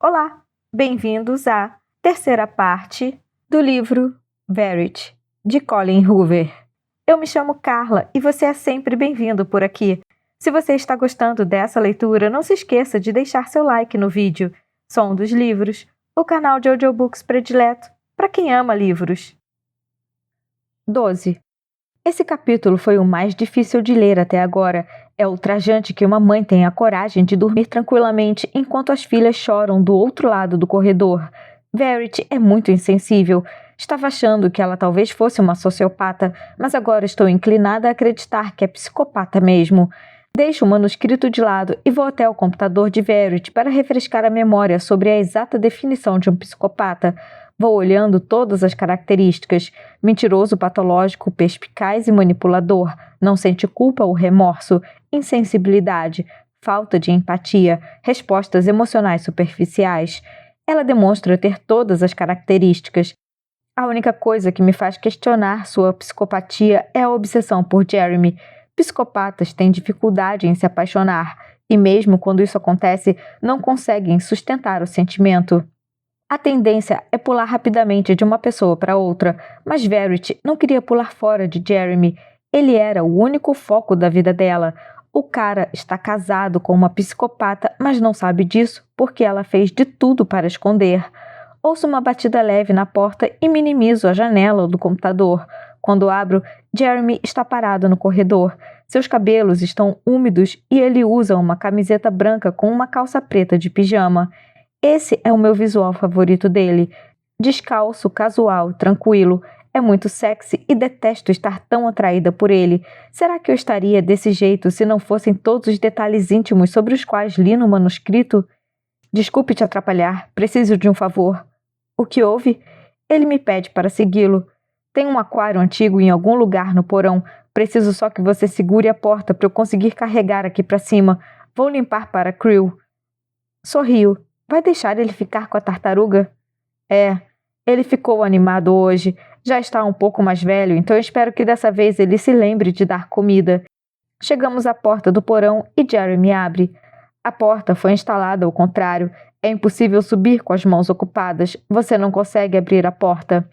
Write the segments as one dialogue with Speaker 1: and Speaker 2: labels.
Speaker 1: Olá, bem-vindos à terceira parte do livro Verity, de Colin Hoover. Eu me chamo Carla e você é sempre bem-vindo por aqui. Se você está gostando dessa leitura, não se esqueça de deixar seu like no vídeo. Som dos Livros, o canal de audiobooks predileto para quem ama livros. 12. Esse capítulo foi o mais difícil de ler até agora. É ultrajante que uma mãe tenha a coragem de dormir tranquilamente enquanto as filhas choram do outro lado do corredor. Verity é muito insensível. Estava achando que ela talvez fosse uma sociopata, mas agora estou inclinada a acreditar que é psicopata mesmo. Deixo o manuscrito de lado e vou até o computador de Verity para refrescar a memória sobre a exata definição de um psicopata. Vou olhando todas as características: mentiroso, patológico, perspicaz e manipulador, não sente culpa ou remorso, insensibilidade, falta de empatia, respostas emocionais superficiais. Ela demonstra ter todas as características. A única coisa que me faz questionar sua psicopatia é a obsessão por Jeremy. Psicopatas têm dificuldade em se apaixonar, e mesmo quando isso acontece, não conseguem sustentar o sentimento. A tendência é pular rapidamente de uma pessoa para outra, mas Verity não queria pular fora de Jeremy. Ele era o único foco da vida dela. O cara está casado com uma psicopata, mas não sabe disso porque ela fez de tudo para esconder. Ouço uma batida leve na porta e minimizo a janela do computador. Quando abro, Jeremy está parado no corredor. Seus cabelos estão úmidos e ele usa uma camiseta branca com uma calça preta de pijama. Esse é o meu visual favorito dele. Descalço, casual, tranquilo. É muito sexy e detesto estar tão atraída por ele. Será que eu estaria desse jeito se não fossem todos os detalhes íntimos sobre os quais li no manuscrito? Desculpe te atrapalhar, preciso de um favor. O que houve? Ele me pede para segui-lo. Tem um aquário antigo em algum lugar no porão. Preciso só que você segure a porta para eu conseguir carregar aqui para cima. Vou limpar para Krill. Sorrio. Vai deixar ele ficar com a tartaruga? Ele ficou animado hoje. Já está um pouco mais velho, então espero que dessa vez ele se lembre de dar comida. Chegamos à porta do porão e Jeremy abre. A porta foi instalada ao contrário. É impossível subir com as mãos ocupadas. Você não consegue abrir a porta.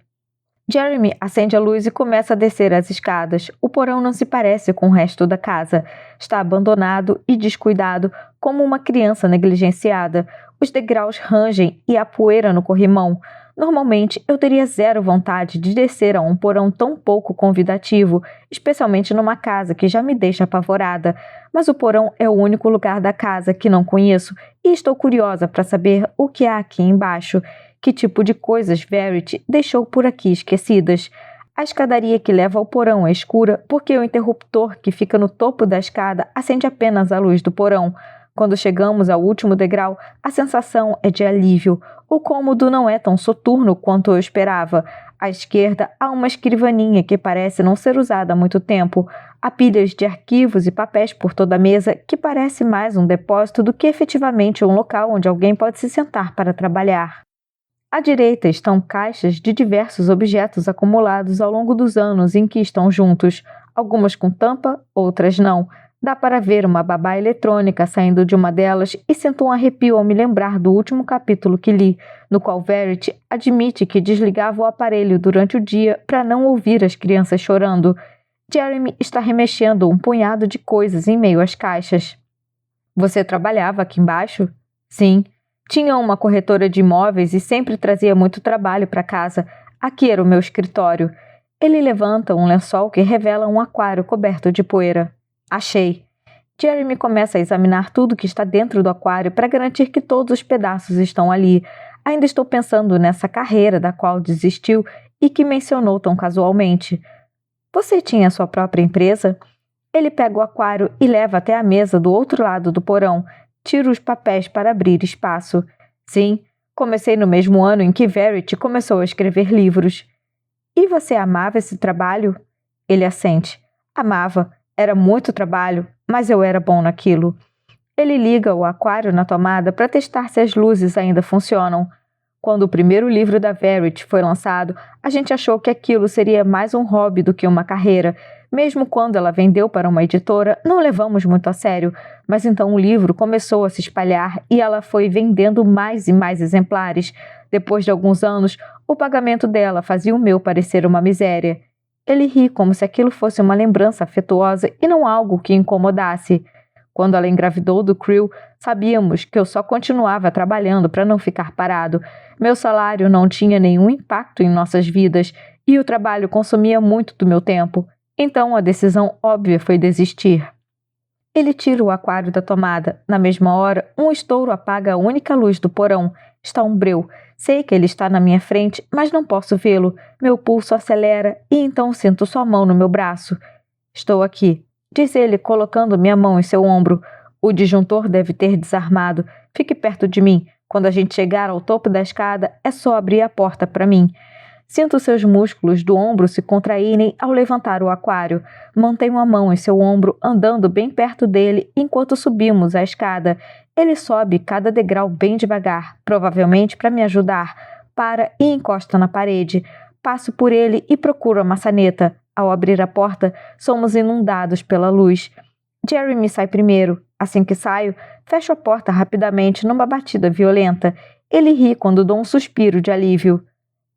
Speaker 1: Jeremy acende a luz e começa a descer as escadas. O porão não se parece com o resto da casa. Está abandonado e descuidado, como uma criança negligenciada. Os degraus rangem e há poeira no corrimão. Normalmente, eu teria zero vontade de descer a um porão tão pouco convidativo, especialmente numa casa que já me deixa apavorada. Mas o porão é o único lugar da casa que não conheço e estou curiosa para saber o que há aqui embaixo. Que tipo de coisas Verity deixou por aqui esquecidas? A escadaria que leva ao porão é escura porque o interruptor que fica no topo da escada acende apenas a luz do porão. Quando chegamos ao último degrau, a sensação é de alívio. O cômodo não é tão soturno quanto eu esperava. À esquerda há uma escrivaninha que parece não ser usada há muito tempo. Há pilhas de arquivos e papéis por toda a mesa que parece mais um depósito do que efetivamente um local onde alguém pode se sentar para trabalhar. À direita estão caixas de diversos objetos acumulados ao longo dos anos em que estão juntos, algumas com tampa, outras não. Dá para ver uma babá eletrônica saindo de uma delas e sinto um arrepio ao me lembrar do último capítulo que li, no qual Verity admite que desligava o aparelho durante o dia para não ouvir as crianças chorando. Jeremy está remexendo um punhado de coisas em meio às caixas. Você trabalhava aqui embaixo? Sim. Tinha uma corretora de imóveis e sempre trazia muito trabalho para casa. Aqui era o meu escritório. Ele levanta um lençol que revela um aquário coberto de poeira. Achei. Jeremy começa a examinar tudo que está dentro do aquário para garantir que todos os pedaços estão ali. Ainda estou pensando nessa carreira da qual desistiu e que mencionou tão casualmente. Você tinha sua própria empresa? Ele pega o aquário e leva até a mesa do outro lado do porão. Tiro os papéis para abrir espaço. Sim, comecei no mesmo ano em que Verity começou a escrever livros. E você amava esse trabalho? Ele assente. Amava. Era muito trabalho, mas eu era bom naquilo. Ele liga o aquário na tomada para testar se as luzes ainda funcionam. Quando o primeiro livro da Verity foi lançado, a gente achou que aquilo seria mais um hobby do que uma carreira. Mesmo quando ela vendeu para uma editora, não levamos muito a sério, mas então o livro começou a se espalhar e ela foi vendendo mais e mais exemplares. Depois de alguns anos, o pagamento dela fazia o meu parecer uma miséria. Ele ri como se aquilo fosse uma lembrança afetuosa e não algo que incomodasse. Quando ela engravidou do Creel, sabíamos que eu só continuava trabalhando para não ficar parado. Meu salário não tinha nenhum impacto em nossas vidas e o trabalho consumia muito do meu tempo. Então a decisão óbvia foi desistir. Ele tira o aquário da tomada. Na mesma hora, um estouro apaga a única luz do porão. Está um breu. Sei que ele está na minha frente, mas não posso vê-lo. Meu pulso acelera e então sinto sua mão no meu braço. Estou aqui, diz ele, colocando minha mão em seu ombro. O disjuntor deve ter desarmado. Fique perto de mim. Quando a gente chegar ao topo da escada, é só abrir a porta para mim. Sinto seus músculos do ombro se contraírem ao levantar o aquário. Mantenho a mão em seu ombro, andando bem perto dele enquanto subimos a escada. Ele sobe cada degrau bem devagar, provavelmente para me ajudar. Para e encosta na parede. Passo por ele e procuro a maçaneta. Ao abrir a porta, somos inundados pela luz. Jeremy sai primeiro. Assim que saio, fecho a porta rapidamente numa batida violenta. Ele ri quando dou um suspiro de alívio.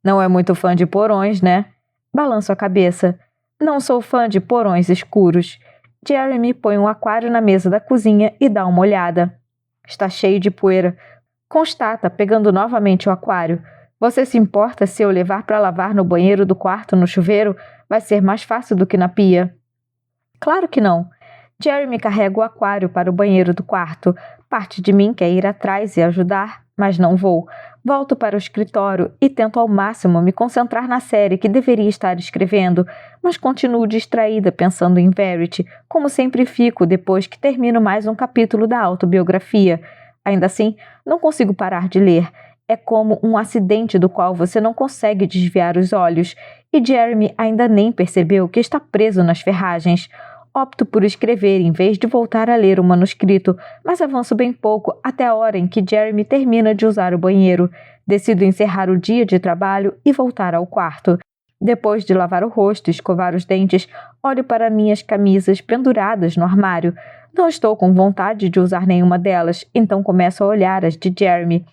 Speaker 1: Não é muito fã de porões, né? Balanço a cabeça. Não sou fã de porões escuros. Jeremy põe um aquário na mesa da cozinha e dá uma olhada. Está cheio de poeira. Constata, pegando novamente o aquário. Você se importa se eu levar para lavar no banheiro do quarto no chuveiro? Vai ser mais fácil do que na pia. Claro que não. Jeremy carrega o aquário para o banheiro do quarto. Parte de mim quer ir atrás e ajudar, mas não vou. Volto para o escritório e tento ao máximo me concentrar na série que deveria estar escrevendo, mas continuo distraída pensando em Verity, como sempre fico depois que termino mais um capítulo da autobiografia. Ainda assim, não consigo parar de ler. É como um acidente do qual você não consegue desviar os olhos, e Jeremy ainda nem percebeu que está preso nas ferragens. Opto por escrever em vez de voltar a ler o manuscrito, mas avanço bem pouco até a hora em que Jeremy termina de usar o banheiro. Decido encerrar o dia de trabalho e voltar ao quarto. Depois de lavar o rosto e escovar os dentes, olho para minhas camisas penduradas no armário. Não estou com vontade de usar nenhuma delas, então começo a olhar as de Jeremy.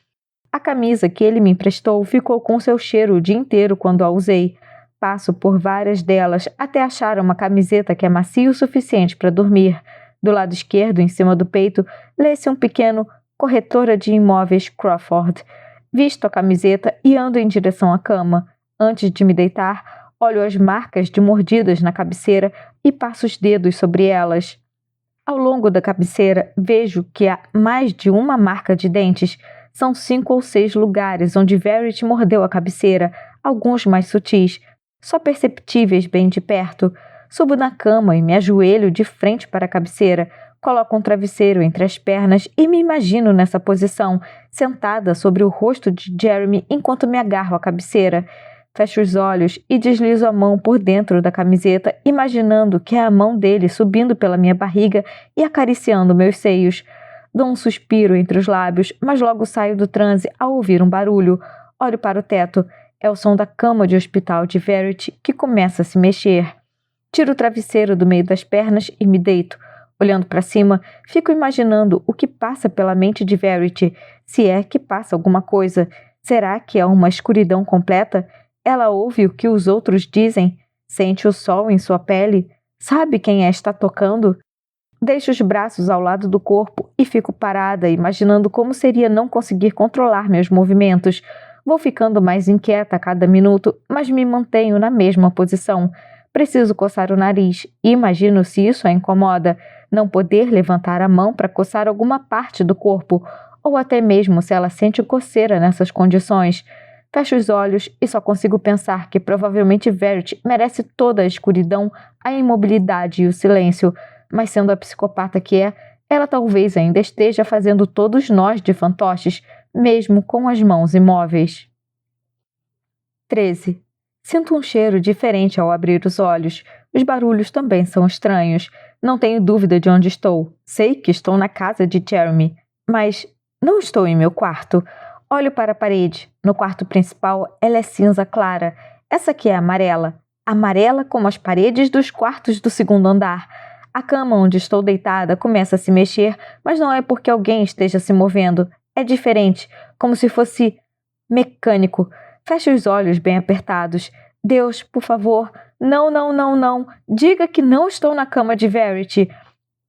Speaker 1: A camisa que ele me emprestou ficou com seu cheiro o dia inteiro quando a usei. Passo por várias delas até achar uma camiseta que é macia o suficiente para dormir. Do lado esquerdo, em cima do peito, lê-se um pequeno Corretora de Imóveis Crawford. Visto a camiseta e ando em direção à cama. Antes de me deitar, olho as marcas de mordidas na cabeceira e passo os dedos sobre elas. Ao longo da cabeceira, vejo que há mais de uma marca de dentes. São 5 ou 6 lugares onde Verity mordeu a cabeceira, alguns mais sutis, só perceptíveis bem de perto. Subo na cama e me ajoelho de frente para a cabeceira. Coloco um travesseiro entre as pernas e me imagino nessa posição, sentada sobre o rosto de Jeremy enquanto me agarro à cabeceira. Fecho os olhos e deslizo a mão por dentro da camiseta, imaginando que é a mão dele subindo pela minha barriga e acariciando meus seios. Dou um suspiro entre os lábios, mas logo saio do transe ao ouvir um barulho. Olho para o teto. É o som da cama de hospital de Verity que começa a se mexer. Tiro o travesseiro do meio das pernas e me deito. Olhando para cima, fico imaginando o que passa pela mente de Verity, se é que passa alguma coisa. Será que é uma escuridão completa? Ela ouve o que os outros dizem? Sente o sol em sua pele? Sabe quem a está tocando? Deixo os braços ao lado do corpo e fico parada, imaginando como seria não conseguir controlar meus movimentos. Vou ficando mais inquieta a cada minuto, mas me mantenho na mesma posição. Preciso coçar o nariz e imagino se isso a incomoda. Não poder levantar a mão para coçar alguma parte do corpo, ou até mesmo se ela sente coceira nessas condições. Fecho os olhos e só consigo pensar que provavelmente Verity merece toda a escuridão, a imobilidade e o silêncio, mas sendo a psicopata que é, ela talvez ainda esteja fazendo todos nós de fantoches, mesmo com as mãos imóveis. 13. Sinto um cheiro diferente ao abrir os olhos. Os barulhos também são estranhos. Não tenho dúvida de onde estou. Sei que estou na casa de Jeremy, mas não estou em meu quarto. Olho para a parede. No quarto principal, ela é cinza clara. Essa aqui é amarela. amarela como as paredes dos quartos do segundo andar. A cama onde estou deitada começa a se mexer, mas não é porque alguém esteja se movendo. É diferente, como se fosse mecânico. Fecho os olhos bem apertados. Deus, por favor, não, não, não, não. Diga que não estou na cama de Verity.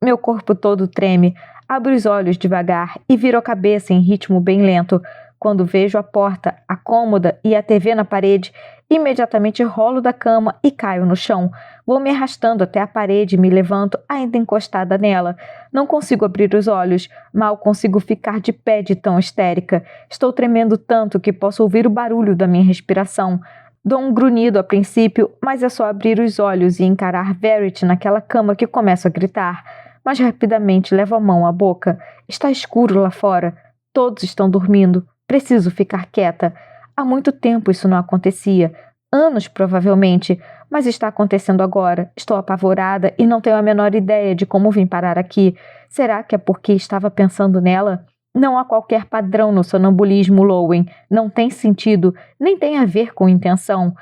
Speaker 1: Meu corpo todo treme. Abro os olhos devagar e viro a cabeça em ritmo bem lento. Quando vejo a porta, a cômoda e a TV na parede, imediatamente rolo da cama e caio no chão. Vou me arrastando até a parede e me levanto, ainda encostada nela. Não consigo abrir os olhos. Mal consigo ficar de pé de tão histérica. Estou tremendo tanto que posso ouvir o barulho da minha respiração. Dou um grunhido a princípio, mas é só abrir os olhos e encarar Verity naquela cama que começo a gritar. Mas rapidamente levo a mão à boca. Está escuro lá fora. Todos estão dormindo. Preciso ficar quieta. Há muito tempo isso não acontecia. Anos, provavelmente. Mas está acontecendo agora. Estou apavorada e não tenho a menor ideia de como vim parar aqui. Será que é porque estava pensando nela? Não há qualquer padrão no sonambulismo, Lowen. Não tem sentido, nem tem a ver com intenção.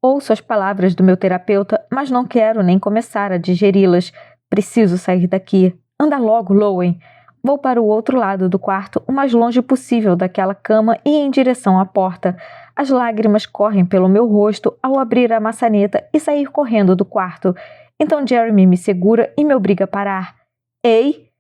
Speaker 1: Ouço as palavras do meu terapeuta, mas não quero nem começar a digeri-las. Preciso sair daqui. Anda logo, Lowen. Vou para o outro lado do quarto, o mais longe possível daquela cama e em direção à porta. As lágrimas correm pelo meu rosto ao abrir a maçaneta e sair correndo do quarto. Então Jeremy me segura e me obriga a parar. Ei!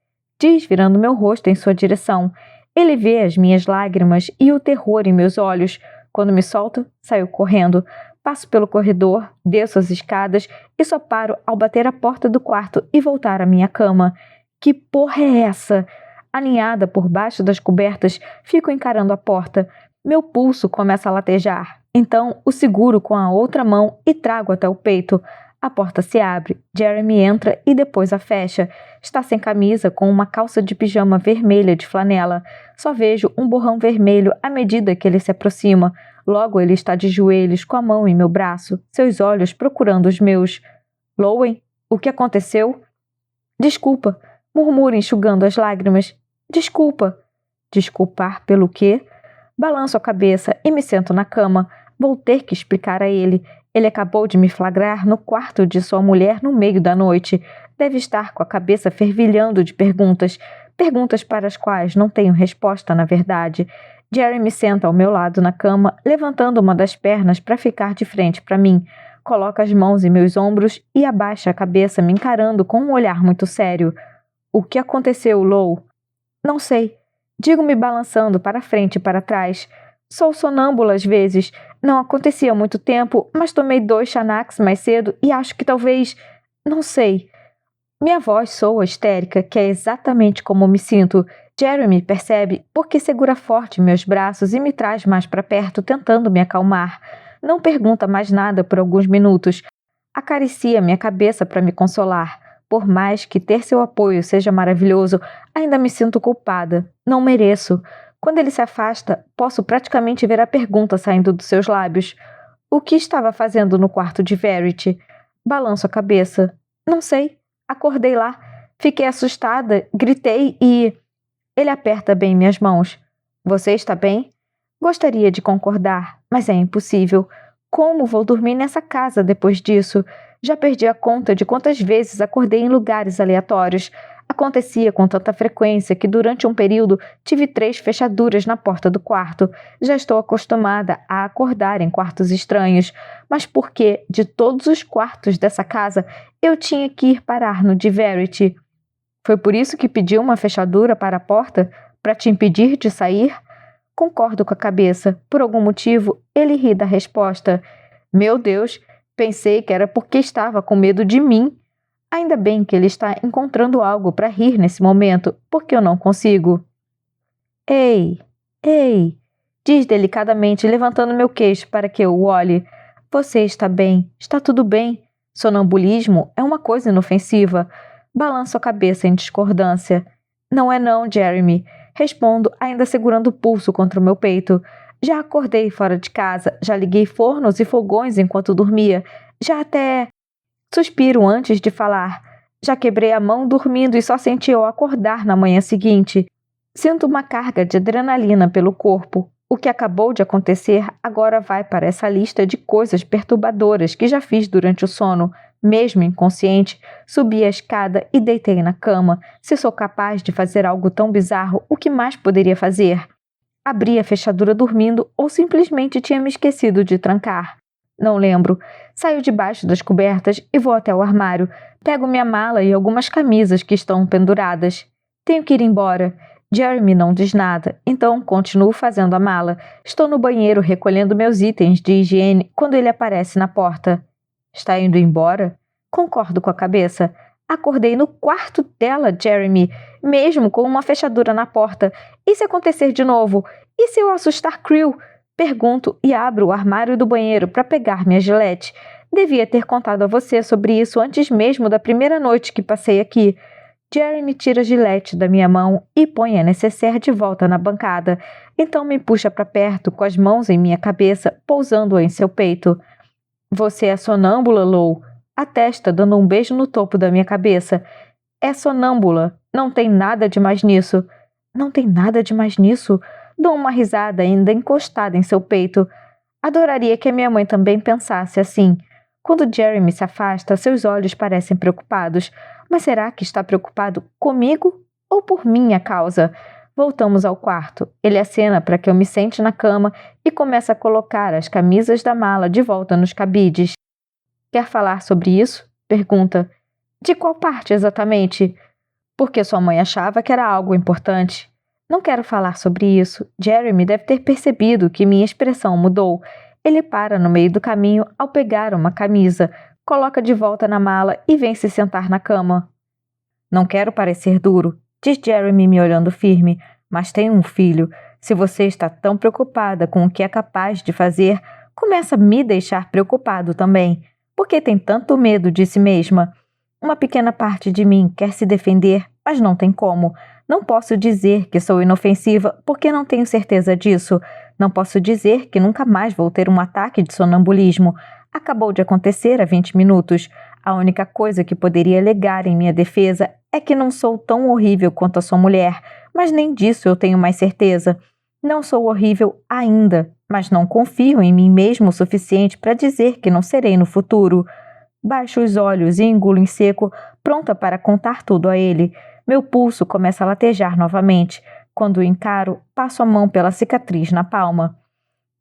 Speaker 1: Diz, virando meu rosto em sua direção. Ele vê as minhas lágrimas e o terror em meus olhos. Quando me solta, saio correndo. Passo pelo corredor, desço as escadas e só paro ao bater a porta do quarto e voltar à minha cama. Que porra é essa? Aninhada por baixo das cobertas, fico encarando a porta. Meu pulso começa a latejar. Então, o seguro com a outra mão e trago até o peito. A porta se abre. Jeremy entra e depois a fecha. Está sem camisa, com uma calça de pijama vermelha de flanela. Só vejo um borrão vermelho à medida que ele se aproxima. Logo ele está de joelhos, com a mão em meu braço, seus olhos procurando os meus. Lowen, o que aconteceu? Desculpa. Murmura enxugando as lágrimas. Desculpa. Desculpar pelo quê? Balanço a cabeça e me sento na cama. Vou ter que explicar a ele. Ele acabou de me flagrar no quarto de sua mulher no meio da noite. Deve estar com a cabeça fervilhando de perguntas. Perguntas para as quais não tenho resposta, na verdade. Jeremy senta ao meu lado na cama, levantando uma das pernas para ficar de frente para mim. Coloca as mãos em meus ombros e abaixa a cabeça me encarando com um olhar muito sério. O que aconteceu, Lou? Não sei. Digo-me balançando para frente e para trás. Sou sonâmbula às vezes. Não acontecia há muito tempo, mas tomei 2 Xanax mais cedo e acho que talvez... Não sei. Minha voz soa histérica, que é exatamente como me sinto. Jeremy percebe porque segura forte meus braços e me traz mais para perto, tentando me acalmar. Não pergunta mais nada por alguns minutos. Acaricia minha cabeça para me consolar. Por mais que ter seu apoio seja maravilhoso, ainda me sinto culpada. Não mereço. Quando ele se afasta, posso praticamente ver a pergunta saindo dos seus lábios. O que estava fazendo no quarto de Verity? Balanço a cabeça. Não sei. Acordei lá. Fiquei assustada, gritei e... Ele aperta bem minhas mãos. Você está bem? Gostaria de concordar, mas é impossível. Como vou dormir nessa casa depois disso? Já perdi a conta de quantas vezes acordei em lugares aleatórios. Acontecia com tanta frequência que durante um período tive 3 fechaduras na porta do quarto. Já estou acostumada a acordar em quartos estranhos. Mas por que, de todos os quartos dessa casa, eu tinha que ir parar no de Verity? Foi por isso que pedi uma fechadura para a porta? Para te impedir de sair? Concordo com a cabeça. Por algum motivo, ele ri da resposta. Meu Deus, pensei que era porque estava com medo de mim. Ainda bem que ele está encontrando algo para rir nesse momento, porque eu não consigo. Ei, ei, diz delicadamente, levantando meu queixo para que eu o olhe. Você está bem, está tudo bem. Sonambulismo é uma coisa inofensiva. Balanço a cabeça em discordância. Não é não, Jeremy. Respondo, ainda segurando o pulso contra o meu peito. Já acordei fora de casa, já liguei fornos e fogões enquanto dormia. Já até... Suspiro antes de falar. Já quebrei a mão dormindo e só senti eu acordar na manhã seguinte. Sinto uma carga de adrenalina pelo corpo. O que acabou de acontecer agora vai para essa lista de coisas perturbadoras que já fiz durante o sono. Mesmo inconsciente, subi a escada e deitei na cama. Se sou capaz de fazer algo tão bizarro, o que mais poderia fazer? Abri a fechadura dormindo ou simplesmente tinha me esquecido de trancar. Não lembro. Saio debaixo das cobertas e vou até o armário. Pego minha mala e algumas camisas que estão penduradas. Tenho que ir embora. Jeremy não diz nada, então continuo fazendo a mala. Estou no banheiro recolhendo meus itens de higiene quando ele aparece na porta. Está indo embora? Concordo com a cabeça. Acordei no quarto dela, Jeremy, mesmo com uma fechadura na porta. E se acontecer de novo? E se eu assustar Creel? Pergunto e abro o armário do banheiro para pegar minha gilete. Devia ter contado a você sobre isso antes mesmo da primeira noite que passei aqui. Jeremy tira a gilete da minha mão e põe a necessaire de volta na bancada. Então me puxa para perto com as mãos em minha cabeça, pousando-a em seu peito. Você é sonâmbula, Lou? Atesta, dando um beijo no topo da minha cabeça. É sonâmbula. Não tem nada de mais nisso. Não tem nada de mais nisso? Dou uma risada ainda encostada em seu peito. Adoraria que a minha mãe também pensasse assim. Quando Jeremy se afasta, seus olhos parecem preocupados. Mas será que está preocupado comigo ou por minha causa? Voltamos ao quarto. Ele acena para que eu me sente na cama e começa a colocar as camisas da mala de volta nos cabides. Quer falar sobre isso? Pergunta. De qual parte exatamente? Porque sua mãe achava que era algo importante. Não quero falar sobre isso. Jeremy deve ter percebido que minha expressão mudou. Ele para no meio do caminho ao pegar uma camisa, coloca de volta na mala e vem se sentar na cama. Não quero parecer duro, diz Jeremy me olhando firme, mas tenho um filho. Se você está tão preocupada com o que é capaz de fazer, começa a me deixar preocupado também. Por que tem tanto medo de si mesma? Uma pequena parte de mim quer se defender, mas não tem como. Não posso dizer que sou inofensiva porque não tenho certeza disso. Não posso dizer que nunca mais vou ter um ataque de sonambulismo. Acabou de acontecer há 20 minutos. A única coisa que poderia alegar em minha defesa é que não sou tão horrível quanto a sua mulher, mas nem disso eu tenho mais certeza. Não sou horrível ainda, mas não confio em mim mesmo o suficiente para dizer que não serei no futuro. Baixo os olhos e engulo em seco, pronta para contar tudo a ele. Meu pulso começa a latejar novamente. Quando o encaro, passo a mão pela cicatriz na palma.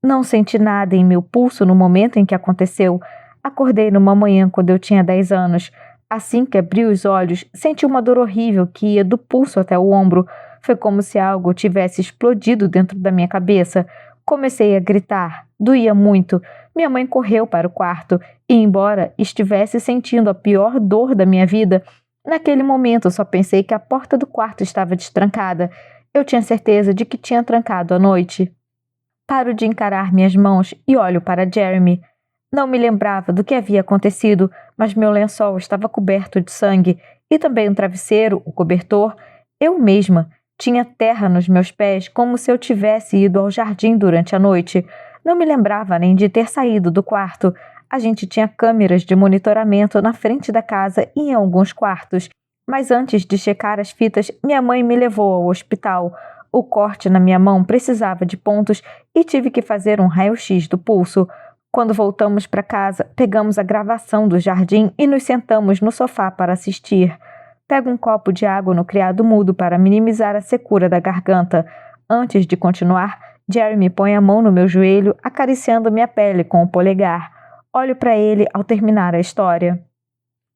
Speaker 1: Não senti nada em meu pulso no momento em que aconteceu. Acordei numa manhã quando eu tinha 10 anos. Assim que abri os olhos, senti uma dor horrível que ia do pulso até o ombro. Foi como se algo tivesse explodido dentro da minha cabeça. Comecei a gritar. Doía muito. Minha mãe correu para o quarto e, embora estivesse sentindo a pior dor da minha vida, naquele momento só pensei que a porta do quarto estava destrancada. Eu tinha certeza de que tinha trancado à noite. Paro de encarar minhas mãos e olho para Jeremy. Não me lembrava do que havia acontecido, mas meu lençol estava coberto de sangue e também o travesseiro, o cobertor. Eu mesma tinha terra nos meus pés como se eu tivesse ido ao jardim durante a noite. Não me lembrava nem de ter saído do quarto. A gente tinha câmeras de monitoramento na frente da casa e em alguns quartos. Mas antes de checar as fitas, minha mãe me levou ao hospital. O corte na minha mão precisava de pontos e tive que fazer um raio-x do pulso. Quando voltamos para casa, pegamos a gravação do jardim e nos sentamos no sofá para assistir. Pego um copo de água no criado mudo para minimizar a secura da garganta. Antes de continuar, Jeremy põe a mão no meu joelho, acariciando minha pele com o polegar. Olho para ele ao terminar a história.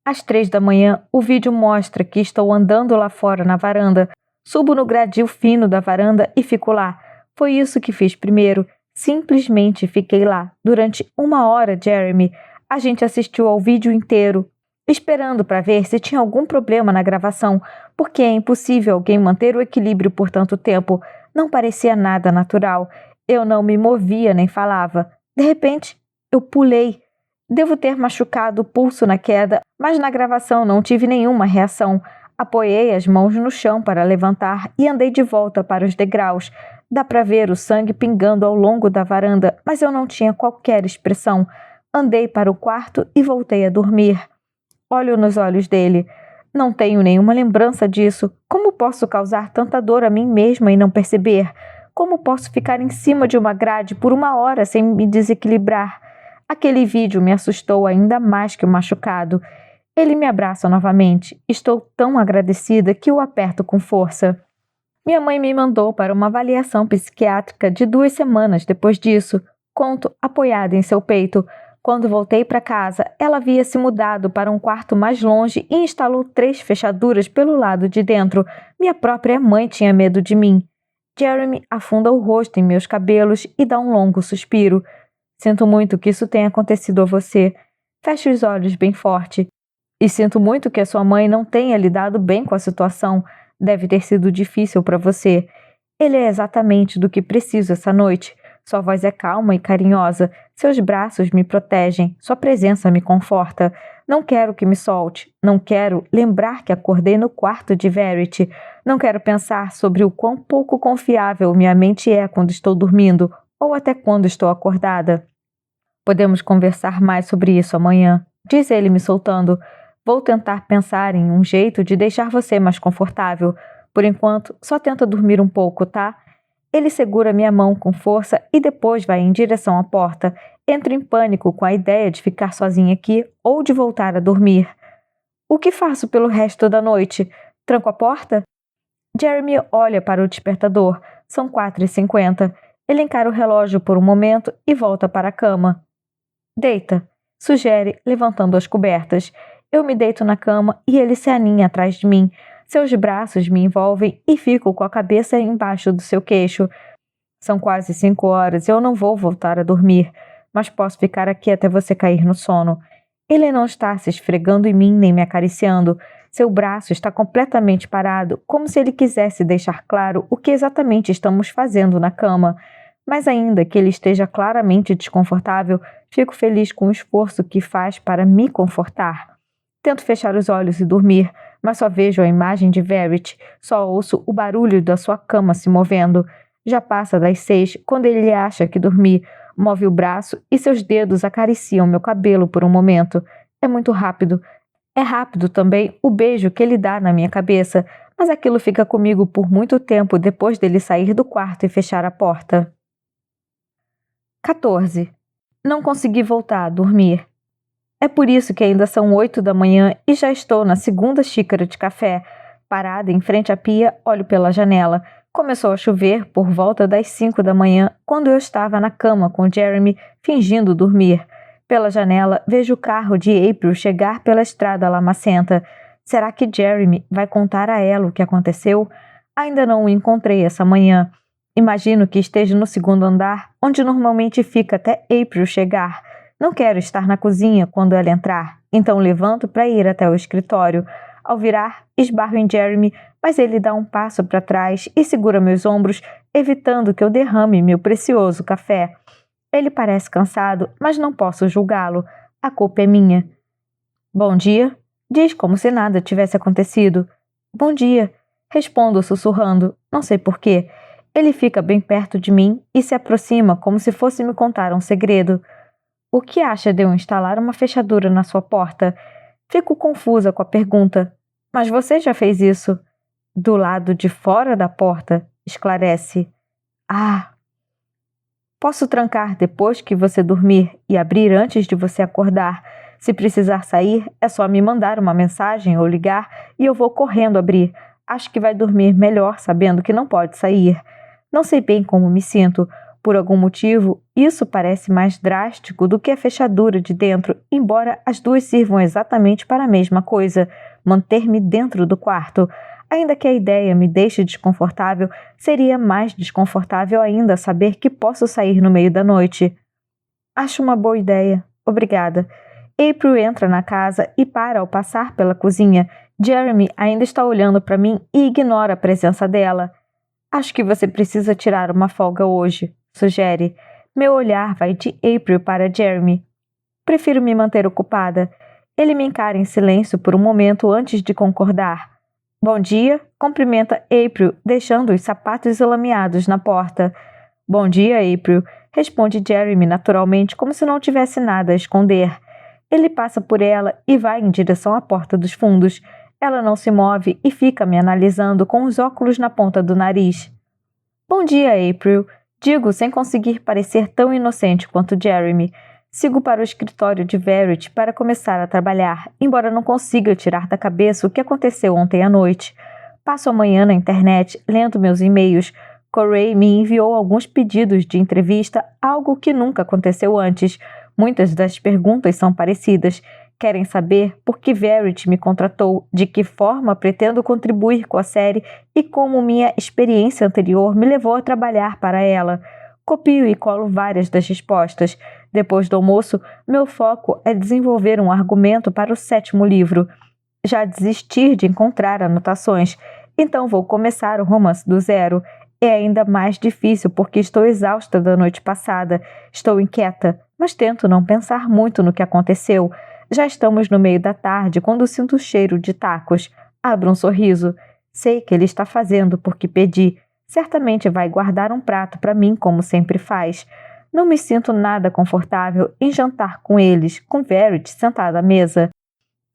Speaker 1: Às 3 da manhã, o vídeo mostra que estou andando lá fora na varanda. Subo no gradil fino da varanda e fico lá. Foi isso que fiz primeiro. Simplesmente fiquei lá. Durante 1 hora, Jeremy. A gente assistiu ao vídeo inteiro, esperando para ver se tinha algum problema na gravação, porque é impossível alguém manter o equilíbrio por tanto tempo. Não parecia nada natural. Eu não me movia nem falava. De repente, eu pulei. Devo ter machucado o pulso na queda, mas na gravação não tive nenhuma reação. Apoiei as mãos no chão para levantar e andei de volta para os degraus. Dá para ver o sangue pingando ao longo da varanda, mas eu não tinha qualquer expressão. Andei para o quarto e voltei a dormir. Olho nos olhos dele. Não tenho nenhuma lembrança disso. Como posso causar tanta dor a mim mesma e não perceber? Como posso ficar em cima de uma grade por 1 hora sem me desequilibrar? Aquele vídeo me assustou ainda mais que o machucado. Ele me abraça novamente. Estou tão agradecida que o aperto com força. Minha mãe me mandou para uma avaliação psiquiátrica de 2 semanas depois disso. Conto apoiada em seu peito. Quando voltei para casa, ela havia se mudado para um quarto mais longe e instalou 3 fechaduras pelo lado de dentro. Minha própria mãe tinha medo de mim. Jeremy afunda o rosto em meus cabelos e dá um longo suspiro. Sinto muito que isso tenha acontecido a você. Feche os olhos bem forte. E sinto muito que a sua mãe não tenha lidado bem com a situação. Deve ter sido difícil para você. Ele é exatamente do que preciso essa noite. Sua voz é calma e carinhosa. Seus braços me protegem. Sua presença me conforta. Não quero que me solte. Não quero lembrar que acordei no quarto de Verity. Não quero pensar sobre o quão pouco confiável minha mente é quando estou dormindo ou até quando estou acordada. Podemos conversar mais sobre isso amanhã, diz ele me soltando. Vou tentar pensar em um jeito de deixar você mais confortável. Por enquanto, só tenta dormir um pouco, tá? Ele segura minha mão com força e depois vai em direção à porta. Entro em pânico com a ideia de ficar sozinha aqui ou de voltar a dormir. O que faço pelo resto da noite? Tranco a porta? Jeremy olha para o despertador. São 4h50. Ele encara o relógio por um momento e volta para a cama. Deita, sugere, levantando as cobertas. Eu me deito na cama e ele se aninha atrás de mim. Seus braços me envolvem e fico com a cabeça embaixo do seu queixo. São quase 5 horas e eu não vou voltar a dormir, mas posso ficar aqui até você cair no sono. Ele não está se esfregando em mim nem me acariciando. Seu braço está completamente parado, como se ele quisesse deixar claro o que exatamente estamos fazendo na cama. Mas ainda que ele esteja claramente desconfortável, fico feliz com o esforço que faz para me confortar. Tento fechar os olhos e dormir, mas só vejo a imagem de Verity, só ouço o barulho da sua cama se movendo. Já passa das 6 quando ele acha que dormi, move o braço e seus dedos acariciam meu cabelo por um momento. É muito rápido. É rápido também o beijo que ele dá na minha cabeça, mas aquilo fica comigo por muito tempo depois dele sair do quarto e fechar a porta. 14. Não consegui voltar a dormir. É por isso que ainda são 8 da manhã e já estou na 2ª xícara de café. Parada em frente à pia, olho pela janela. Começou a chover por volta das 5 da manhã, quando eu estava na cama com Jeremy, fingindo dormir. Pela janela, vejo o carro de April chegar pela estrada lamacenta. Será que Jeremy vai contar a ela o que aconteceu? Ainda não o encontrei essa manhã. Imagino que esteja no 2º andar, onde normalmente fica até April chegar. Não quero estar na cozinha quando ela entrar, então levanto para ir até o escritório. Ao virar, esbarro em Jeremy, mas ele dá um passo para trás e segura meus ombros, evitando que eu derrame meu precioso café. Ele parece cansado, mas não posso julgá-lo. A culpa é minha. Bom dia, diz como se nada tivesse acontecido. Bom dia, respondo sussurrando, não sei porquê. Ele fica bem perto de mim e se aproxima como se fosse me contar um segredo. O que acha de eu instalar uma fechadura na sua porta? Fico confusa com a pergunta. Mas você já fez isso? Do lado de fora da porta, esclarece. Ah! Posso trancar depois que você dormir e abrir antes de você acordar. Se precisar sair, é só me mandar uma mensagem ou ligar e eu vou correndo abrir. Acho que vai dormir melhor sabendo que não pode sair. Não sei bem como me sinto. Por algum motivo, isso parece mais drástico do que a fechadura de dentro, embora as duas sirvam exatamente para a mesma coisa, manter-me dentro do quarto. Ainda que a ideia me deixe desconfortável, seria mais desconfortável ainda saber que posso sair no meio da noite. Acho uma boa ideia. Obrigada. April entra na casa e para ao passar pela cozinha. Jeremy ainda está olhando para mim e ignora a presença dela. Acho que você precisa tirar uma folga hoje, sugere. Meu olhar vai de April para Jeremy. Prefiro me manter ocupada. Ele me encara em silêncio por um momento antes de concordar. Bom dia, cumprimenta April, deixando os sapatos lameados na porta. Bom dia, April, responde Jeremy naturalmente, como se não tivesse nada a esconder. Ele passa por ela e vai em direção à porta dos fundos. Ela não se move e fica me analisando com os óculos na ponta do nariz. Bom dia, April. Digo sem conseguir parecer tão inocente quanto Jeremy. Sigo para o escritório de Verity para começar a trabalhar, embora não consiga tirar da cabeça o que aconteceu ontem à noite. Passo a manhã na internet, lendo meus e-mails. Corey me enviou alguns pedidos de entrevista, algo que nunca aconteceu antes. Muitas das perguntas são parecidas. Querem saber por que Verity me contratou, de que forma pretendo contribuir com a série e como minha experiência anterior me levou a trabalhar para ela. Copio e colo várias das respostas. Depois do almoço, meu foco é desenvolver um argumento para o 7º livro. Já desisti de encontrar anotações, então vou começar o romance do zero. É ainda mais difícil porque estou exausta da noite passada. Estou inquieta, mas tento não pensar muito no que aconteceu. Já estamos no meio da tarde quando sinto o cheiro de tacos. Abro um sorriso. Sei que ele está fazendo porque pedi. Certamente vai guardar um prato para mim como sempre faz. Não me sinto nada confortável em jantar com eles, com Verity sentada à mesa.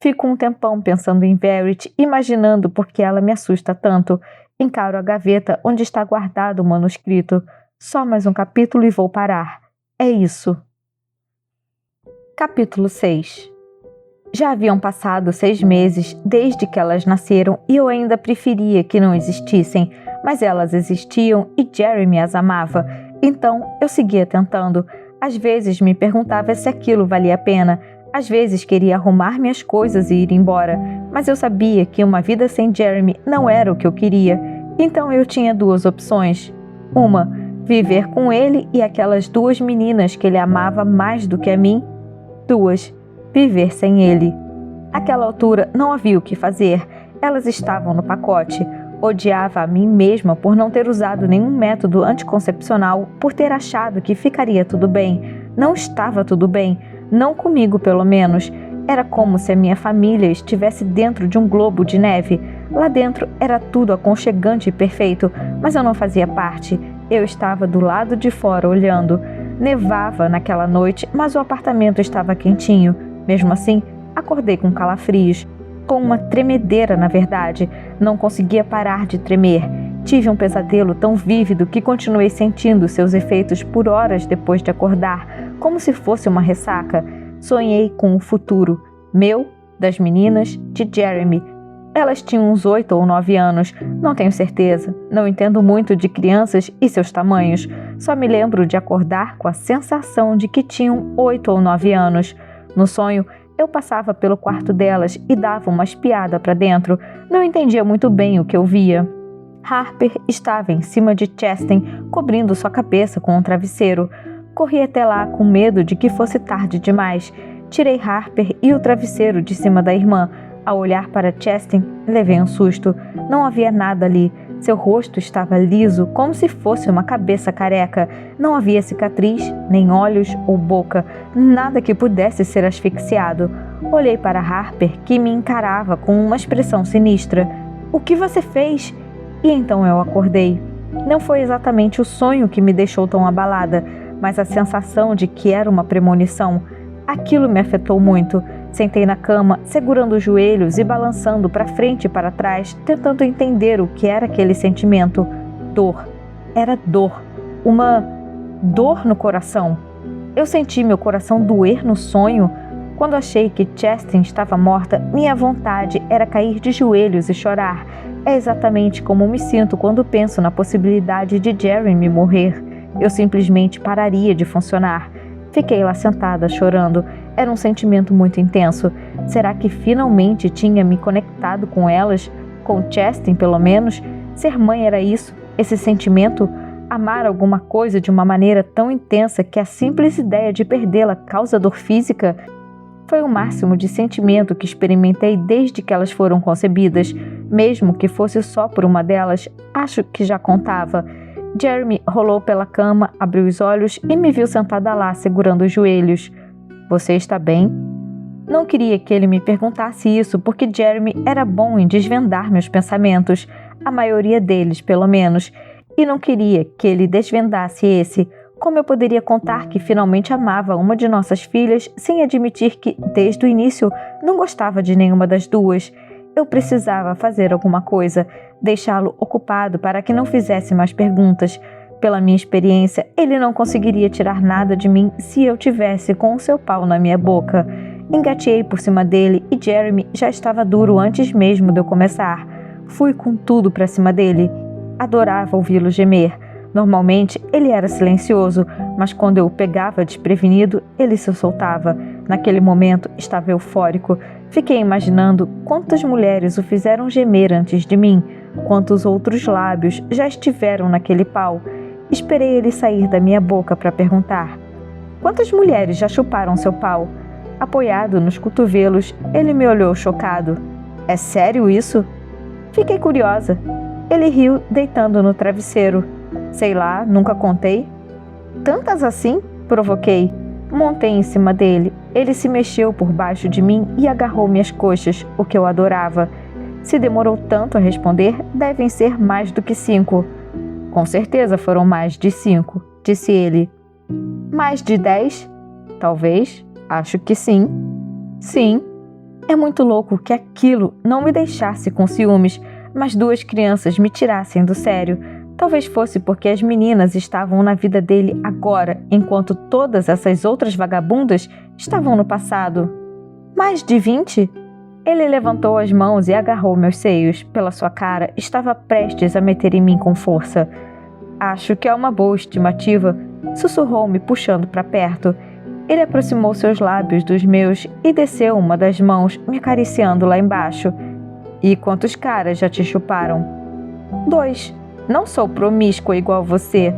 Speaker 1: Fico um tempão pensando em Verity, imaginando por que ela me assusta tanto. Encaro a gaveta onde está guardado o manuscrito. Só mais um capítulo e vou parar. É isso. Capítulo 6. Já haviam passado 6 meses desde que elas nasceram e eu ainda preferia que não existissem, mas elas existiam e Jeremy as amava. Então eu seguia tentando. Às vezes me perguntava se aquilo valia a pena. Às vezes queria arrumar minhas coisas e ir embora, mas eu sabia que uma vida sem Jeremy não era o que eu queria. Então eu tinha 2 opções. Uma, viver com ele e aquelas 2 meninas que ele amava mais do que a mim. 2, viver sem ele. Àquela altura não havia o que fazer. Elas estavam no pacote. Odiava a mim mesma por não ter usado nenhum método anticoncepcional, por ter achado que ficaria tudo bem. Não estava tudo bem. Não comigo, pelo menos. Era como se a minha família estivesse dentro de um globo de neve. Lá dentro era tudo aconchegante e perfeito, mas eu não fazia parte. Eu estava do lado de fora olhando. Nevava naquela noite, mas o apartamento estava quentinho. Mesmo assim, acordei com calafrios. Com uma tremedeira, na verdade. Não conseguia parar de tremer. Tive um pesadelo tão vívido que continuei sentindo seus efeitos por horas depois de acordar, como se fosse uma ressaca. Sonhei com o futuro. Meu, das meninas, de Jeremy. Elas tinham uns 8 ou 9 anos. Não tenho certeza. Não entendo muito de crianças e seus tamanhos. Só me lembro de acordar com a sensação de que tinham 8 ou 9 anos. No sonho, eu passava pelo quarto delas e dava uma espiada para dentro. Não entendia muito bem o que eu via. Harper estava em cima de Chastain, cobrindo sua cabeça com um travesseiro. Corri até lá com medo de que fosse tarde demais. Tirei Harper e o travesseiro de cima da irmã. Ao olhar para Chastain, levei um susto. Não havia nada ali. Seu rosto estava liso, como se fosse uma cabeça careca. Não havia cicatriz, nem olhos ou boca, nada que pudesse ser asfixiado. Olhei para Harper, que me encarava com uma expressão sinistra. "O que você fez?" E então eu acordei. Não foi exatamente o sonho que me deixou tão abalada, mas a sensação de que era uma premonição. Aquilo me afetou muito. Sentei na cama, segurando os joelhos e balançando para frente e para trás, tentando entender o que era aquele sentimento. Dor. Era dor. Uma dor no coração. Eu senti meu coração doer no sonho. Quando achei que Chastain estava morta, minha vontade era cair de joelhos e chorar. É exatamente como me sinto quando penso na possibilidade de Jeremy morrer. Eu simplesmente pararia de funcionar. Fiquei lá sentada, chorando. Era um sentimento muito intenso. Será que finalmente tinha me conectado com elas? Com Chastain, pelo menos? Ser mãe era isso? Esse sentimento? Amar alguma coisa de uma maneira tão intensa que a simples ideia de perdê-la causa dor física? Foi o máximo de sentimento que experimentei desde que elas foram concebidas. Mesmo que fosse só por uma delas, acho que já contava. Jeremy rolou pela cama, abriu os olhos e me viu sentada lá, segurando os joelhos. "Você está bem?" Não queria que ele me perguntasse isso, porque Jeremy era bom em desvendar meus pensamentos, a maioria deles, pelo menos, e não queria que ele desvendasse esse. Como eu poderia contar que finalmente amava uma de nossas filhas sem admitir que, desde o início, não gostava de nenhuma das duas? Eu precisava fazer alguma coisa, deixá-lo ocupado para que não fizesse mais perguntas. Pela minha experiência, ele não conseguiria tirar nada de mim se eu tivesse com o seu pau na minha boca. Engateei por cima dele e Jeremy já estava duro antes mesmo de eu começar. Fui com tudo para cima dele. Adorava ouvi-lo gemer. Normalmente ele era silencioso, mas quando eu o pegava desprevenido, ele se soltava. Naquele momento estava eufórico. Fiquei imaginando quantas mulheres o fizeram gemer antes de mim, quantos outros lábios já estiveram naquele pau. Esperei ele sair da minha boca para perguntar: quantas mulheres já chuparam seu pau? Apoiado nos cotovelos, ele me olhou chocado. É sério isso? Fiquei curiosa. Ele riu, deitando no travesseiro. Sei lá, nunca contei. Tantas assim? Provoquei. Montei em cima dele. Ele se mexeu por baixo de mim e agarrou minhas coxas, o que eu adorava. Se demorou tanto a responder, devem ser mais do que 5. Com certeza foram mais de 5, disse ele. Mais de 10? Talvez. Acho que sim. Sim. É muito louco que aquilo não me deixasse com ciúmes, mas 2 crianças me tirassem do sério. Talvez fosse porque as meninas estavam na vida dele agora, enquanto todas essas outras vagabundas estavam no passado. Mais de 20? Ele levantou as mãos e agarrou meus seios. Pela sua cara, estava prestes a meter em mim com força. Acho que é uma boa estimativa, sussurrou-me puxando para perto. Ele aproximou seus lábios dos meus e desceu uma das mãos, me acariciando lá embaixo. E quantos caras já te chuparam? 2. Não sou promíscuo igual você.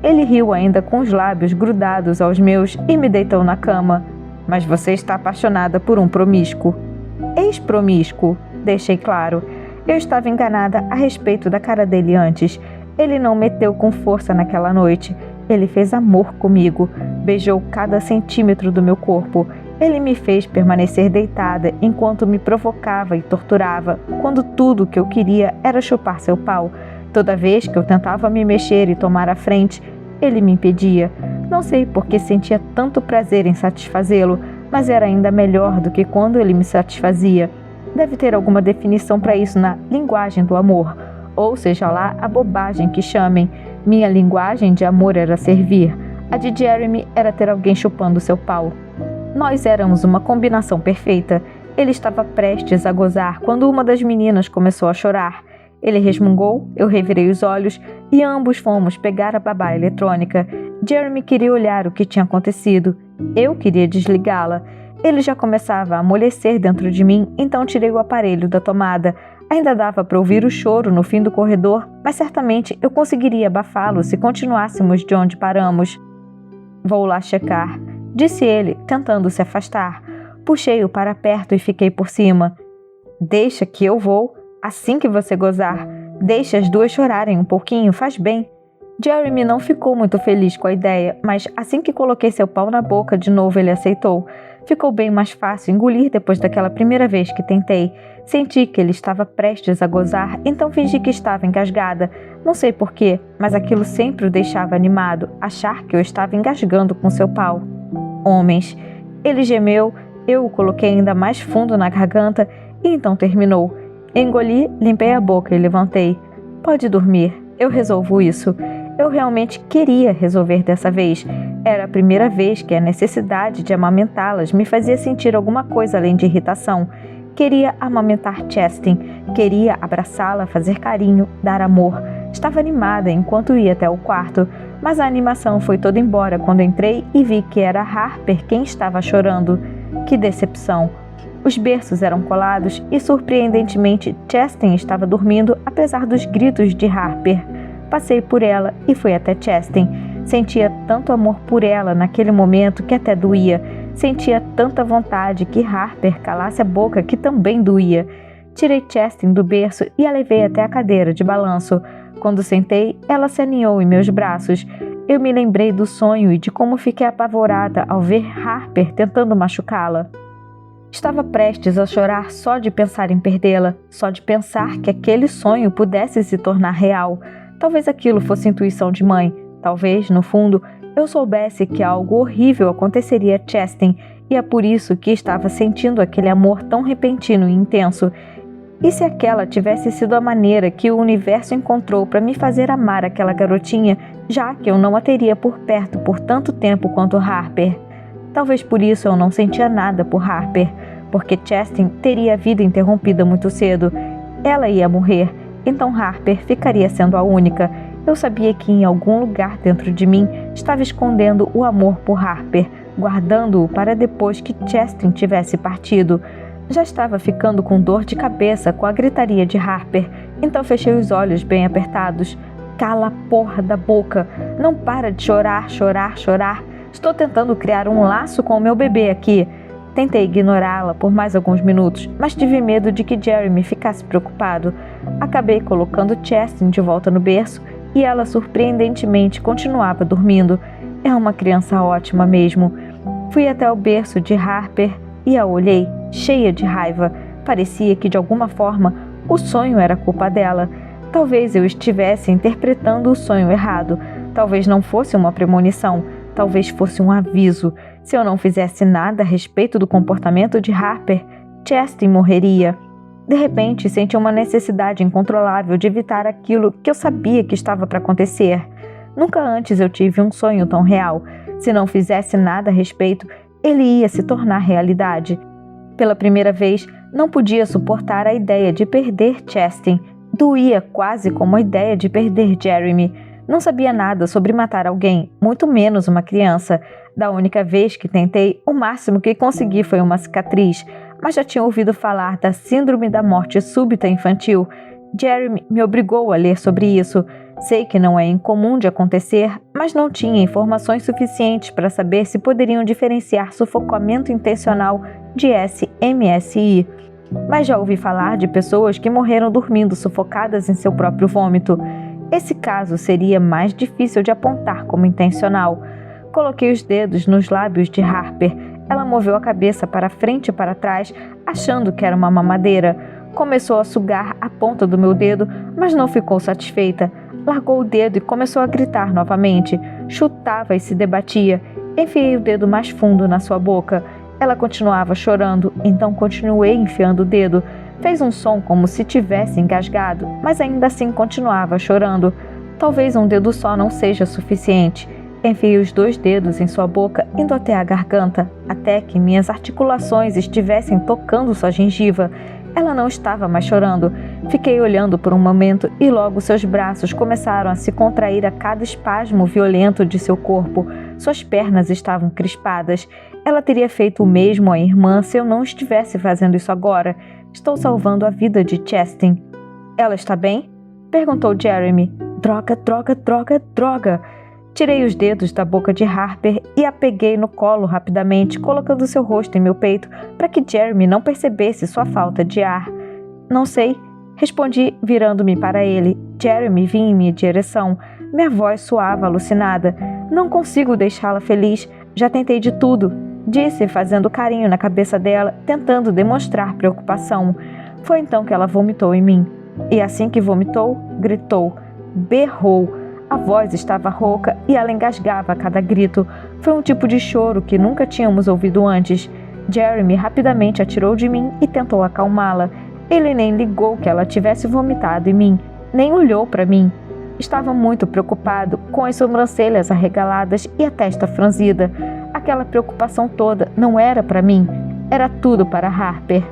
Speaker 1: Ele riu ainda com os lábios grudados aos meus e me deitou na cama. Mas você está apaixonada por um promíscuo. Ex-promíscuo, deixei claro. Eu estava enganada a respeito da cara dele antes. Ele não meteu com força naquela noite. Ele fez amor comigo. Beijou cada centímetro do meu corpo. Ele me fez permanecer deitada enquanto me provocava e torturava, quando tudo o que eu queria era chupar seu pau. Toda vez que eu tentava me mexer e tomar a frente, ele me impedia. Não sei por que sentia tanto prazer em satisfazê-lo, mas era ainda melhor do que quando ele me satisfazia. Deve ter alguma definição para isso na linguagem do amor, ou seja lá a bobagem que chamem. Minha linguagem de amor era servir. A de Jeremy era ter alguém chupando seu pau. Nós éramos uma combinação perfeita. Ele estava prestes a gozar quando uma das meninas começou a chorar. Ele resmungou, eu revirei os olhos e ambos fomos pegar a babá eletrônica. Jeremy queria olhar o que tinha acontecido. Eu queria desligá-la. Ele já começava a amolecer dentro de mim, então tirei o aparelho da tomada. Ainda dava para ouvir o choro no fim do corredor, mas certamente eu conseguiria abafá-lo se continuássemos de onde paramos. Vou lá checar, disse ele, tentando se afastar. Puxei-o para perto e fiquei por cima. Deixa que eu vou. Assim que você gozar, deixe as 2 chorarem um pouquinho, faz bem. Jeremy não ficou muito feliz com a ideia, mas assim que coloquei seu pau na boca de novo, ele aceitou. Ficou bem mais fácil engolir depois daquela primeira vez que tentei. Senti que ele estava prestes a gozar, então fingi que estava engasgada. Não sei porquê, mas aquilo sempre o deixava animado, achar que eu estava engasgando com seu pau. Homens. Ele gemeu, eu o coloquei ainda mais fundo na garganta e então terminou. Engoli, limpei a boca e levantei. Pode dormir, eu resolvo isso. Eu realmente queria resolver dessa vez. Era a primeira vez que a necessidade de amamentá-las me fazia sentir alguma coisa além de irritação. Queria amamentar Chastin, queria abraçá-la, fazer carinho, dar amor. Estava animada enquanto ia até o quarto, mas a animação foi toda embora quando entrei e vi que era Harper quem estava chorando. Que decepção! Os berços eram colados e, surpreendentemente, Chastin estava dormindo apesar dos gritos de Harper. Passei por ela e fui até Chastin. Sentia tanto amor por ela naquele momento que até doía. Sentia tanta vontade que Harper calasse a boca que também doía. Tirei Chastin do berço e a levei até a cadeira de balanço. Quando sentei, ela se aninhou em meus braços. Eu me lembrei do sonho e de como fiquei apavorada ao ver Harper tentando machucá-la. Estava prestes a chorar só de pensar em perdê-la, só de pensar que aquele sonho pudesse se tornar real. Talvez aquilo fosse intuição de mãe. Talvez, no fundo, eu soubesse que algo horrível aconteceria a Chastin e é por isso que estava sentindo aquele amor tão repentino e intenso. E se aquela tivesse sido a maneira que o universo encontrou para me fazer amar aquela garotinha, já que eu não a teria por perto por tanto tempo quanto Harper? Talvez por isso eu não sentia nada por Harper, porque Chastain teria a vida interrompida muito cedo. Ela ia morrer, então Harper ficaria sendo a única. Eu sabia que em algum lugar dentro de mim estava escondendo o amor por Harper, guardando-o para depois que Chastain tivesse partido. Já estava ficando com dor de cabeça com a gritaria de Harper, então fechei os olhos bem apertados. Cala a porra da boca! Não para de chorar, chorar, chorar! Estou tentando criar um laço com o meu bebê aqui. Tentei ignorá-la por mais alguns minutos, mas tive medo de que Jeremy ficasse preocupado. Acabei colocando Chastain de volta no berço e ela surpreendentemente continuava dormindo. É uma criança ótima mesmo. Fui até o berço de Harper e a olhei, cheia de raiva. Parecia que de alguma forma o sonho era culpa dela. Talvez eu estivesse interpretando o sonho errado. Talvez não fosse uma premonição. Talvez fosse um aviso. Se eu não fizesse nada a respeito do comportamento de Harper, Chastain morreria. De repente, senti uma necessidade incontrolável de evitar aquilo que eu sabia que estava para acontecer. Nunca antes eu tive um sonho tão real. Se não fizesse nada a respeito, ele ia se tornar realidade. Pela primeira vez, não podia suportar a ideia de perder Chastain. Doía quase como a ideia de perder Jeremy. Não sabia nada sobre matar alguém, muito menos uma criança. Da única vez que tentei, o máximo que consegui foi uma cicatriz, mas já tinha ouvido falar da síndrome da morte súbita infantil. Jeremy me obrigou a ler sobre isso. Sei que não é incomum de acontecer, mas não tinha informações suficientes para saber se poderiam diferenciar sufocamento intencional de SMSI. Mas já ouvi falar de pessoas que morreram dormindo sufocadas em seu próprio vômito. Esse caso seria mais difícil de apontar como intencional. Coloquei os dedos nos lábios de Harper. Ela moveu a cabeça para frente e para trás, achando que era uma mamadeira. Começou a sugar a ponta do meu dedo, mas não ficou satisfeita. Largou o dedo e começou a gritar novamente. Chutava e se debatia. Enfiei o dedo mais fundo na sua boca. Ela continuava chorando, então continuei enfiando o dedo. Fez um som como se tivesse engasgado, mas ainda assim continuava chorando. Talvez um dedo só não seja suficiente. Enfiei os 2 dedos em sua boca, indo até a garganta, até que minhas articulações estivessem tocando sua gengiva. Ela não estava mais chorando. Fiquei olhando por um momento e logo seus braços começaram a se contrair a cada espasmo violento de seu corpo. Suas pernas estavam crispadas. Ela teria feito o mesmo à irmã se eu não estivesse fazendo isso agora. Estou salvando a vida de Chastain. Ela está bem? Perguntou Jeremy. Droga, droga, droga, droga. Tirei os dedos da boca de Harper e a peguei no colo rapidamente, colocando seu rosto em meu peito para que Jeremy não percebesse sua falta de ar. Não sei, respondi virando-me para ele. Jeremy vinha em minha direção. Minha voz soava alucinada. Não consigo deixá-la feliz. Já tentei de tudo, disse, fazendo carinho na cabeça dela, tentando demonstrar preocupação. Foi então que ela vomitou em mim. E assim que vomitou, gritou, berrou. A voz estava rouca e ela engasgava a cada grito. Foi um tipo de choro que nunca tínhamos ouvido antes. Jeremy rapidamente atirou de mim e tentou acalmá-la. Ele nem ligou que ela tivesse vomitado em mim, nem olhou para mim. Estava muito preocupado, com as sobrancelhas arregaladas e a testa franzida. Aquela preocupação toda não era para mim, era tudo para Harper.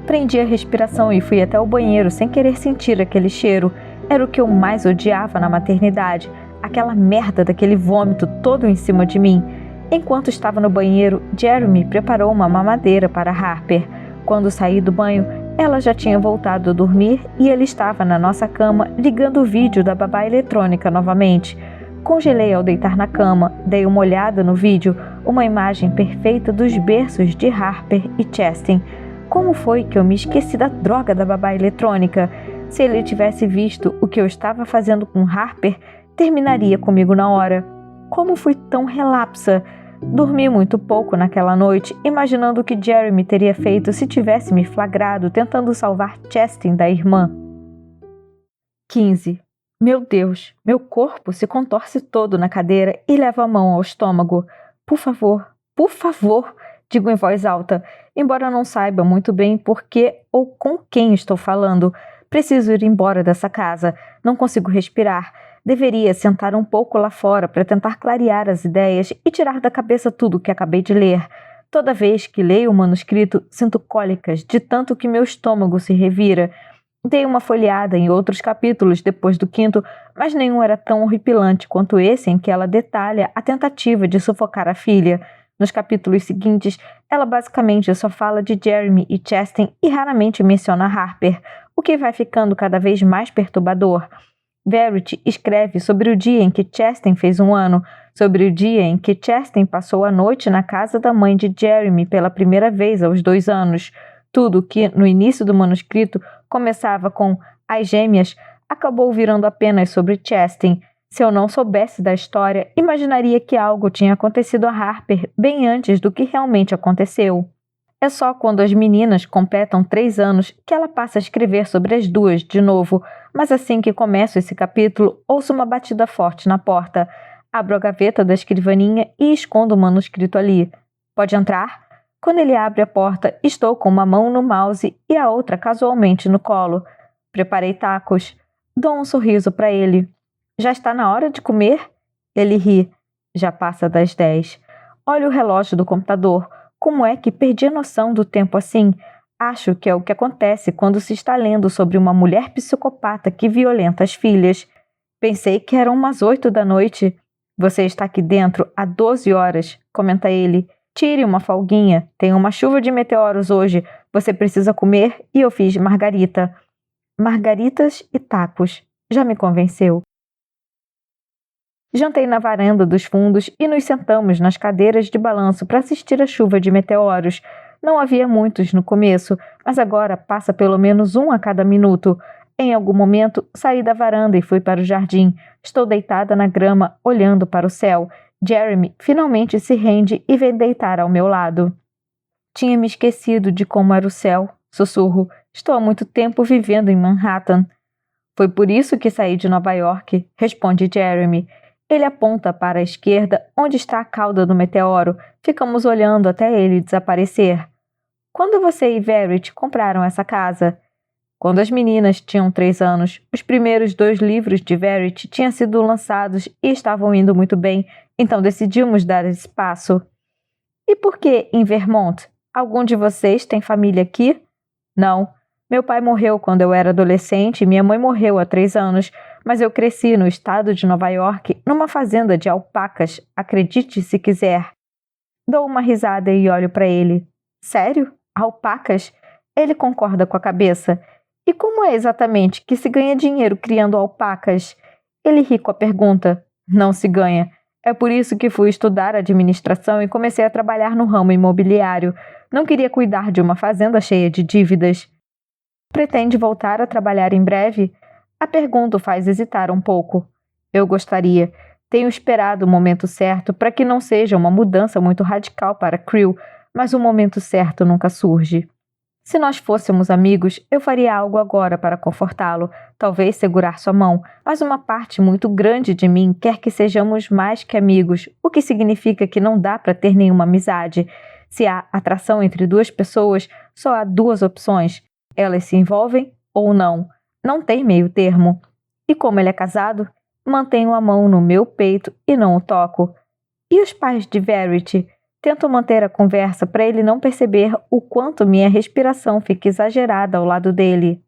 Speaker 1: Prendi a respiração e fui até o banheiro sem querer sentir aquele cheiro. Era o que eu mais odiava na maternidade, aquela merda daquele vômito todo em cima de mim. Enquanto estava no banheiro, Jeremy preparou uma mamadeira para Harper. Quando saí do banho, ela já tinha voltado a dormir e ele estava na nossa cama ligando o vídeo da babá eletrônica novamente. Congelei ao deitar na cama, dei uma olhada no vídeo, uma imagem perfeita dos berços de Harper e Chastain. Como foi que eu me esqueci da droga da babá eletrônica? Se ele tivesse visto o que eu estava fazendo com Harper, terminaria comigo na hora. Como fui tão relapsa? Dormi muito pouco naquela noite, imaginando o que Jeremy teria feito se tivesse me flagrado tentando salvar Chastain da irmã. 15. Meu Deus, meu corpo se contorce todo na cadeira e levo a mão ao estômago. Por favor, Digo em voz alta, embora não saiba muito bem por que ou com quem estou falando. Preciso ir embora dessa casa. Não consigo respirar. Deveria sentar um pouco lá fora para tentar clarear as ideias e tirar da cabeça tudo o que acabei de ler. Toda vez que leio o manuscrito, sinto cólicas de tanto que meu estômago se revira. Dei uma folheada em outros capítulos depois do 5º, mas nenhum era tão horripilante quanto esse em que ela detalha a tentativa de sufocar a filha. Nos capítulos seguintes, ela basicamente só fala de Jeremy e Chastain e raramente menciona Harper, o que vai ficando cada vez mais perturbador. Verity escreve sobre o dia em que Chastain fez 1 ano, sobre o dia em que Chastain passou a noite na casa da mãe de Jeremy pela primeira vez aos 2 anos. Tudo que, no início do manuscrito, começava com as gêmeas, acabou virando apenas sobre Chastain. Se eu não soubesse da história, imaginaria que algo tinha acontecido a Harper bem antes do que realmente aconteceu. É só quando as meninas completam 3 anos que ela passa a escrever sobre as duas de novo, mas assim que começo esse capítulo, ouço uma batida forte na porta. Abro a gaveta da escrivaninha e escondo o manuscrito ali. Pode entrar? Quando ele abre a porta, estou com uma mão no mouse e a outra casualmente no colo. Preparei tacos. Dou um sorriso para ele. Já está na hora de comer? Ele ri. Já passa das 10. Olho o relógio do computador. Como é que perdi a noção do tempo assim? Acho que é o que acontece quando se está lendo sobre uma mulher psicopata que violenta as filhas. Pensei que eram umas 8 da noite. Você está aqui dentro há 12 horas, comenta ele. Tire uma folguinha. Tem uma chuva de meteoros hoje. Você precisa comer e eu fiz margarita. Margaritas e tacos. Já me convenceu. Jantei na varanda dos fundos e nos sentamos nas cadeiras de balanço para assistir a chuva de meteoros. Não havia muitos no começo, mas agora passa pelo menos um a cada minuto. Em algum momento, saí da varanda e fui para o jardim. Estou deitada na grama, olhando para o céu. Jeremy finalmente se rende e vem deitar ao meu lado. Tinha me esquecido de como era o céu. Sussurro. Estou há muito tempo vivendo em Manhattan. Foi por isso que saí de Nova York, responde Jeremy. Ele aponta para a esquerda, onde está a cauda do meteoro. Ficamos olhando até ele desaparecer. Quando você e Verity compraram essa casa? Quando as meninas tinham 3 anos, os primeiros 2 livros de Verity tinham sido lançados e estavam indo muito bem, então decidimos dar esse passo. E por que em Vermont? Algum de vocês tem família aqui? Não. Meu pai morreu quando eu era adolescente e minha mãe morreu há 3 anos, mas eu cresci no estado de Nova York, numa fazenda de alpacas, acredite se quiser. Dou uma risada e olho para ele. Sério? Alpacas? Ele concorda com a cabeça. E como é exatamente que se ganha dinheiro criando alpacas? Ele ri com a pergunta. Não se ganha. É por isso que fui estudar administração e comecei a trabalhar no ramo imobiliário. Não queria cuidar de uma fazenda cheia de dívidas. Pretende voltar a trabalhar em breve? A pergunta o faz hesitar um pouco. Eu gostaria. Tenho esperado o momento certo para que não seja uma mudança muito radical para Creel, mas o momento certo nunca surge. Se nós fôssemos amigos, eu faria algo agora para confortá-lo, talvez segurar sua mão, mas uma parte muito grande de mim quer que sejamos mais que amigos, o que significa que não dá para ter nenhuma amizade. Se há atração entre 2 pessoas, só há 2 opções. Elas se envolvem ou não. Não tem meio termo. E como ele é casado, mantenho a mão no meu peito e não o toco. E os pais de Verity? Tento manter a conversa para ele não perceber o quanto minha respiração fica exagerada ao lado dele.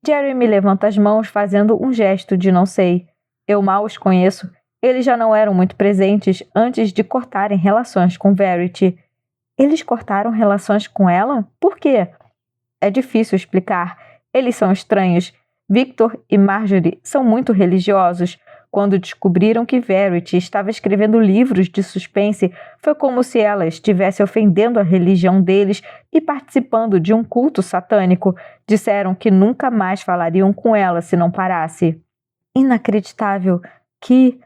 Speaker 1: Jeremy levanta as mãos fazendo um gesto de não sei. Eu mal os conheço. Eles já não eram muito presentes antes de cortarem relações com Verity. Eles cortaram relações com ela? Por quê? É difícil explicar. Eles são estranhos. Victor e Marjorie são muito religiosos. Quando descobriram que Verity estava escrevendo livros de suspense, foi como se ela estivesse ofendendo a religião deles e participando de um culto satânico. Disseram que nunca mais falariam com ela se não parasse. Inacreditável! Que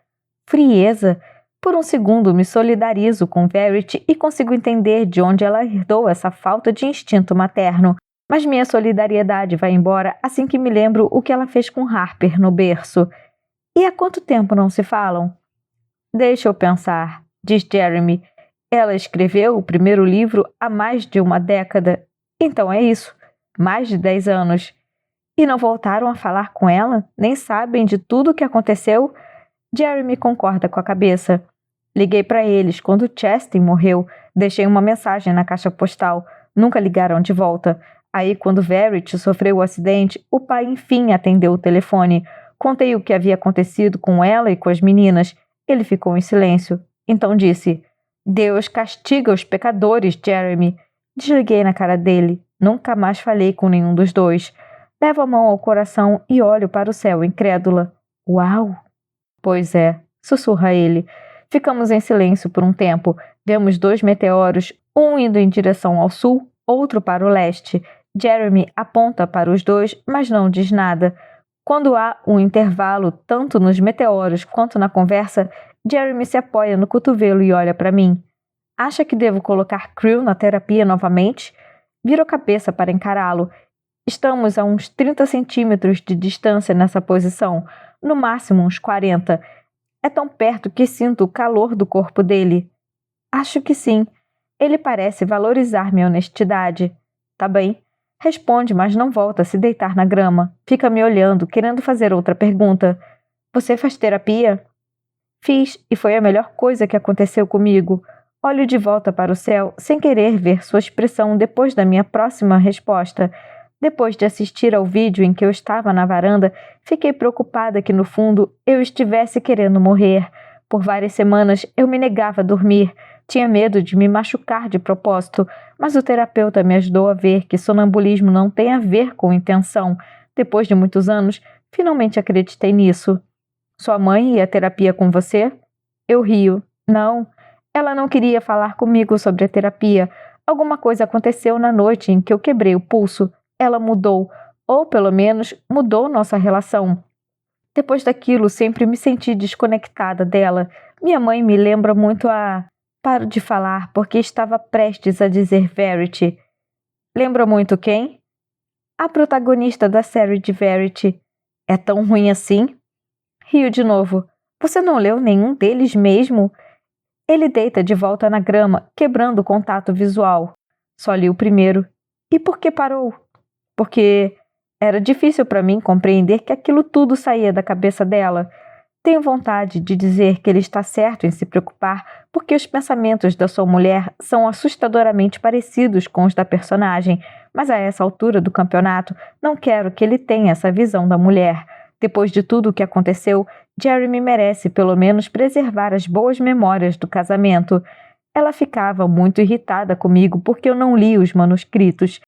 Speaker 1: frieza! Por um segundo me solidarizo com Verity e consigo entender de onde ela herdou essa falta de instinto materno. Mas minha solidariedade vai embora assim que me lembro o que ela fez com Harper no berço. E há quanto tempo não se falam? Deixa eu pensar, diz Jeremy. Ela escreveu o primeiro livro há mais de uma década. Então é isso, mais de 10 anos. E não voltaram a falar com ela? Nem sabem de tudo o que aconteceu? Jeremy concorda com a cabeça. Liguei para eles quando Chastain morreu. Deixei uma mensagem na caixa postal. Nunca ligaram de volta. Aí, quando Verity sofreu o acidente, o pai enfim atendeu o telefone. Contei o que havia acontecido com ela e com as meninas. Ele ficou em silêncio. Então disse: Deus castiga os pecadores, Jeremy. Desliguei na cara dele. Nunca mais falei com nenhum dos dois. Levo a mão ao coração e olho para o céu incrédula. Uau! Pois é, sussurra ele. Ficamos em silêncio por um tempo. Vemos 2 meteoros, um indo em direção ao sul, outro para o leste. Jeremy aponta para os dois, mas não diz nada. Quando há um intervalo tanto nos meteoros quanto na conversa, Jeremy se apoia no cotovelo e olha para mim. Acha que devo colocar Creel na terapia novamente? Viro a cabeça para encará-lo. Estamos a uns 30 centímetros de distância nessa posição, no máximo uns 40. É tão perto que sinto o calor do corpo dele. Acho que sim. Ele parece valorizar minha honestidade. Tá bem. Responde, mas não volta a se deitar na grama. Fica me olhando, querendo fazer outra pergunta. Você faz terapia? Fiz, e foi a melhor coisa que aconteceu comigo. Olho de volta para o céu, sem querer ver sua expressão depois da minha próxima resposta. Depois de assistir ao vídeo em que eu estava na varanda, fiquei preocupada que, no fundo, eu estivesse querendo morrer. Por várias semanas, eu me negava a dormir. Tinha medo de me machucar de propósito, mas o terapeuta me ajudou a ver que sonambulismo não tem a ver com intenção. Depois de muitos anos, finalmente acreditei nisso. Sua mãe ia à terapia com você? Eu rio. Não. Ela não queria falar comigo sobre a terapia. Alguma coisa aconteceu na noite em que eu quebrei o pulso. Ela mudou, ou pelo menos mudou nossa relação. Depois daquilo, sempre me senti desconectada dela. Minha mãe me lembra muito a... Paro de falar porque estava prestes a dizer Verity. Lembra muito quem? A protagonista da série de Verity. É tão ruim assim? Rio de novo. Você não leu nenhum deles mesmo? Ele deita de volta na grama, quebrando o contato visual. Só li o primeiro. E por que parou? Porque era difícil para mim compreender que aquilo tudo saía da cabeça dela. Tenho vontade de dizer que ele está certo em se preocupar, porque os pensamentos da sua mulher são assustadoramente parecidos com os da personagem, mas a essa altura do campeonato não quero que ele tenha essa visão da mulher. Depois de tudo o que aconteceu, Jeremy merece pelo menos preservar as boas memórias do casamento. Ela ficava muito irritada comigo porque eu não li os manuscritos.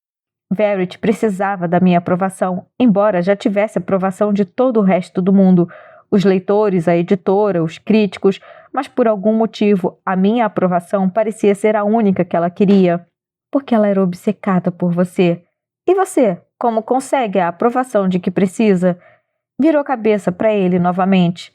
Speaker 1: Verity precisava da minha aprovação, embora já tivesse aprovação de todo o resto do mundo. Os leitores, a editora, os críticos, mas por algum motivo a minha aprovação parecia ser a única que ela queria. Porque ela era obcecada por você. E você, como consegue a aprovação de que precisa? Virou a cabeça para ele novamente.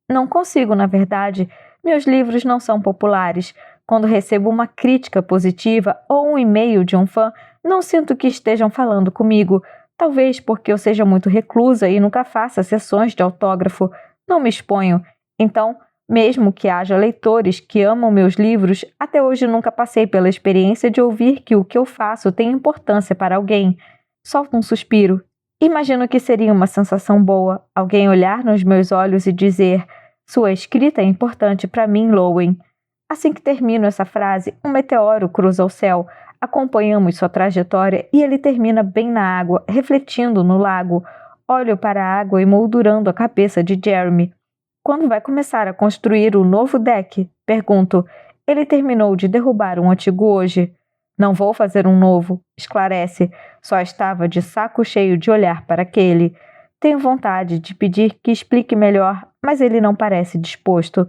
Speaker 1: Não consigo, na verdade. Meus livros não são populares. Quando recebo uma crítica positiva ou um e-mail de um fã, não sinto que estejam falando comigo. Talvez porque eu seja muito reclusa e nunca faça sessões de autógrafo. Não me exponho. Então, mesmo que haja leitores que amam meus livros, até hoje nunca passei pela experiência de ouvir que o que eu faço tem importância para alguém. Solto um suspiro. Imagino que seria uma sensação boa alguém olhar nos meus olhos e dizer: sua escrita é importante para mim, Lowen. Assim que termino essa frase, um meteoro cruza o céu. Acompanhamos sua trajetória e ele termina bem na água, refletindo no lago. Olho para a água emoldurando a cabeça de Jeremy. Quando vai começar a construir o novo deck? Pergunto. Ele terminou de derrubar um antigo hoje. Não vou fazer um novo, esclarece. Só estava de saco cheio de olhar para aquele. Tenho vontade de pedir que explique melhor, mas ele não parece disposto.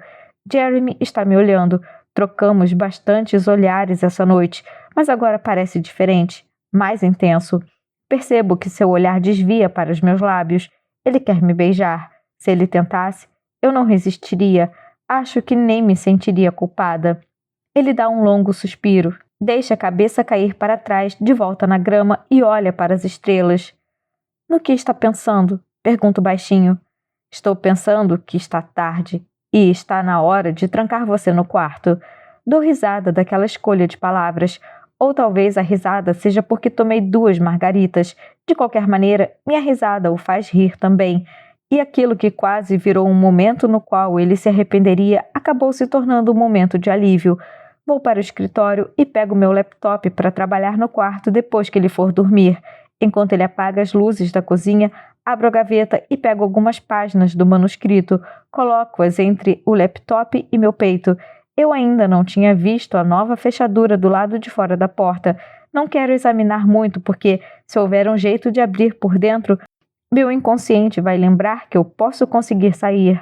Speaker 1: Jeremy está me olhando. Trocamos bastantes olhares essa noite, mas agora parece diferente, mais intenso. Percebo que seu olhar desvia para os meus lábios. Ele quer me beijar. Se ele tentasse, eu não resistiria. Acho que nem me sentiria culpada. Ele dá um longo suspiro, deixa a cabeça cair para trás, de volta na grama e olha para as estrelas. No que está pensando? Pergunto baixinho. Estou pensando que está tarde e está na hora de trancar você no quarto. dou risada daquela escolha de palavras. Ou talvez a risada seja porque tomei 2 margaritas. De qualquer maneira, minha risada o faz rir também. E aquilo que quase virou um momento no qual ele se arrependeria acabou se tornando um momento de alívio. Vou para o escritório e pego meu laptop para trabalhar no quarto depois que ele for dormir. Enquanto ele apaga as luzes da cozinha, abro a gaveta e pego algumas páginas do manuscrito, coloco-as entre o laptop e meu peito. Eu ainda não tinha visto a nova fechadura do lado de fora da porta. Não quero examinar muito porque, se houver um jeito de abrir por dentro, meu inconsciente vai lembrar que eu posso conseguir sair.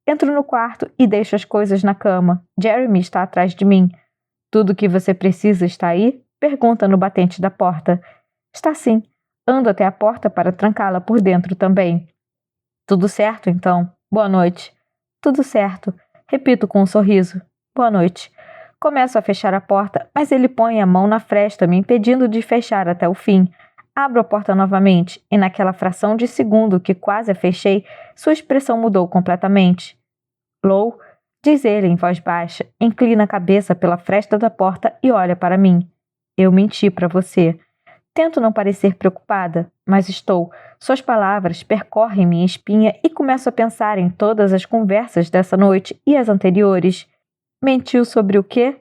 Speaker 1: Entro no quarto e deixo as coisas na cama. Jeremy está atrás de mim. Tudo o que você precisa está aí? Pergunta no batente da porta. Está sim. Ando até a porta para trancá-la por dentro também. Tudo certo, então? Boa noite. Tudo certo. Repito com um sorriso. Boa noite. Começo a fechar a porta, mas ele põe a mão na fresta, me impedindo de fechar até o fim. Abro a porta novamente, e naquela fração de segundo que quase a fechei, sua expressão mudou completamente. Lou, diz ele em voz baixa, inclina a cabeça pela fresta da porta e olha para mim. Eu menti para você. Tento não parecer preocupada, mas estou. Suas palavras percorrem minha espinha e começo a pensar em todas as conversas dessa noite e as anteriores. Mentiu sobre o quê?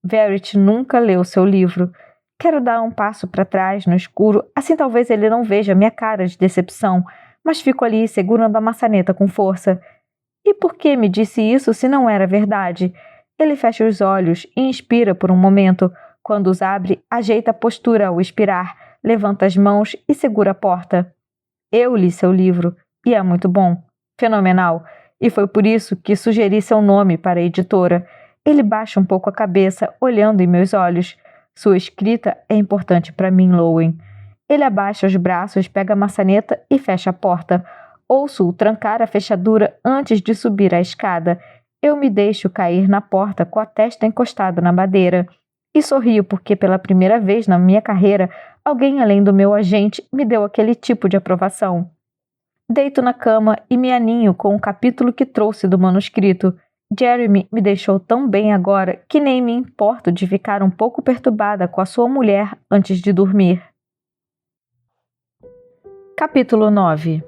Speaker 1: Verity nunca leu seu livro. Quero dar um passo para trás no escuro, assim talvez ele não veja minha cara de decepção, mas fico ali segurando a maçaneta com força. E por que me disse isso se não era verdade? Ele fecha os olhos e inspira por um momento. Quando os abre, ajeita a postura ao expirar, levanta as mãos e segura a porta. Eu li seu livro, e é muito bom. Fenomenal. E foi por isso que sugeri seu nome para a editora. Ele baixa um pouco a cabeça, olhando em meus olhos. Sua escrita é importante para mim, Lowen. Ele abaixa os braços, pega a maçaneta e fecha a porta. Ouço-o trancar a fechadura antes de subir a escada. Eu me deixo cair na porta com a testa encostada na madeira. E sorrio porque, pela primeira vez na minha carreira, alguém além do meu agente me deu aquele tipo de aprovação. Deito na cama e me aninho com o capítulo que trouxe do manuscrito. Jeremy me deixou tão bem agora que nem me importo de ficar um pouco perturbada com a sua mulher antes de dormir. Capítulo 9.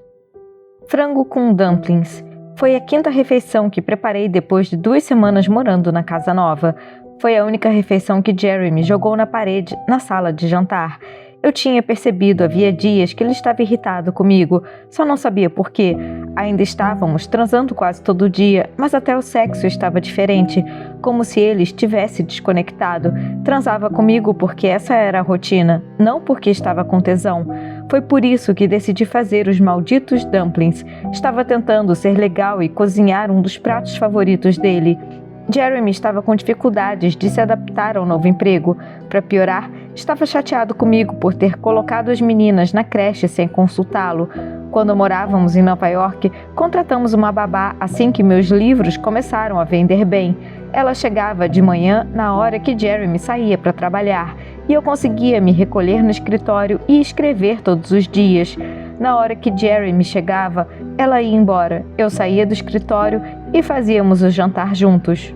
Speaker 1: Frango com dumplings. Foi a 5ª refeição que preparei depois de 2 semanas morando na casa nova. Foi a única refeição que Jeremy jogou na parede na sala de jantar. Eu tinha percebido havia dias que ele estava irritado comigo, só não sabia por quê. Ainda estávamos transando quase todo dia, mas até o sexo estava diferente, como se ele estivesse desconectado. Transava comigo porque essa era a rotina, não porque estava com tesão. Foi por isso que decidi fazer os malditos dumplings. Estava tentando ser legal e cozinhar um dos pratos favoritos dele. Jeremy estava com dificuldades de se adaptar ao novo emprego. Para piorar, estava chateado comigo por ter colocado as meninas na creche sem consultá-lo. Quando morávamos em Nova York, contratamos uma babá assim que meus livros começaram a vender bem. Ela chegava de manhã na hora que Jeremy saía para trabalhar e eu conseguia me recolher no escritório e escrever todos os dias. Na hora que Jeremy chegava, ela ia embora. Eu saía do escritório e fazíamos o jantar juntos.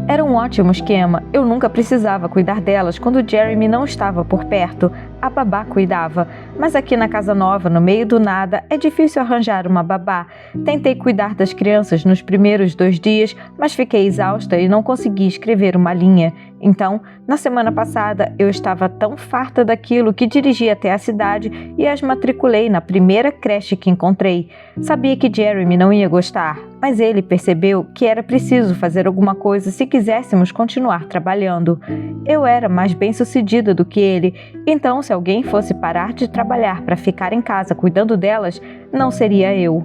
Speaker 1: Era um ótimo esquema. Eu nunca precisava cuidar delas quando Jeremy não estava por perto. A babá cuidava. Mas aqui na casa nova, no meio do nada, é difícil arranjar uma babá. Tentei cuidar das crianças nos primeiros 2 dias, mas fiquei exausta e não consegui escrever uma linha. Então, na semana passada, eu estava tão farta daquilo que dirigi até a cidade e as matriculei na primeira creche que encontrei. Sabia que Jeremy não ia gostar, mas ele percebeu que era preciso fazer alguma coisa se quiséssemos continuar trabalhando. Eu era mais bem-sucedida do que ele, então se alguém fosse parar de trabalhar para ficar em casa cuidando delas, não seria eu.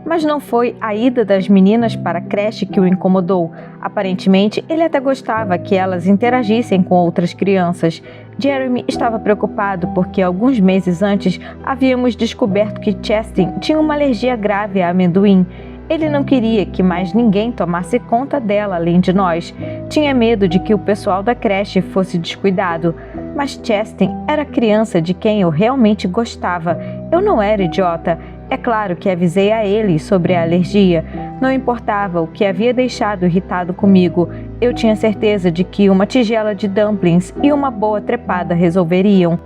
Speaker 1: Mas não foi a ida das meninas para a creche que o incomodou. Aparentemente, ele até gostava que elas interagissem com outras crianças. Jeremy estava preocupado porque alguns meses antes havíamos descoberto que Chastain tinha uma alergia grave a amendoim. Ele não queria que mais ninguém tomasse conta dela além de nós. Tinha medo de que o pessoal da creche fosse descuidado. Mas Chastain era a criança de quem eu realmente gostava. Eu não era idiota. É claro que avisei a ele sobre a alergia. Não importava o que havia deixado irritado comigo. Eu tinha certeza de que uma tigela de dumplings e uma boa trepada resolveriam.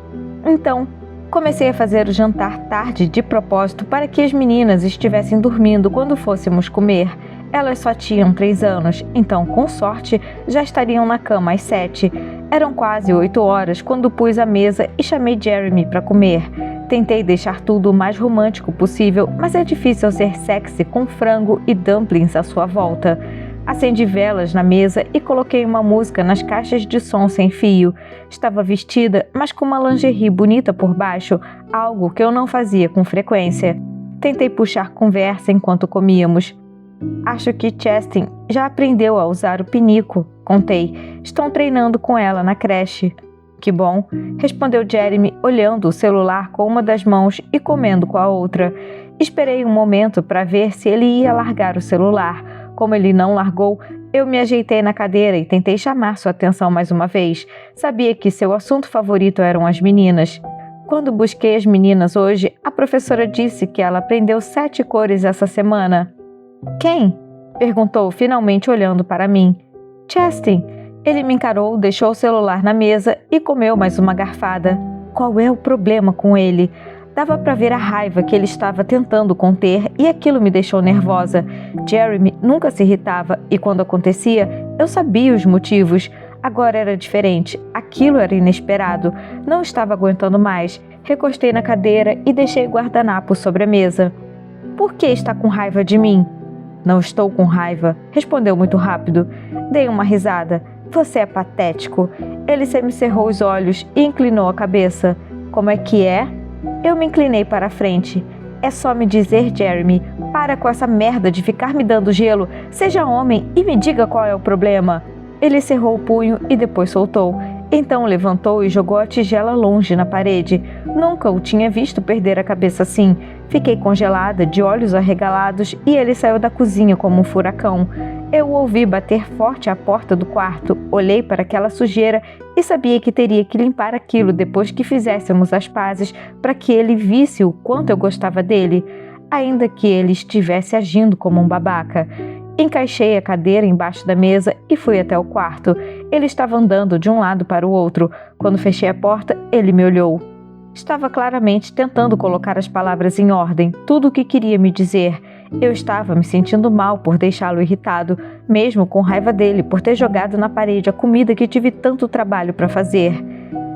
Speaker 1: Então, comecei a fazer o jantar tarde de propósito para que as meninas estivessem dormindo quando fôssemos comer. Elas só tinham 3 anos, então, com sorte, já estariam na cama às 7. Eram quase 8 horas quando pus a mesa e chamei Jeremy para comer. Tentei deixar tudo o mais romântico possível, mas é difícil ser sexy com frango e dumplings à sua volta. Acendi velas na mesa e coloquei uma música nas caixas de som sem fio. Estava vestida, mas com uma lingerie bonita por baixo, algo que eu não fazia com frequência. Tentei puxar conversa enquanto comíamos. Acho que Chastain já aprendeu a usar o pinico, contei. Estão treinando com ela na creche. Que bom, respondeu Jeremy, olhando o celular com uma das mãos e comendo com a outra. Esperei um momento para ver se ele ia largar o celular. Como ele não largou, eu me ajeitei na cadeira e tentei chamar sua atenção mais uma vez. Sabia que seu assunto favorito eram as meninas. Quando busquei as meninas hoje, a professora disse que ela aprendeu 7 cores essa semana. Quem? Perguntou, finalmente olhando para mim. Chastain. Ele me encarou, deixou o celular na mesa e comeu mais uma garfada. Qual é o problema com ele? Dava para ver a raiva que ele estava tentando conter e aquilo me deixou nervosa. Jeremy nunca se irritava e quando acontecia, eu sabia os motivos. Agora era diferente. Aquilo era inesperado. Não estava aguentando mais. Recostei na cadeira e deixei o guardanapo sobre a mesa. Por que está com raiva de mim? Não estou com raiva, respondeu muito rápido. Dei uma risada. Você é patético. Ele semicerrou os olhos e inclinou a cabeça. Como é que é? Eu me inclinei para a frente. É só me dizer, Jeremy, para com essa merda de ficar me dando gelo. Seja homem e me diga qual é o problema. Ele cerrou o punho e depois soltou. Então levantou e jogou a tigela longe na parede. Nunca o tinha visto perder a cabeça assim. Fiquei congelada, de olhos arregalados, e ele saiu da cozinha como um furacão. Eu o ouvi bater forte à porta do quarto, olhei para aquela sujeira e sabia que teria que limpar aquilo depois que fizéssemos as pazes para que ele visse o quanto eu gostava dele, ainda que ele estivesse agindo como um babaca. Encaixei a cadeira embaixo da mesa e fui até o quarto. Ele estava andando de um lado para o outro. Quando fechei a porta, ele me olhou. Estava claramente tentando colocar as palavras em ordem, tudo o que queria me dizer. Eu estava me sentindo mal por deixá-lo irritado, mesmo com raiva dele por ter jogado na parede a comida que tive tanto trabalho para fazer.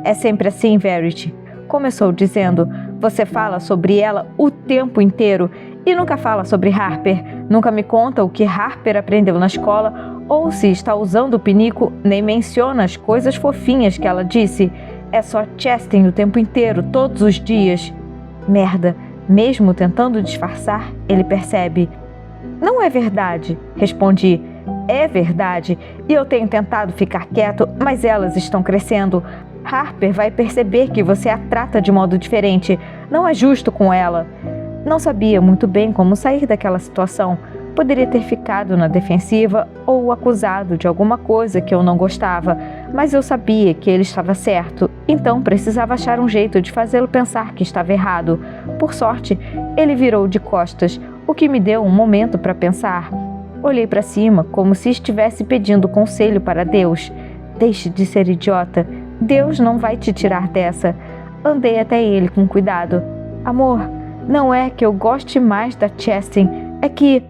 Speaker 1: É sempre assim, Verity. Começou dizendo, você fala sobre ela o tempo inteiro e nunca fala sobre Harper. Nunca me conta o que Harper aprendeu na escola ou se está usando o pinico, nem menciona as coisas fofinhas que ela disse. É só Chastain o tempo inteiro, todos os dias. Merda. Mesmo tentando disfarçar, ele percebe. Não é verdade, respondi. É verdade, e eu tenho tentado ficar quieto, mas elas estão crescendo. Harper vai perceber que você a trata de modo diferente. Não é justo com ela. Não sabia muito bem como sair daquela situação. Poderia ter ficado na defensiva ou acusado de alguma coisa que eu não gostava, mas eu sabia que ele estava certo, então precisava achar um jeito de fazê-lo pensar que estava errado. Por sorte, ele virou de costas, o que me deu um momento para pensar. Olhei para cima como se estivesse pedindo conselho para Deus. Deixe de ser idiota. Deus não vai te tirar dessa. Andei até ele com cuidado. Amor, não é que eu goste mais da Chastain, é que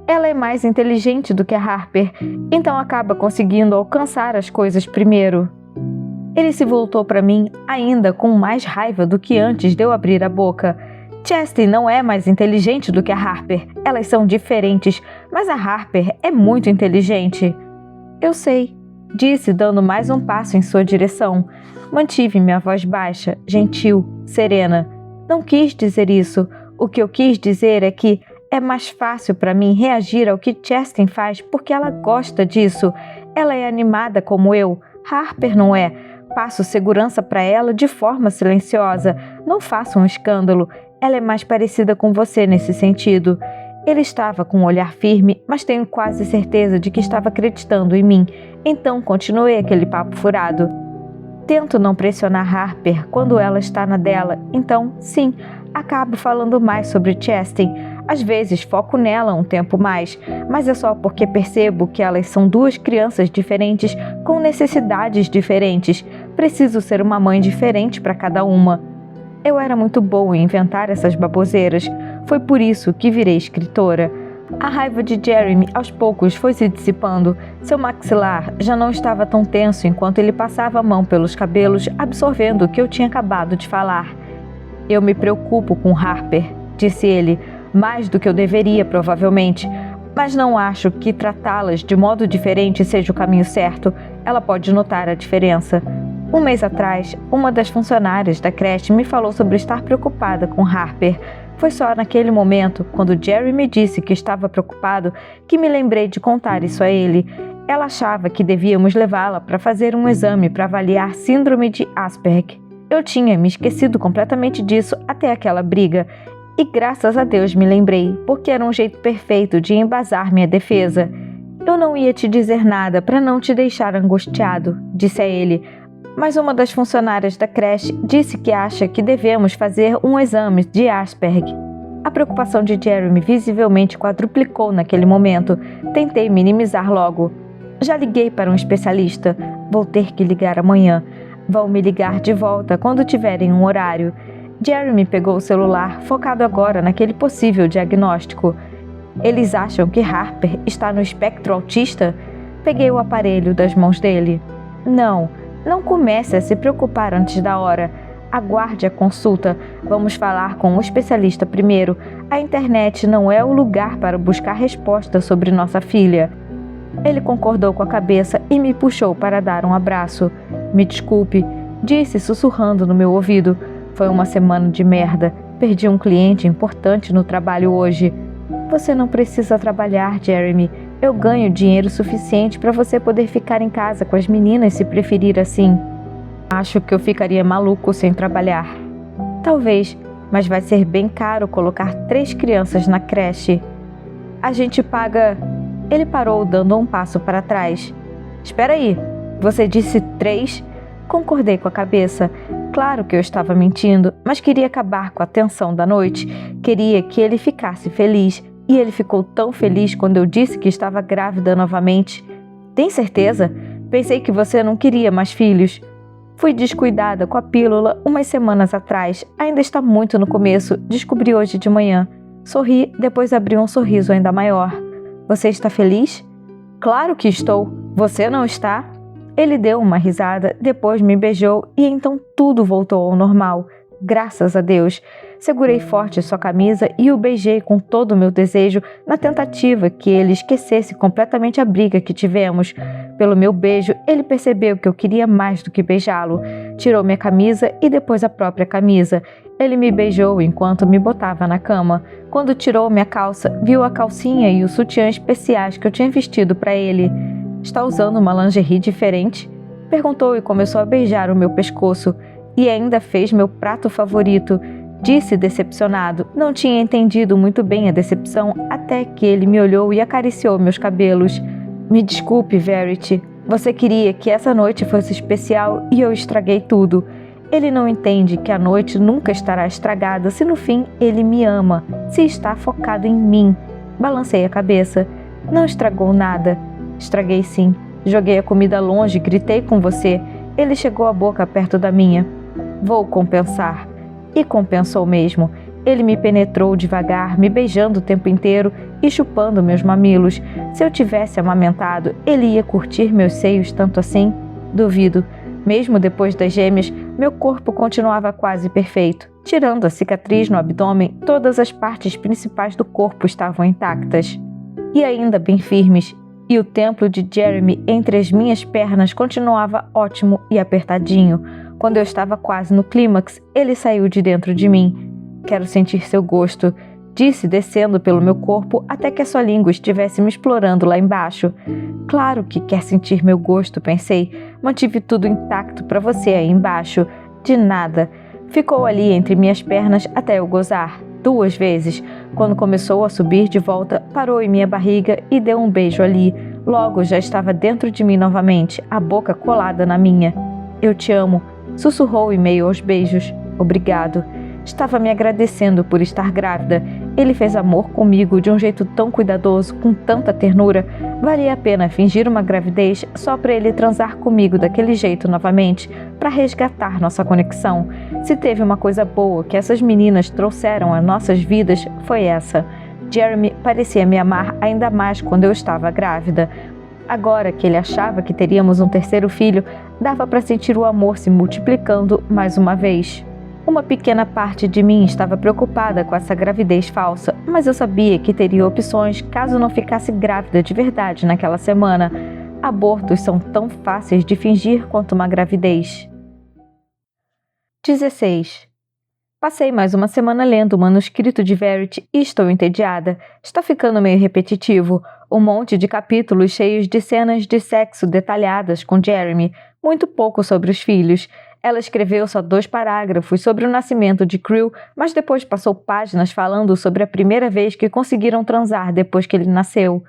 Speaker 1: ela é mais inteligente do que a Harper, então acaba conseguindo alcançar as coisas primeiro. Ele se voltou para mim ainda com mais raiva do que antes de eu abrir a boca. Chastain não é mais inteligente do que a Harper. Elas são diferentes, mas a Harper é muito inteligente. Eu sei, disse dando mais um passo em sua direção. Mantive minha voz baixa, gentil, serena. Não quis dizer isso. O que eu quis dizer é que é mais fácil para mim reagir ao que Chastain faz porque ela gosta disso. Ela é animada como eu. Harper não é. Passo segurança para ela de forma silenciosa. Não faço um escândalo. Ela é mais parecida com você nesse sentido. Ele estava com um olhar firme, mas tenho quase certeza de que estava acreditando em mim. Então continuei aquele papo furado. Tento não pressionar Harper quando ela está na dela. Então, sim, Acabo falando mais sobre Chastain. Às vezes foco nela um tempo mais, mas é só porque percebo que elas são duas crianças diferentes com necessidades diferentes. Preciso ser uma mãe diferente para cada uma. Eu era muito boa em inventar essas baboseiras. Foi por isso que virei escritora. A raiva de Jeremy aos poucos foi se dissipando. Seu maxilar já não estava tão tenso enquanto ele passava a mão pelos cabelos, absorvendo o que eu tinha acabado de falar. Eu me preocupo com Harper, disse ele, mais do que eu deveria provavelmente, mas não acho que tratá-las de modo diferente seja o caminho certo. Ela pode notar a diferença. Um mês atrás, uma das funcionárias da creche me falou sobre estar preocupada com Harper. Foi só naquele momento, quando Jerry me disse que estava preocupado, que me lembrei de contar isso a ele. Ela achava que devíamos levá-la para fazer um exame para avaliar síndrome de Asperger. Eu tinha me esquecido completamente disso até aquela briga. E graças a Deus me lembrei, porque era um jeito perfeito de embasar minha defesa. Eu não ia te dizer nada para não te deixar angustiado, disse a ele. Mas uma das funcionárias da creche disse que acha que devemos fazer um exame de Asperger. A preocupação de Jeremy visivelmente quadruplicou naquele momento. Tentei minimizar logo. Já liguei para um especialista. Vou ter que ligar amanhã. Vão me ligar de volta quando tiverem um horário. Jeremy pegou o celular, focado agora naquele possível diagnóstico. Eles acham que Harper está no espectro autista? Peguei o aparelho das mãos dele. Não comece a se preocupar antes da hora. Aguarde a consulta. Vamos falar com um especialista primeiro. A internet não é o lugar para buscar respostas sobre nossa filha. Ele concordou com a cabeça e me puxou para dar um abraço. Me desculpe, disse sussurrando no meu ouvido. Foi uma semana de merda. Perdi um cliente importante no trabalho hoje. Você não precisa trabalhar, Jeremy. Eu ganho dinheiro suficiente para você poder ficar em casa com as meninas se preferir assim. Acho que eu ficaria maluco sem trabalhar. Talvez, mas vai ser bem caro colocar 3 crianças na creche. A gente paga... Ele parou dando um passo para trás. Espera aí, você disse 3? Concordei com a cabeça. Claro que eu estava mentindo, mas queria acabar com a tensão da noite. Queria que ele ficasse feliz. E ele ficou tão feliz quando eu disse que estava grávida novamente. Tem certeza? Pensei que você não queria mais filhos. Fui descuidada com a pílula umas semanas atrás. Ainda está muito no começo. Descobri hoje de manhã. Sorri, depois abri um sorriso ainda maior. Você está feliz? Claro que estou. Você não está? Ele deu uma risada, depois me beijou e então tudo voltou ao normal. Graças a Deus. Segurei forte sua camisa e o beijei com todo o meu desejo na tentativa que ele esquecesse completamente a briga que tivemos. Pelo meu beijo, ele percebeu que eu queria mais do que beijá-lo. Tirou minha camisa e depois a própria camisa. Ele me beijou enquanto me botava na cama. Quando tirou minha calça, viu a calcinha e o sutiã especiais que eu tinha vestido para ele. Está usando uma lingerie diferente? Perguntou e começou a beijar o meu pescoço. E ainda fez meu prato favorito. Disse decepcionado. Não tinha entendido muito bem a decepção até que ele me olhou e acariciou meus cabelos. Me desculpe, Verity. Você queria que essa noite fosse especial e eu estraguei tudo. Ele não entende que a noite nunca estará estragada se no fim ele me ama, se está focado em mim. Balancei a cabeça. Não estragou nada. Estraguei sim. Joguei a comida longe e gritei com você. Ele chegou a boca perto da minha. Vou compensar. E compensou mesmo. Ele me penetrou devagar, me beijando o tempo inteiro e chupando meus mamilos. Se eu tivesse amamentado, ele ia curtir meus seios tanto assim? Duvido. Mesmo depois das gêmeas, meu corpo continuava quase perfeito. Tirando a cicatriz no abdômen, todas as partes principais do corpo estavam intactas. E ainda bem firmes. E o templo de Jeremy entre as minhas pernas continuava ótimo e apertadinho. Quando eu estava quase no clímax, ele saiu de dentro de mim. Quero sentir seu gosto, disse descendo pelo meu corpo até que a sua língua estivesse me explorando lá embaixo. Claro que quer sentir meu gosto, pensei. Mantive tudo intacto para você aí embaixo. De nada. Ficou ali entre minhas pernas até eu gozar. 2 vezes. Quando começou a subir de volta, parou em minha barriga e deu um beijo ali. Logo já estava dentro de mim novamente, a boca colada na minha. Eu te amo, sussurrou em meio aos beijos. Obrigado. Estava me agradecendo por estar grávida. Ele fez amor comigo de um jeito tão cuidadoso, com tanta ternura. Valia a pena fingir uma gravidez só para ele transar comigo daquele jeito novamente, para resgatar nossa conexão. Se teve uma coisa boa que essas meninas trouxeram às nossas vidas, foi essa. Jeremy parecia me amar ainda mais quando eu estava grávida. Agora que ele achava que teríamos um terceiro filho, dava para sentir o amor se multiplicando mais uma vez. Uma pequena parte de mim estava preocupada com essa gravidez falsa, mas eu sabia que teria opções caso não ficasse grávida de verdade naquela semana. Abortos são tão fáceis de fingir quanto uma gravidez. 16. Passei mais uma semana lendo o manuscrito de Verity e estou entediada. Está ficando meio repetitivo. Um monte de capítulos cheios de cenas de sexo detalhadas com Jeremy, muito pouco sobre os filhos. Ela escreveu só 2 parágrafos sobre o nascimento de Creel, mas depois passou páginas falando sobre a primeira vez que conseguiram transar depois que ele nasceu.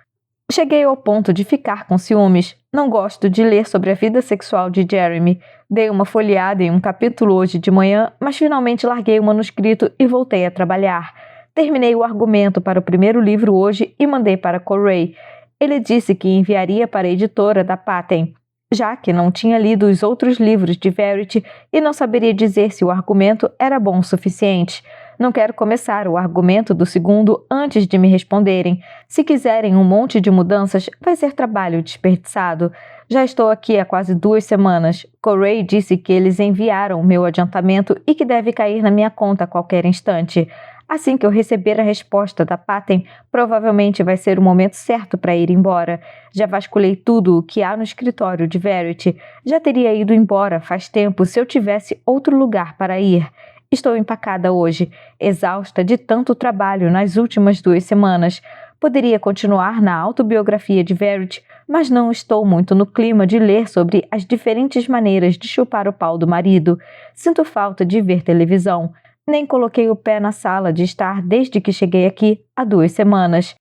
Speaker 1: Cheguei ao ponto de ficar com ciúmes. Não gosto de ler sobre a vida sexual de Jeremy. Dei uma folheada em um capítulo hoje de manhã, mas finalmente larguei o manuscrito e voltei a trabalhar. Terminei o argumento para o primeiro livro hoje e mandei para Corey. Ele disse que enviaria para a editora da Paten, já que não tinha lido os outros livros de Verity e não saberia dizer se o argumento era bom o suficiente. Não quero começar o argumento do segundo antes de me responderem. Se quiserem um monte de mudanças, vai ser trabalho desperdiçado. Já estou aqui há quase 2 semanas. Corey disse que eles enviaram o meu adiantamento e que deve cair na minha conta a qualquer instante. Assim que eu receber a resposta da Paten, provavelmente vai ser o momento certo para ir embora. Já vasculhei tudo o que há no escritório de Verity. Já teria ido embora faz tempo se eu tivesse outro lugar para ir. Estou empacada hoje, exausta de tanto trabalho nas últimas 2 semanas. Poderia continuar na autobiografia de Verity, mas não estou muito no clima de ler sobre as diferentes maneiras de chupar o pau do marido. Sinto falta de ver televisão. Nem coloquei o pé na sala de estar desde que cheguei aqui há 2 semanas.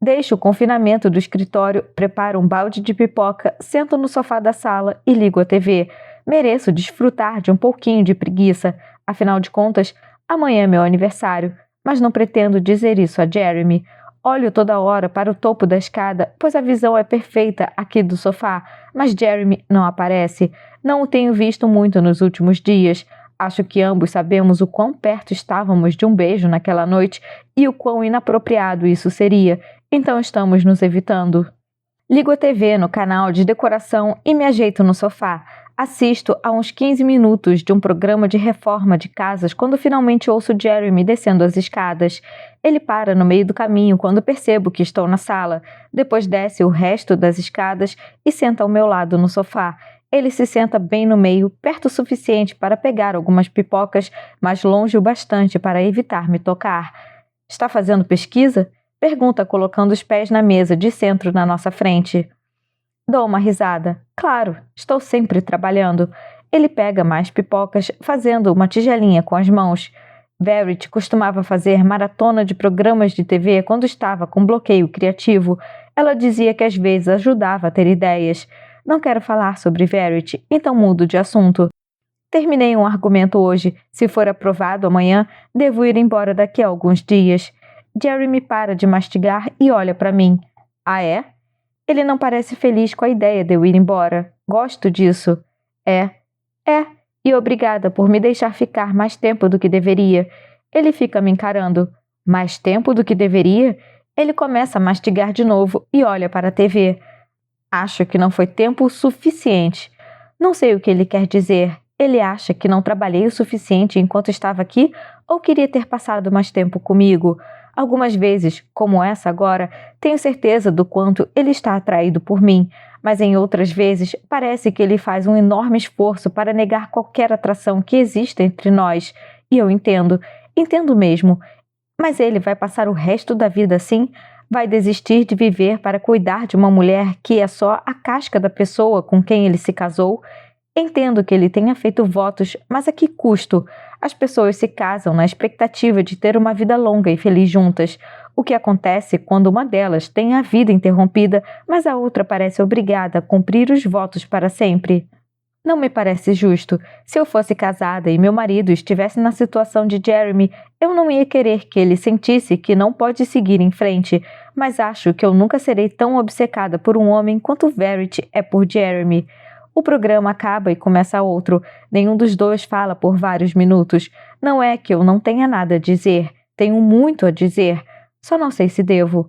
Speaker 1: Deixo o confinamento do escritório, preparo um balde de pipoca, sento no sofá da sala e ligo a TV. Mereço desfrutar de um pouquinho de preguiça. Afinal de contas, amanhã é meu aniversário, mas não pretendo dizer isso a Jeremy. Olho toda hora para o topo da escada, pois a visão é perfeita aqui do sofá, mas Jeremy não aparece. Não o tenho visto muito nos últimos dias. Acho que ambos sabemos o quão perto estávamos de um beijo naquela noite e o quão inapropriado isso seria, então estamos nos evitando. Ligo a TV no canal de decoração e me ajeito no sofá. Assisto a uns 15 minutos de um programa de reforma de casas quando finalmente ouço Jeremy descendo as escadas. Ele para no meio do caminho quando percebo que estou na sala. Depois desce o resto das escadas e senta ao meu lado no sofá. Ele se senta bem no meio, perto o suficiente para pegar algumas pipocas, mas longe o bastante para evitar me tocar. Está fazendo pesquisa? Pergunta colocando os pés na mesa de centro na nossa frente. Dou uma risada. Claro, estou sempre trabalhando. Ele pega mais pipocas, fazendo uma tigelinha com as mãos. Verity costumava fazer maratona de programas de TV quando estava com bloqueio criativo. Ela dizia que às vezes ajudava a ter ideias. Não quero falar sobre Verity, então mudo de assunto. Terminei um argumento hoje. Se for aprovado amanhã, devo ir embora daqui a alguns dias. Jeremy para de mastigar e olha para mim. Ah, é? Ele não parece feliz com a ideia de eu ir embora. Gosto disso. É, e obrigada por me deixar ficar mais tempo do que deveria. Ele fica me encarando. Mais tempo do que deveria? Ele começa a mastigar de novo e olha para a TV. Acho que não foi tempo suficiente. Não sei o que ele quer dizer. Ele acha que não trabalhei o suficiente enquanto estava aqui ou queria ter passado mais tempo comigo? Algumas vezes, como essa agora, tenho certeza do quanto ele está atraído por mim, mas em outras vezes parece que ele faz um enorme esforço para negar qualquer atração que exista entre nós. E eu entendo mesmo. Mas ele vai passar o resto da vida assim? Vai desistir de viver para cuidar de uma mulher que é só a casca da pessoa com quem ele se casou? Entendo que ele tenha feito votos, mas a que custo? As pessoas se casam na expectativa de ter uma vida longa e feliz juntas. O que acontece quando uma delas tem a vida interrompida, mas a outra parece obrigada a cumprir os votos para sempre? Não me parece justo. Se eu fosse casada e meu marido estivesse na situação de Jeremy, eu não ia querer que ele sentisse que não pode seguir em frente, mas acho que eu nunca serei tão obcecada por um homem quanto Verity é por Jeremy. O programa acaba e começa outro. Nenhum dos dois fala por vários minutos. Não é que eu não tenha nada a dizer. Tenho muito a dizer. Só não sei se devo.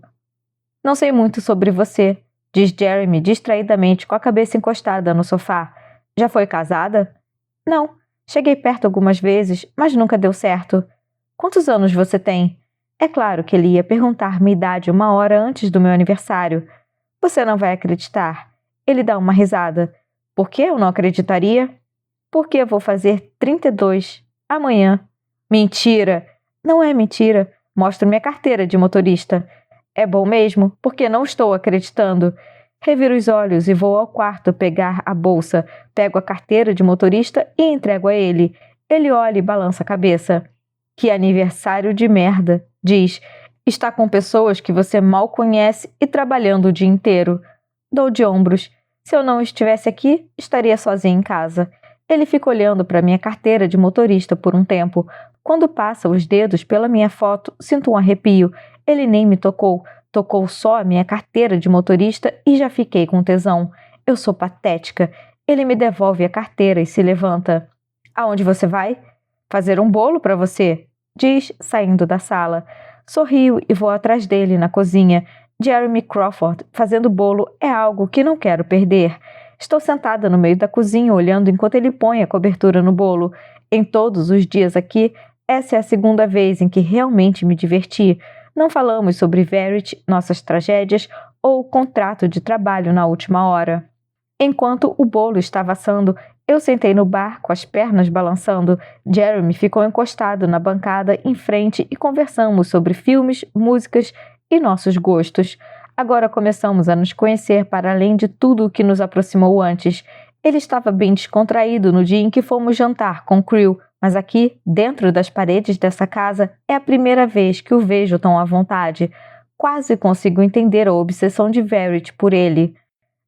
Speaker 1: Não sei muito sobre você, diz Jeremy distraidamente com a cabeça encostada no sofá. Já foi casada? Não. Cheguei perto algumas vezes, mas nunca deu certo. Quantos anos você tem? É claro que ele ia perguntar minha idade 1 hora antes do meu aniversário. Você não vai acreditar. Ele dá uma risada. Por que eu não acreditaria? Porque eu vou fazer 32 amanhã. Mentira! Não é mentira. Mostro minha carteira de motorista. É bom mesmo, porque não estou acreditando. Reviro os olhos e vou ao quarto pegar a bolsa, pego a carteira de motorista e entrego a ele. Ele olha e balança a cabeça. Que aniversário de merda, diz. Está com pessoas que você mal conhece e trabalhando o dia inteiro. Dou de ombros. Se eu não estivesse aqui, estaria sozinha em casa. Ele fica olhando para minha carteira de motorista por um tempo. Quando passa os dedos pela minha foto, sinto um arrepio. Ele nem me tocou. Tocou só a minha carteira de motorista e já fiquei com tesão. Eu sou patética. Ele me devolve a carteira e se levanta. Aonde você vai? Fazer um bolo para você, diz, saindo da sala. Sorrio e vou atrás dele na cozinha. Jeremy Crawford fazendo bolo é algo que não quero perder. Estou sentada no meio da cozinha olhando enquanto ele põe a cobertura no bolo. Em todos os dias aqui, essa é a segunda vez em que realmente me diverti. Não falamos sobre Verity, nossas tragédias ou o contrato de trabalho na última hora. Enquanto o bolo estava assando, eu sentei no bar com as pernas balançando. Jeremy ficou encostado na bancada em frente e conversamos sobre filmes, músicas e nossos gostos. Agora começamos a nos conhecer para além de tudo o que nos aproximou antes. Ele estava bem descontraído no dia em que fomos jantar com Creel, mas aqui, dentro das paredes dessa casa, é a primeira vez que o vejo tão à vontade. Quase consigo entender a obsessão de Verity por ele.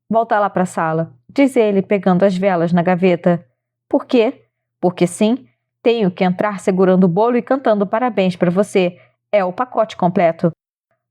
Speaker 1: Volta lá para a sala, diz ele pegando as velas na gaveta. Por quê? Porque sim, tenho que entrar segurando o bolo e cantando parabéns para você. É o pacote completo.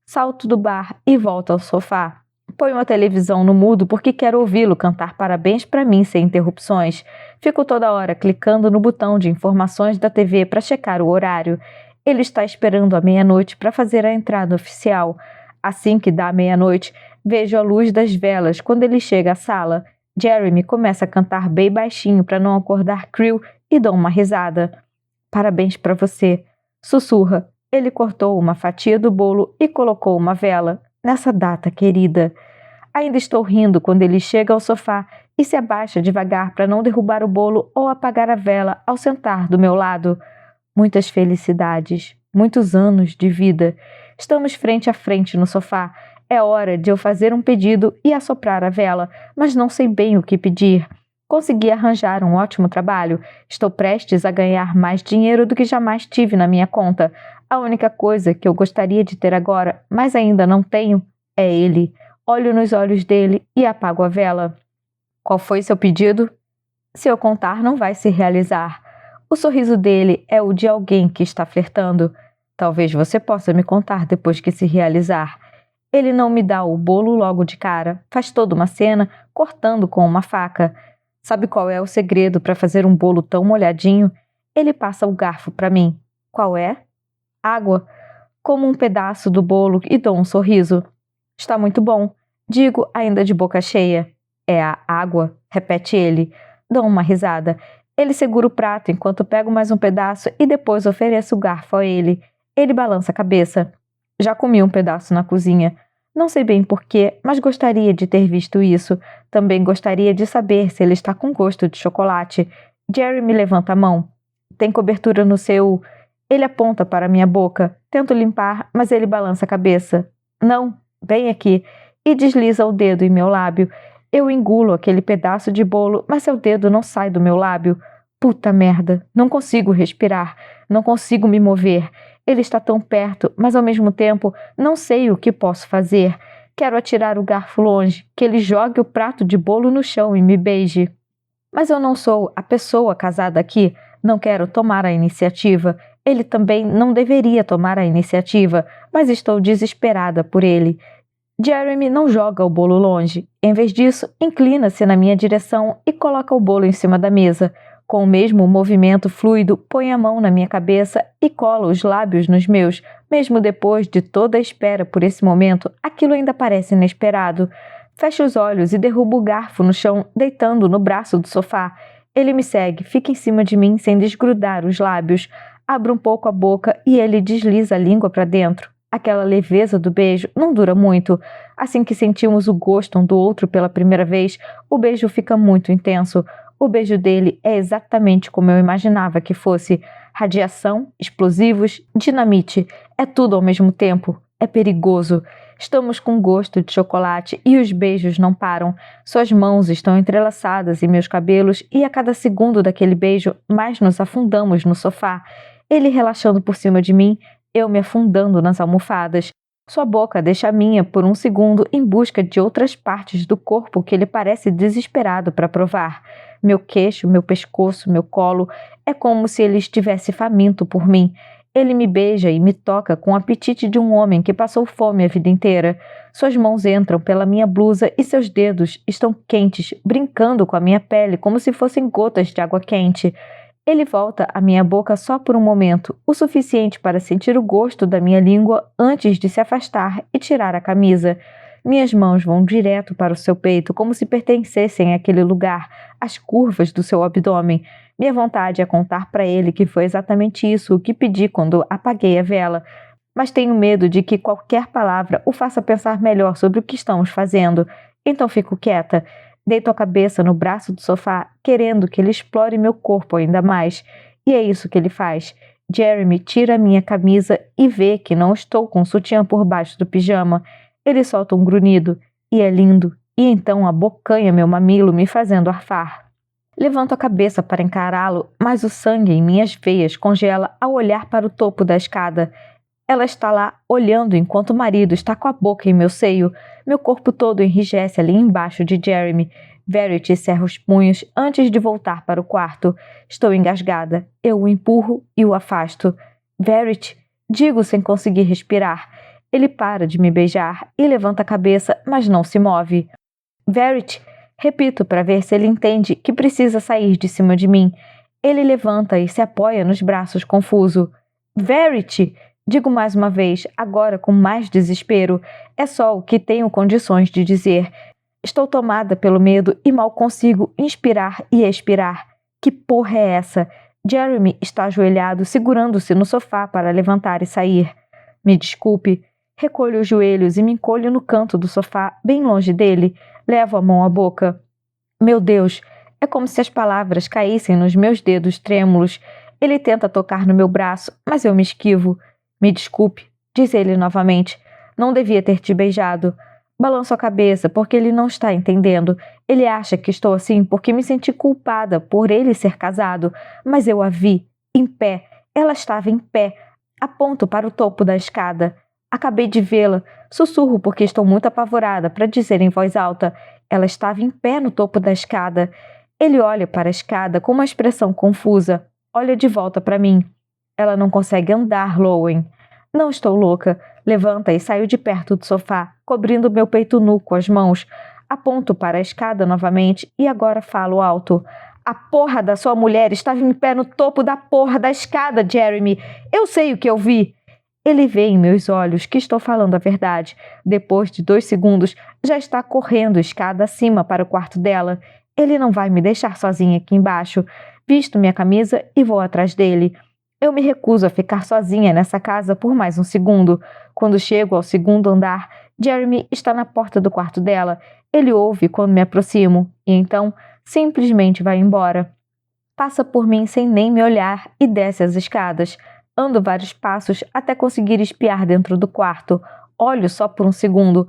Speaker 1: Salto do bar e volto ao sofá. Ponho a televisão no mudo porque quero ouvi-lo cantar parabéns para mim sem interrupções. Fico toda hora clicando no botão de informações da TV para checar o horário. Ele está esperando a meia-noite para fazer a entrada oficial. Assim que dá meia-noite, vejo a luz das velas quando ele chega à sala. Jeremy começa a cantar bem baixinho para não acordar Creel e dou uma risada. Parabéns para você. Sussurra. Ele cortou uma fatia do bolo e colocou uma vela. Nessa data querida. Ainda estou rindo quando ele chega ao sofá e se abaixa devagar para não derrubar o bolo ou apagar a vela ao sentar do meu lado. Muitas felicidades, muitos anos de vida. Estamos frente a frente no sofá. É hora de eu fazer um pedido e assoprar a vela, mas não sei bem o que pedir. Consegui arranjar um ótimo trabalho. Estou prestes a ganhar mais dinheiro do que jamais tive na minha conta. A única coisa que eu gostaria de ter agora, mas ainda não tenho, é ele. Olho nos olhos dele e apago a vela. Qual foi seu pedido? Se eu contar, não vai se realizar. O sorriso dele é o de alguém que está flertando. Talvez você possa me contar depois que se realizar. Ele não me dá o bolo logo de cara. Faz toda uma cena, cortando com uma faca. Sabe qual é o segredo para fazer um bolo tão molhadinho? Ele passa o garfo para mim. Qual é? Água. Como um pedaço do bolo e dou um sorriso. Está muito bom. Digo, ainda de boca cheia. É a água, repete ele. Dou uma risada. Ele segura o prato enquanto pego mais um pedaço e depois ofereço o garfo a ele. Ele balança a cabeça. Já comi um pedaço na cozinha. Não sei bem porquê, mas gostaria de ter visto isso. Também gostaria de saber se ele está com gosto de chocolate. Jeremy levanta a mão. Tem cobertura no seu... Ele aponta para minha boca. Tento limpar, mas ele balança a cabeça. Não, bem aqui. E desliza o dedo em meu lábio. Eu engulo aquele pedaço de bolo, mas seu dedo não sai do meu lábio. Puta merda, não consigo respirar. Não consigo me mover. Ele está tão perto, mas ao mesmo tempo não sei o que posso fazer. Quero atirar o garfo longe, que ele jogue o prato de bolo no chão e me beije. Mas eu não sou a pessoa casada aqui, não quero tomar a iniciativa. Ele também não deveria tomar a iniciativa, mas estou desesperada por ele. Jeremy não joga o bolo longe. Em vez disso, inclina-se na minha direção e coloca o bolo em cima da mesa. Com o mesmo movimento fluido, põe a mão na minha cabeça e cola os lábios nos meus. Mesmo depois de toda a espera por esse momento, aquilo ainda parece inesperado. Fecho os olhos e derrubo o garfo no chão, deitando no braço do sofá. Ele me segue, fica em cima de mim sem desgrudar os lábios. Abro um pouco a boca e ele desliza a língua para dentro. Aquela leveza do beijo não dura muito. Assim que sentimos o gosto um do outro pela primeira vez, o beijo fica muito intenso. O beijo dele é exatamente como eu imaginava que fosse. Radiação, explosivos, dinamite. É tudo ao mesmo tempo. É perigoso. Estamos com gosto de chocolate e os beijos não param. Suas mãos estão entrelaçadas em meus cabelos e a cada segundo daquele beijo, mais nos afundamos no sofá. Ele relaxando por cima de mim, eu me afundando nas almofadas. Sua boca deixa a minha por um segundo em busca de outras partes do corpo que ele parece desesperado para provar. Meu queixo, meu pescoço, meu colo, é como se ele estivesse faminto por mim. Ele me beija e me toca com o apetite de um homem que passou fome a vida inteira. Suas mãos entram pela minha blusa e seus dedos estão quentes, brincando com a minha pele como se fossem gotas de água quente. Ele volta à minha boca só por um momento, o suficiente para sentir o gosto da minha língua antes de se afastar e tirar a camisa. Minhas mãos vão direto para o seu peito, como se pertencessem àquele lugar, às curvas do seu abdômen. Minha vontade é contar para ele que foi exatamente isso o que pedi quando apaguei a vela. Mas tenho medo de que qualquer palavra o faça pensar melhor sobre o que estamos fazendo. Então fico quieta. Deito a cabeça no braço do sofá, querendo que ele explore meu corpo ainda mais. E é isso que ele faz. Jeremy tira a minha camisa e vê que não estou com sutiã por baixo do pijama. Ele solta um grunhido. E é lindo. E então abocanha meu mamilo, me fazendo arfar. Levanto a cabeça para encará-lo, mas o sangue em minhas veias congela ao olhar para o topo da escada. Ela está lá, olhando enquanto o marido está com a boca em meu seio. Meu corpo todo enrijece ali embaixo de Jeremy. Verity cerra os punhos antes de voltar para o quarto. Estou engasgada. Eu o empurro e o afasto. Verity, digo sem conseguir respirar. Ele para de me beijar e levanta a cabeça, mas não se move. Verity, repito para ver se ele entende que precisa sair de cima de mim. Ele levanta e se apoia nos braços confuso. Verity! Digo mais uma vez, agora com mais desespero. É só o que tenho condições de dizer. Estou tomada pelo medo e mal consigo inspirar e expirar. Que porra é essa? Jeremy está ajoelhado, segurando-se no sofá para levantar e sair. Me desculpe. Recolho os joelhos e me encolho no canto do sofá, bem longe dele. Levo a mão à boca. Meu Deus, é como se as palavras caíssem nos meus dedos trêmulos. Ele tenta tocar no meu braço, mas eu me esquivo. Me desculpe, diz ele novamente. Não devia ter te beijado. Balanço a cabeça porque ele não está entendendo. Ele acha que estou assim porque me senti culpada por ele ser casado. Mas eu a vi, em pé. Ela estava em pé. Aponto para o topo da escada. Acabei de vê-la. Sussurro porque estou muito apavorada para dizer em voz alta. Ela estava em pé no topo da escada. Ele olha para a escada com uma expressão confusa. Olha de volta para mim. Ela não consegue andar, Lowen. Não estou louca. Levanta e saio de perto do sofá, cobrindo meu peito nu com as mãos. Aponto para a escada novamente e agora falo alto. A porra da sua mulher estava em pé no topo da porra da escada, Jeremy. Eu sei o que eu vi. Ele vê em meus olhos que estou falando a verdade. Depois de 2 segundos, já está correndo escada acima para o quarto dela. Ele não vai me deixar sozinha aqui embaixo. Visto minha camisa e vou atrás dele. Eu me recuso a ficar sozinha nessa casa por mais um segundo. Quando chego ao 2º andar, Jeremy está na porta do quarto dela. Ele ouve quando me aproximo e então simplesmente vai embora. Passa por mim sem nem me olhar e desce as escadas. Ando vários passos até conseguir espiar dentro do quarto. Olho só por um segundo.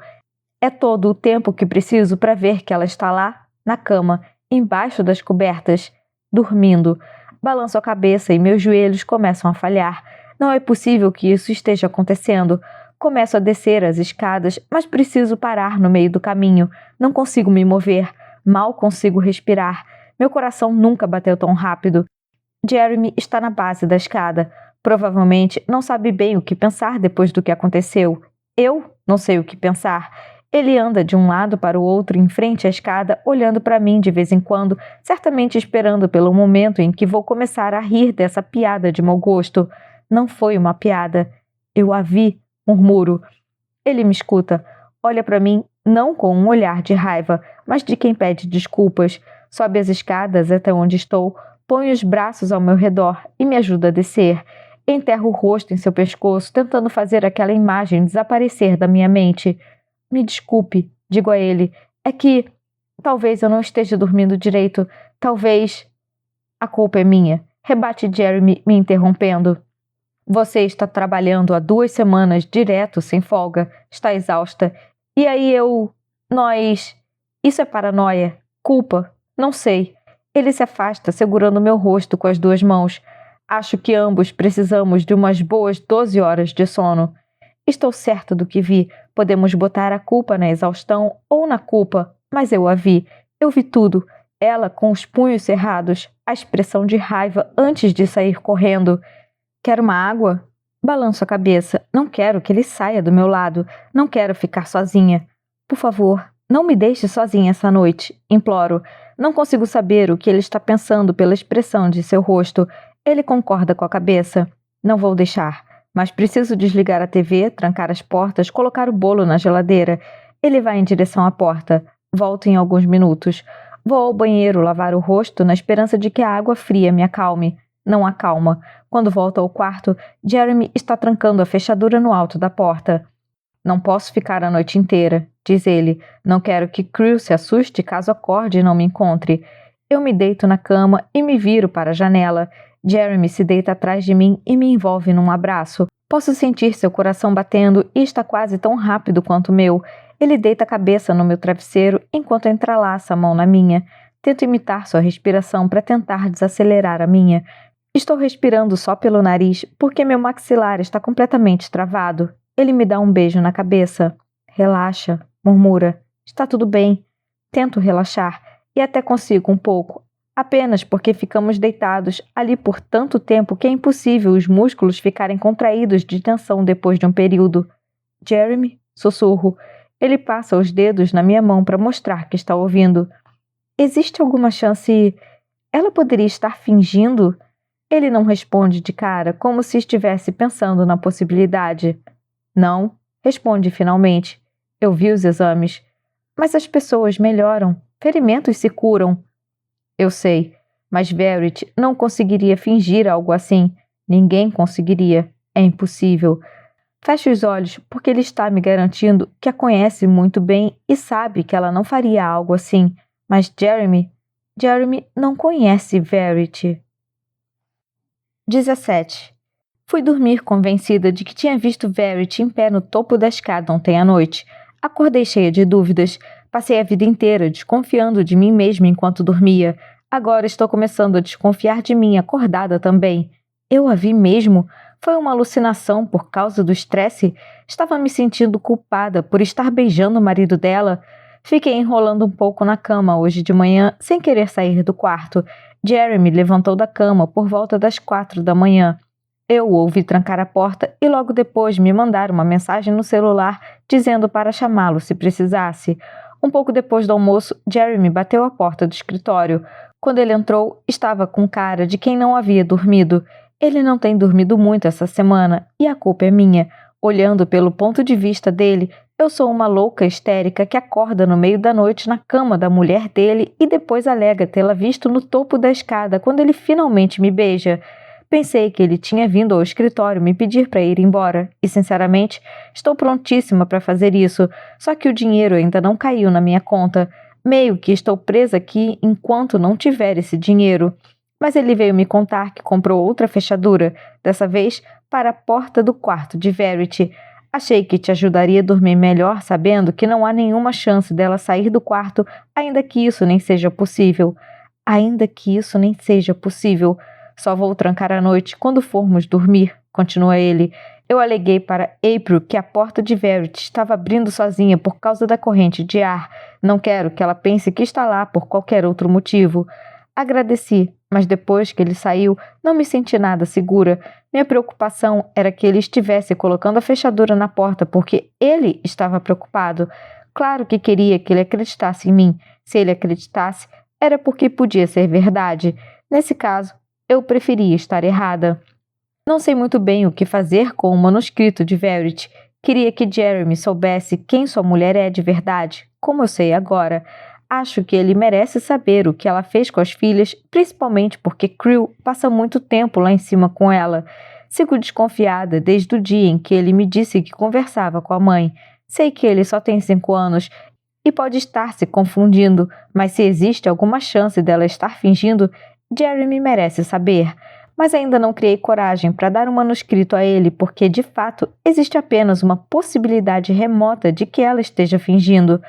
Speaker 1: É todo o tempo que preciso para ver que ela está lá, na cama, embaixo das cobertas, dormindo. Balanço a cabeça e meus joelhos começam a falhar. Não é possível que isso esteja acontecendo. Começo a descer as escadas, mas preciso parar no meio do caminho. Não consigo me mover. Mal consigo respirar. Meu coração nunca bateu tão rápido. Jeremy está na base da escada. Provavelmente não sabe bem o que pensar depois do que aconteceu. Eu não sei o que pensar. Ele anda de um lado para o outro em frente à escada, olhando para mim de vez em quando, certamente esperando pelo momento em que vou começar a rir dessa piada de mau gosto. Não foi uma piada. Eu a vi, murmuro. Ele me escuta. Olha para mim não com um olhar de raiva, mas de quem pede desculpas. Sobe as escadas até onde estou, põe os braços ao meu redor e me ajuda a descer. Enterro o rosto em seu pescoço, tentando fazer aquela imagem desaparecer da minha mente. Me desculpe, digo a ele. É que talvez eu não esteja dormindo direito. Talvez... A culpa é minha, rebate Jeremy, me interrompendo. Você está trabalhando há 2 semanas direto, sem folga. Está exausta. E aí Nós... Isso é paranoia. Culpa. Não sei. Ele se afasta, segurando meu rosto com as 2 mãos. Acho que ambos precisamos de umas boas 12 horas de sono. Estou certa do que vi. Podemos botar a culpa na exaustão ou na culpa, mas eu a vi. Eu vi tudo. Ela com os punhos cerrados, a expressão de raiva antes de sair correndo. Quer uma água? Balanço a cabeça. Não quero que ele saia do meu lado. Não quero ficar sozinha. Por favor, não me deixe sozinha essa noite, imploro. Não consigo saber o que ele está pensando pela expressão de seu rosto. Ele concorda com a cabeça. Não vou deixar. Mas preciso desligar a TV, trancar as portas, colocar o bolo na geladeira. Ele vai em direção à porta. Volto em alguns minutos. Vou ao banheiro lavar o rosto na esperança de que a água fria me acalme. Não acalma. Quando volto ao quarto, Jeremy está trancando a fechadura no alto da porta. Não posso ficar a noite inteira, diz ele. Não quero que Crew se assuste caso acorde e não me encontre. Eu me deito na cama e me viro para a janela. Jeremy se deita atrás de mim e me envolve num abraço. Posso sentir seu coração batendo e está quase tão rápido quanto o meu. Ele deita a cabeça no meu travesseiro enquanto entrelaça a mão na minha. Tento imitar sua respiração para tentar desacelerar a minha. Estou respirando só pelo nariz porque meu maxilar está completamente travado. Ele me dá um beijo na cabeça. Relaxa, murmura. Está tudo bem. Tento relaxar e até consigo um pouco. Apenas porque ficamos deitados ali por tanto tempo que é impossível os músculos ficarem contraídos de tensão depois de um período. Jeremy, sussurro. Ele passa os dedos na minha mão para mostrar que está ouvindo. Existe alguma chance... Ela poderia estar fingindo? Ele não responde de cara, como se estivesse pensando na possibilidade. Não, responde finalmente. Eu vi os exames. Mas as pessoas melhoram. Ferimentos se curam. Eu sei, mas Verity não conseguiria fingir algo assim. Ninguém conseguiria. É impossível. Fecho os olhos porque ele está me garantindo que a conhece muito bem e sabe que ela não faria algo assim. Mas Jeremy não conhece Verity. 17. Fui dormir convencida de que tinha visto Verity em pé no topo da escada ontem à noite. Acordei cheia de dúvidas. Passei a vida inteira desconfiando de mim mesma enquanto dormia. Agora estou começando a desconfiar de mim acordada também. Eu a vi mesmo? Foi uma alucinação por causa do estresse? Estava me sentindo culpada por estar beijando o marido dela? Fiquei enrolando um pouco na cama hoje de manhã, sem querer sair do quarto. Jeremy levantou da cama por volta das 4 da manhã. Eu o ouvi trancar a porta e logo depois me mandar uma mensagem no celular dizendo para chamá-lo se precisasse. Um pouco depois do almoço, Jeremy bateu a porta do escritório. Quando ele entrou, estava com cara de quem não havia dormido. Ele não tem dormido muito essa semana e a culpa é minha. Olhando pelo ponto de vista dele, eu sou uma louca histérica que acorda no meio da noite na cama da mulher dele e depois alega tê-la visto no topo da escada quando ele finalmente me beija. Pensei que ele tinha vindo ao escritório me pedir para ir embora e, sinceramente, estou prontíssima para fazer isso, só que o dinheiro ainda não caiu na minha conta. Meio que estou presa aqui enquanto não tiver esse dinheiro. Mas ele veio me contar que comprou outra fechadura, dessa vez para a porta do quarto de Verity. Achei que te ajudaria a dormir melhor sabendo que não há nenhuma chance dela sair do quarto, ainda que isso nem seja possível. Ainda que isso nem seja possível. Só vou trancar à noite quando formos dormir, continua ele. Eu aleguei para April que a porta de Verity estava abrindo sozinha por causa da corrente de ar. Não quero que ela pense que está lá por qualquer outro motivo. Agradeci, mas depois que ele saiu, não me senti nada segura. Minha preocupação era que ele estivesse colocando a fechadura na porta porque ele estava preocupado. Claro que queria que ele acreditasse em mim. Se ele acreditasse, era porque podia ser verdade. Nesse caso, eu preferia estar errada. Não sei muito bem o que fazer com o manuscrito de Verity. Queria que Jeremy soubesse quem sua mulher é de verdade, como eu sei agora. Acho que ele merece saber o que ela fez com as filhas, principalmente porque Creel passa muito tempo lá em cima com ela. Sigo desconfiada desde o dia em que ele me disse que conversava com a mãe. Sei que ele só tem 5 anos e pode estar se confundindo, mas se existe alguma chance dela estar fingindo, Jeremy merece saber. Mas ainda não criei coragem para dar um manuscrito a ele porque, de fato, existe apenas uma possibilidade remota de que ela esteja fingindo.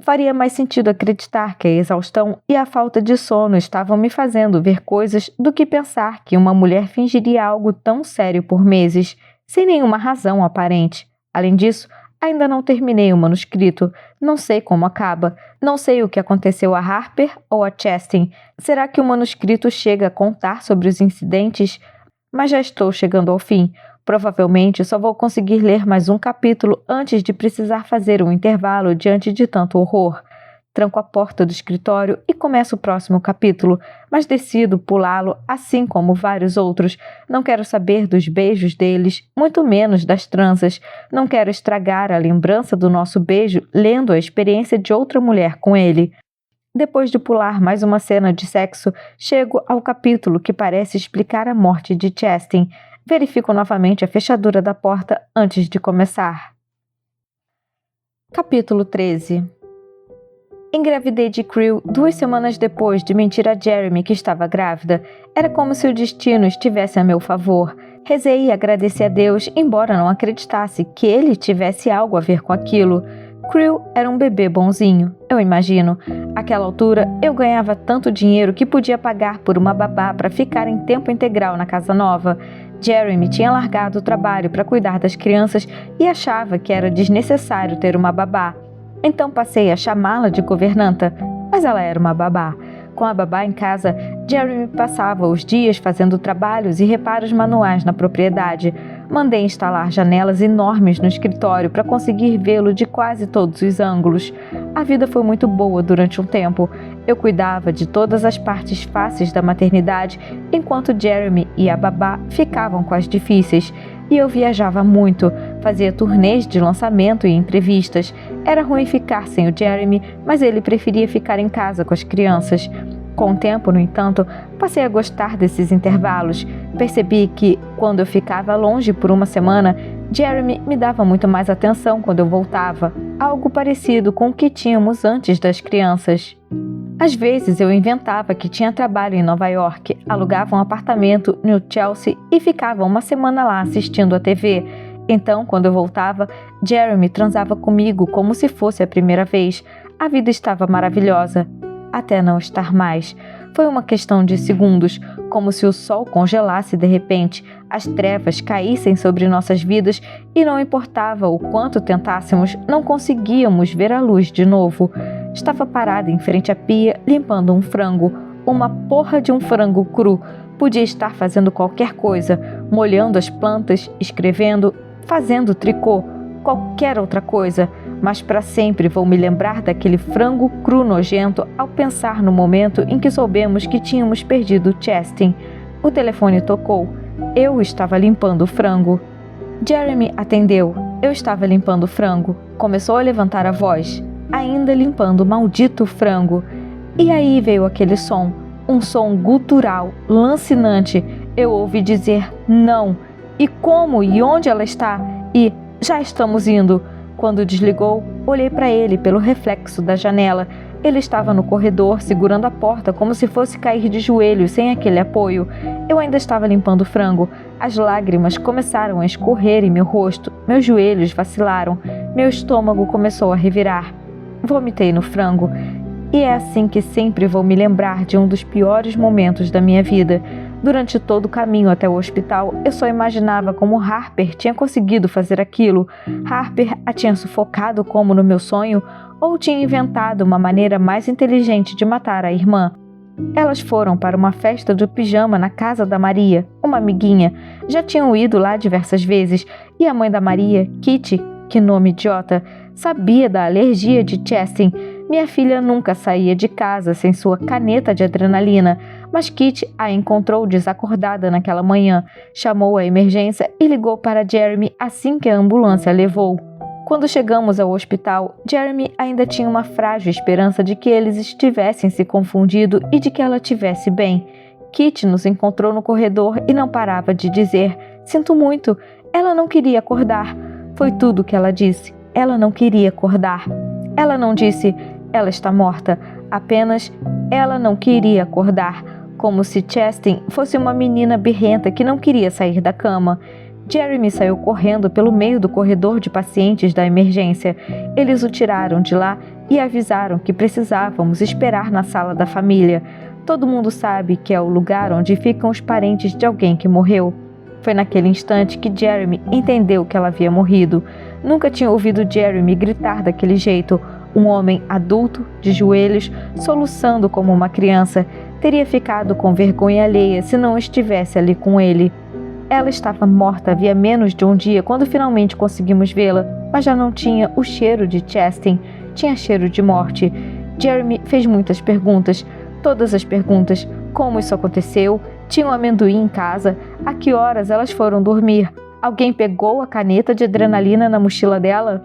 Speaker 1: Faria mais sentido acreditar que a exaustão e a falta de sono estavam me fazendo ver coisas do que pensar que uma mulher fingiria algo tão sério por meses, sem nenhuma razão aparente. Além disso, ainda não terminei o manuscrito. Não sei como acaba. Não sei o que aconteceu a Harper ou a Chastain. Será que o manuscrito chega a contar sobre os incidentes? Mas já estou chegando ao fim. Provavelmente só vou conseguir ler mais um capítulo antes de precisar fazer um intervalo diante de tanto horror. Tranco a porta do escritório e começo o próximo capítulo, mas decido pulá-lo assim como vários outros. Não quero saber dos beijos deles, muito menos das tranças. Não quero estragar a lembrança do nosso beijo lendo a experiência de outra mulher com ele. Depois de pular mais uma cena de sexo, chego ao capítulo que parece explicar a morte de Chastain. Verifico novamente a fechadura da porta antes de começar. Capítulo 13. Engravidei de Creel 2 semanas depois de mentir a Jeremy que estava grávida. Era como se o destino estivesse a meu favor. Rezei e agradeci a Deus, embora não acreditasse que ele tivesse algo a ver com aquilo. Creel era um bebê bonzinho, eu imagino. Àquela altura, eu ganhava tanto dinheiro que podia pagar por uma babá para ficar em tempo integral na casa nova. Jeremy tinha largado o trabalho para cuidar das crianças e achava que era desnecessário ter uma babá. Então passei a chamá-la de governanta, mas ela era uma babá. Com a babá em casa, Jeremy passava os dias fazendo trabalhos e reparos manuais na propriedade. Mandei instalar janelas enormes no escritório para conseguir vê-lo de quase todos os ângulos. A vida foi muito boa durante um tempo. Eu cuidava de todas as partes fáceis da maternidade, enquanto Jeremy e a babá ficavam com as difíceis. E eu viajava muito, fazia turnês de lançamento e entrevistas. Era ruim ficar sem o Jeremy, mas ele preferia ficar em casa com as crianças. Com o tempo, no entanto, passei a gostar desses intervalos. Percebi que, quando eu ficava longe por uma semana, Jeremy me dava muito mais atenção quando eu voltava, algo parecido com o que tínhamos antes das crianças. Às vezes eu inventava que tinha trabalho em Nova York, alugava um apartamento no Chelsea e ficava uma semana lá assistindo a TV. Então, quando eu voltava, Jeremy transava comigo como se fosse a primeira vez. A vida estava maravilhosa, até não estar mais. Foi uma questão de segundos, como se o sol congelasse de repente, as trevas caíssem sobre nossas vidas e não importava o quanto tentássemos, não conseguíamos ver a luz de novo. Estava parada em frente à pia, limpando um frango, uma porra de um frango cru. Podia estar fazendo qualquer coisa, molhando as plantas, escrevendo, fazendo tricô, qualquer outra coisa, mas para sempre vou me lembrar daquele frango cru nojento ao pensar no momento em que soubemos que tínhamos perdido Chastain. O telefone tocou. Eu estava limpando o frango. Jeremy atendeu. Eu estava limpando o frango. Começou a levantar a voz, ainda limpando o maldito frango. E aí veio aquele som, um som gutural, lancinante. Eu ouvi dizer não. E como e onde ela está? E já estamos indo. Quando desligou, olhei para ele pelo reflexo da janela. Ele estava no corredor, segurando a porta como se fosse cair de joelhos sem aquele apoio. Eu ainda estava limpando o frango. As lágrimas começaram a escorrer em meu rosto. Meus joelhos vacilaram. Meu estômago começou a revirar. Vomitei no frango. E é assim que sempre vou me lembrar de um dos piores momentos da minha vida. Durante todo o caminho até o hospital, eu só imaginava como Harper tinha conseguido fazer aquilo. Harper a tinha sufocado como no meu sonho, ou tinha inventado uma maneira mais inteligente de matar a irmã. Elas foram para uma festa do pijama na casa da Maria, uma amiguinha. Já tinham ido lá diversas vezes e a mãe da Maria, Kitty, que nome idiota, sabia da alergia de Chastain. Minha filha nunca saía de casa sem sua caneta de adrenalina, mas Kitty a encontrou desacordada naquela manhã, chamou a emergência e ligou para Jeremy assim que a ambulância a levou. Quando chegamos ao hospital, Jeremy ainda tinha uma frágil esperança de que eles estivessem se confundido e de que ela estivesse bem. Kitty nos encontrou no corredor e não parava de dizer: "Sinto muito, ela não queria acordar." Foi tudo o que ela disse. Ela não queria acordar. Ela não disse: "Ela está morta." Apenas: ela não queria acordar. Como se Chastain fosse uma menina birrenta que não queria sair da cama. Jeremy saiu correndo pelo meio do corredor de pacientes da emergência. Eles o tiraram de lá e avisaram que precisávamos esperar na sala da família. Todo mundo sabe que é o lugar onde ficam os parentes de alguém que morreu. Foi naquele instante que Jeremy entendeu que ela havia morrido. Nunca tinha ouvido Jeremy gritar daquele jeito. Um homem adulto, de joelhos, soluçando como uma criança. Teria ficado com vergonha alheia se não estivesse ali com ele. Ela estava morta havia menos de um dia quando finalmente conseguimos vê-la, mas já não tinha o cheiro de Chastain. Tinha cheiro de morte. Jeremy fez muitas perguntas. Todas as perguntas. Como isso aconteceu? Tinha um amendoim em casa? A que horas elas foram dormir? Alguém pegou a caneta de adrenalina na mochila dela?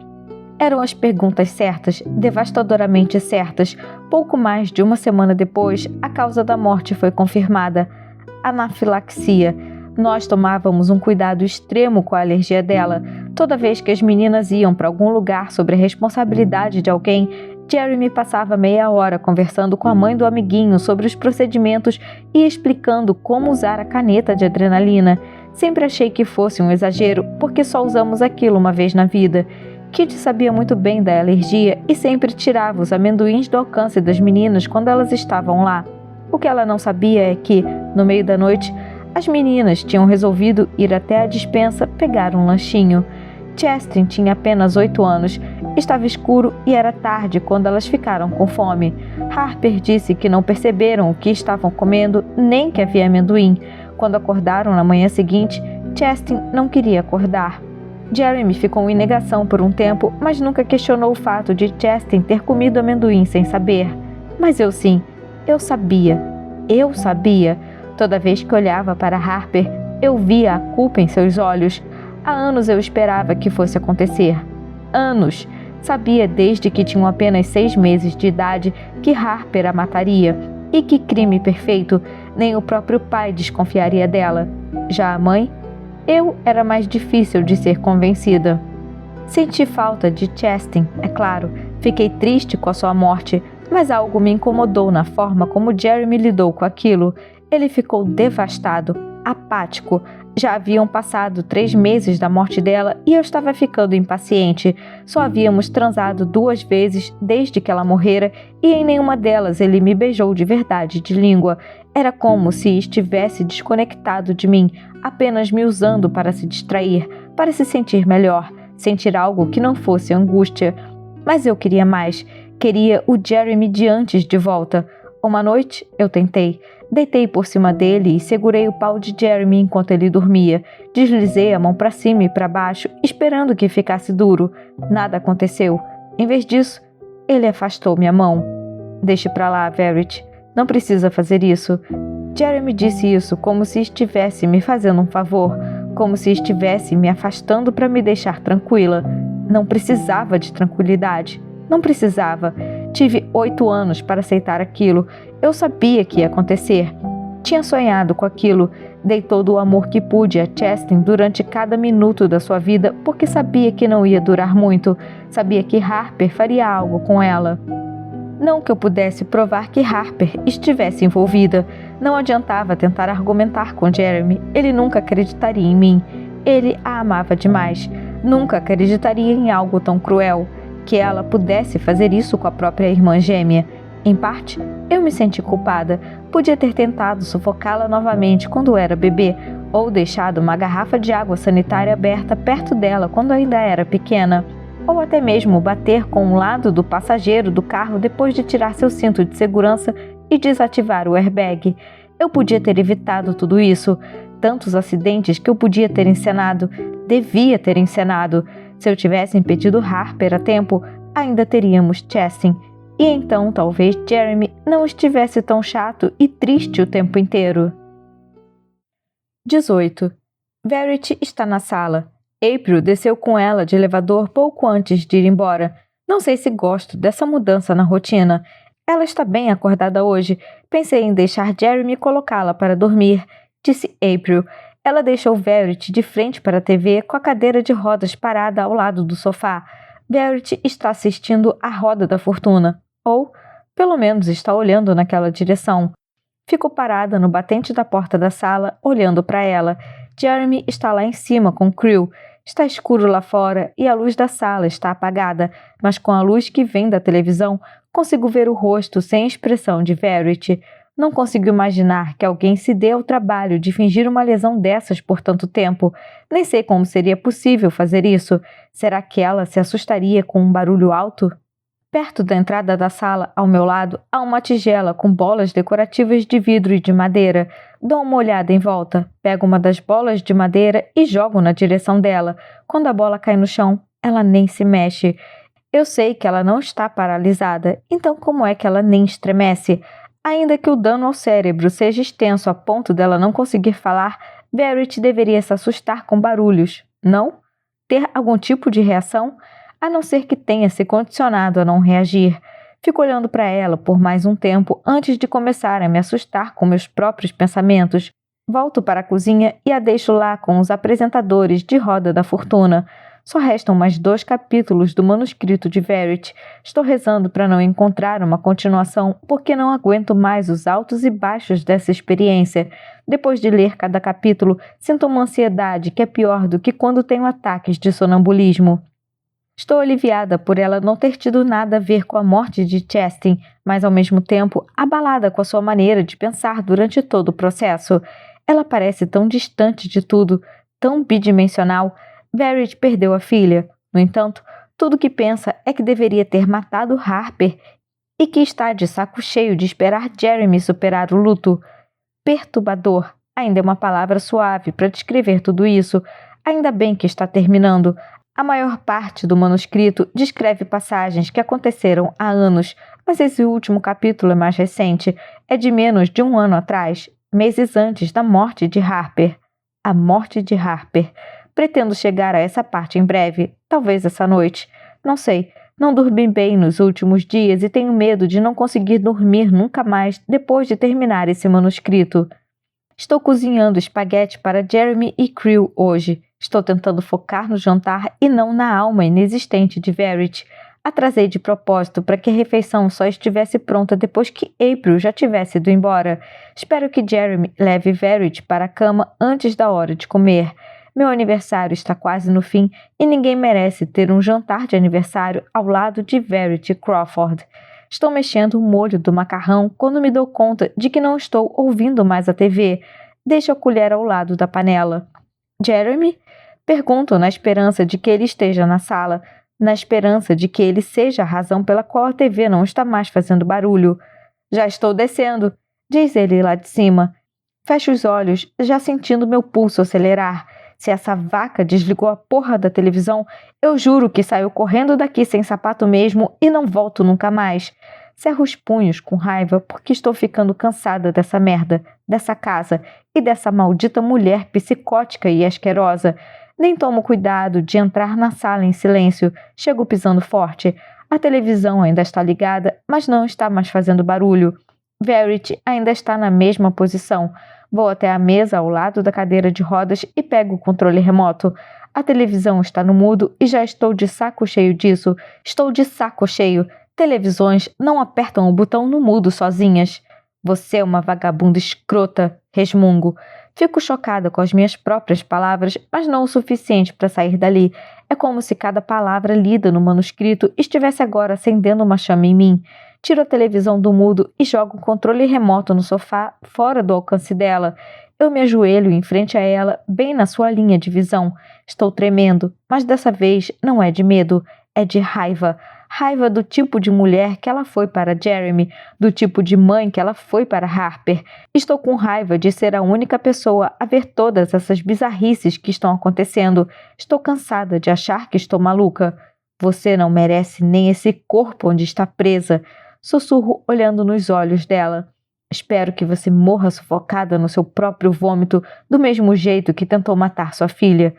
Speaker 1: Eram as perguntas certas, devastadoramente certas. Pouco mais de uma semana depois, a causa da morte foi confirmada: anafilaxia. Nós tomávamos um cuidado extremo com a alergia dela. Toda vez que as meninas iam para algum lugar sobre a responsabilidade de alguém, Jeremy passava meia hora conversando com a mãe do amiguinho sobre os procedimentos e explicando como usar a caneta de adrenalina. Sempre achei que fosse um exagero, porque só usamos aquilo uma vez na vida. Kitty sabia muito bem da alergia e sempre tirava os amendoins do alcance das meninas quando elas estavam lá. O que ela não sabia é que, no meio da noite, as meninas tinham resolvido ir até a despensa pegar um lanchinho. Chastain tinha apenas 8 anos. Estava escuro e era tarde quando elas ficaram com fome. Harper disse que não perceberam o que estavam comendo, nem que havia amendoim. Quando acordaram na manhã seguinte, Chastain não queria acordar. Jeremy ficou em negação por um tempo, mas nunca questionou o fato de Chastain ter comido amendoim sem saber. Mas eu sim, eu sabia. Eu sabia. Toda vez que olhava para Harper, eu via a culpa em seus olhos. Há anos eu esperava que fosse acontecer. Anos. Sabia desde que tinham apenas 6 meses de idade que Harper a mataria. E que crime perfeito, nem o próprio pai desconfiaria dela. Já a mãe? Eu era mais difícil de ser convencida. Senti falta de Chastain, é claro. Fiquei triste com a sua morte, mas algo me incomodou na forma como Jeremy lidou com aquilo. Ele ficou devastado, apático. Já haviam passado 3 meses da morte dela e eu estava ficando impaciente. Só havíamos transado 2 vezes desde que ela morrera e em nenhuma delas ele me beijou de verdade de língua. Era como se estivesse desconectado de mim, apenas me usando para se distrair, para se sentir melhor, sentir algo que não fosse angústia. Mas eu queria mais. Queria o Jeremy de antes de volta. Uma noite, eu tentei. Deitei por cima dele e segurei o pau de Jeremy enquanto ele dormia. Deslizei a mão para cima e para baixo, esperando que ficasse duro. Nada aconteceu. Em vez disso, ele afastou minha mão. "Deixe pra lá, Verity. Não precisa fazer isso." Jeremy disse isso como se estivesse me fazendo um favor, como se estivesse me afastando para me deixar tranquila. Não precisava de tranquilidade. Não precisava. Tive 8 anos para aceitar aquilo. Eu sabia que ia acontecer. Tinha sonhado com aquilo. Dei todo o amor que pude a Chastain durante cada minuto da sua vida, porque sabia que não ia durar muito. Sabia que Harper faria algo com ela. Não que eu pudesse provar que Harper estivesse envolvida. Não adiantava tentar argumentar com Jeremy. Ele nunca acreditaria em mim. Ele a amava demais. Nunca acreditaria em algo tão cruel. Que ela pudesse fazer isso com a própria irmã gêmea. Em parte, eu me senti culpada. Podia ter tentado sufocá-la novamente quando era bebê, ou deixado uma garrafa de água sanitária aberta perto dela quando ainda era pequena, ou até mesmo bater com um lado do passageiro do carro depois de tirar seu cinto de segurança e desativar o airbag. Eu podia ter evitado tudo isso. Tantos acidentes que eu podia ter encenado. Devia ter encenado. Se eu tivesse impedido Harper a tempo, ainda teríamos Chastain. E então talvez Jeremy não estivesse tão chato e triste o tempo inteiro. 18. Verity está na sala. April desceu com ela de elevador pouco antes de ir embora. Não sei se gosto dessa mudança na rotina. Ela está bem acordada hoje. Pensei em deixar Jeremy colocá-la para dormir, disse April. Ela deixou Verity de frente para a TV com a cadeira de rodas parada ao lado do sofá. Verity está assistindo a Roda da Fortuna. Ou, pelo menos, está olhando naquela direção. Fico parada no batente da porta da sala, olhando para ela. Jeremy está lá em cima com Crew. Está escuro lá fora e a luz da sala está apagada, mas com a luz que vem da televisão, consigo ver o rosto sem expressão de Verity. Não consigo imaginar que alguém se dê ao trabalho de fingir uma lesão dessas por tanto tempo. Nem sei como seria possível fazer isso. Será que ela se assustaria com um barulho alto? Perto da entrada da sala, ao meu lado, há uma tigela com bolas decorativas de vidro e de madeira. Dou uma olhada em volta, pego uma das bolas de madeira e jogo na direção dela. Quando a bola cai no chão, ela nem se mexe. Eu sei que ela não está paralisada, então como é que ela nem estremece? Ainda que o dano ao cérebro seja extenso a ponto dela não conseguir falar, Verity deveria se assustar com barulhos, não? Ter algum tipo de reação? A não ser que tenha se condicionado a não reagir. Fico olhando para ela por mais um tempo antes de começar a me assustar com meus próprios pensamentos. Volto para a cozinha e a deixo lá com os apresentadores de Roda da Fortuna. Só restam mais 2 capítulos do manuscrito de Verity. Estou rezando para não encontrar uma continuação, porque não aguento mais os altos e baixos dessa experiência. Depois de ler cada capítulo, sinto uma ansiedade que é pior do que quando tenho ataques de sonambulismo. Estou aliviada por ela não ter tido nada a ver com a morte de Chastain, mas ao mesmo tempo abalada com a sua maneira de pensar durante todo o processo. Ela parece tão distante de tudo, tão bidimensional. Verity perdeu a filha. No entanto, tudo que pensa é que deveria ter matado Harper e que está de saco cheio de esperar Jeremy superar o luto. Perturbador ainda é uma palavra suave para descrever tudo isso. Ainda bem que está terminando. A maior parte do manuscrito descreve passagens que aconteceram há anos, mas esse último capítulo é mais recente, é de menos de 1 ano atrás, meses antes da morte de Harper. A morte de Harper. Pretendo chegar a essa parte em breve, talvez essa noite. Não sei, não dormi bem nos últimos dias e tenho medo de não conseguir dormir nunca mais depois de terminar esse manuscrito. Estou cozinhando espaguete para Jeremy e Crew hoje. Estou tentando focar no jantar e não na alma inexistente de Verity. Atrasei de propósito para que a refeição só estivesse pronta depois que April já tivesse ido embora. Espero que Jeremy leve Verity para a cama antes da hora de comer. Meu aniversário está quase no fim e ninguém merece ter um jantar de aniversário ao lado de Verity Crawford. Estou mexendo o molho do macarrão quando me dou conta de que não estou ouvindo mais a TV. Deixo a colher ao lado da panela. Jeremy? Pergunto na esperança de que ele esteja na sala, na esperança de que ele seja a razão pela qual a TV não está mais fazendo barulho. Já estou descendo, diz ele lá de cima. Fecho os olhos, já sentindo meu pulso acelerar. Se essa vaca desligou a porra da televisão, eu juro que saio correndo daqui sem sapato mesmo e não volto nunca mais. Cerro os punhos com raiva porque estou ficando cansada dessa merda, dessa casa e dessa maldita mulher psicótica e asquerosa. Nem tomo cuidado de entrar na sala em silêncio. Chego pisando forte. A televisão ainda está ligada, mas não está mais fazendo barulho. Verity ainda está na mesma posição. Vou até a mesa ao lado da cadeira de rodas e pego o controle remoto. A televisão está no mudo e já estou de saco cheio disso. Estou de saco cheio. Televisões não apertam o botão no mudo sozinhas. Você é uma vagabunda escrota, resmungo. Fico chocada com as minhas próprias palavras, mas não o suficiente para sair dali. É como se cada palavra lida no manuscrito estivesse agora acendendo uma chama em mim. Tiro a televisão do mudo e jogo o controle remoto no sofá, fora do alcance dela. Eu me ajoelho em frente a ela, bem na sua linha de visão. Estou tremendo, mas dessa vez não é de medo, é de raiva. Raiva do tipo de mulher que ela foi para Jeremy, do tipo de mãe que ela foi para Harper. Estou com raiva de ser a única pessoa a ver todas essas bizarrices que estão acontecendo. Estou cansada de achar que estou maluca. Você não merece nem esse corpo onde está presa. Sussurro olhando nos olhos dela. Espero que você morra sufocada no seu próprio vômito, do mesmo jeito que tentou matar sua filha.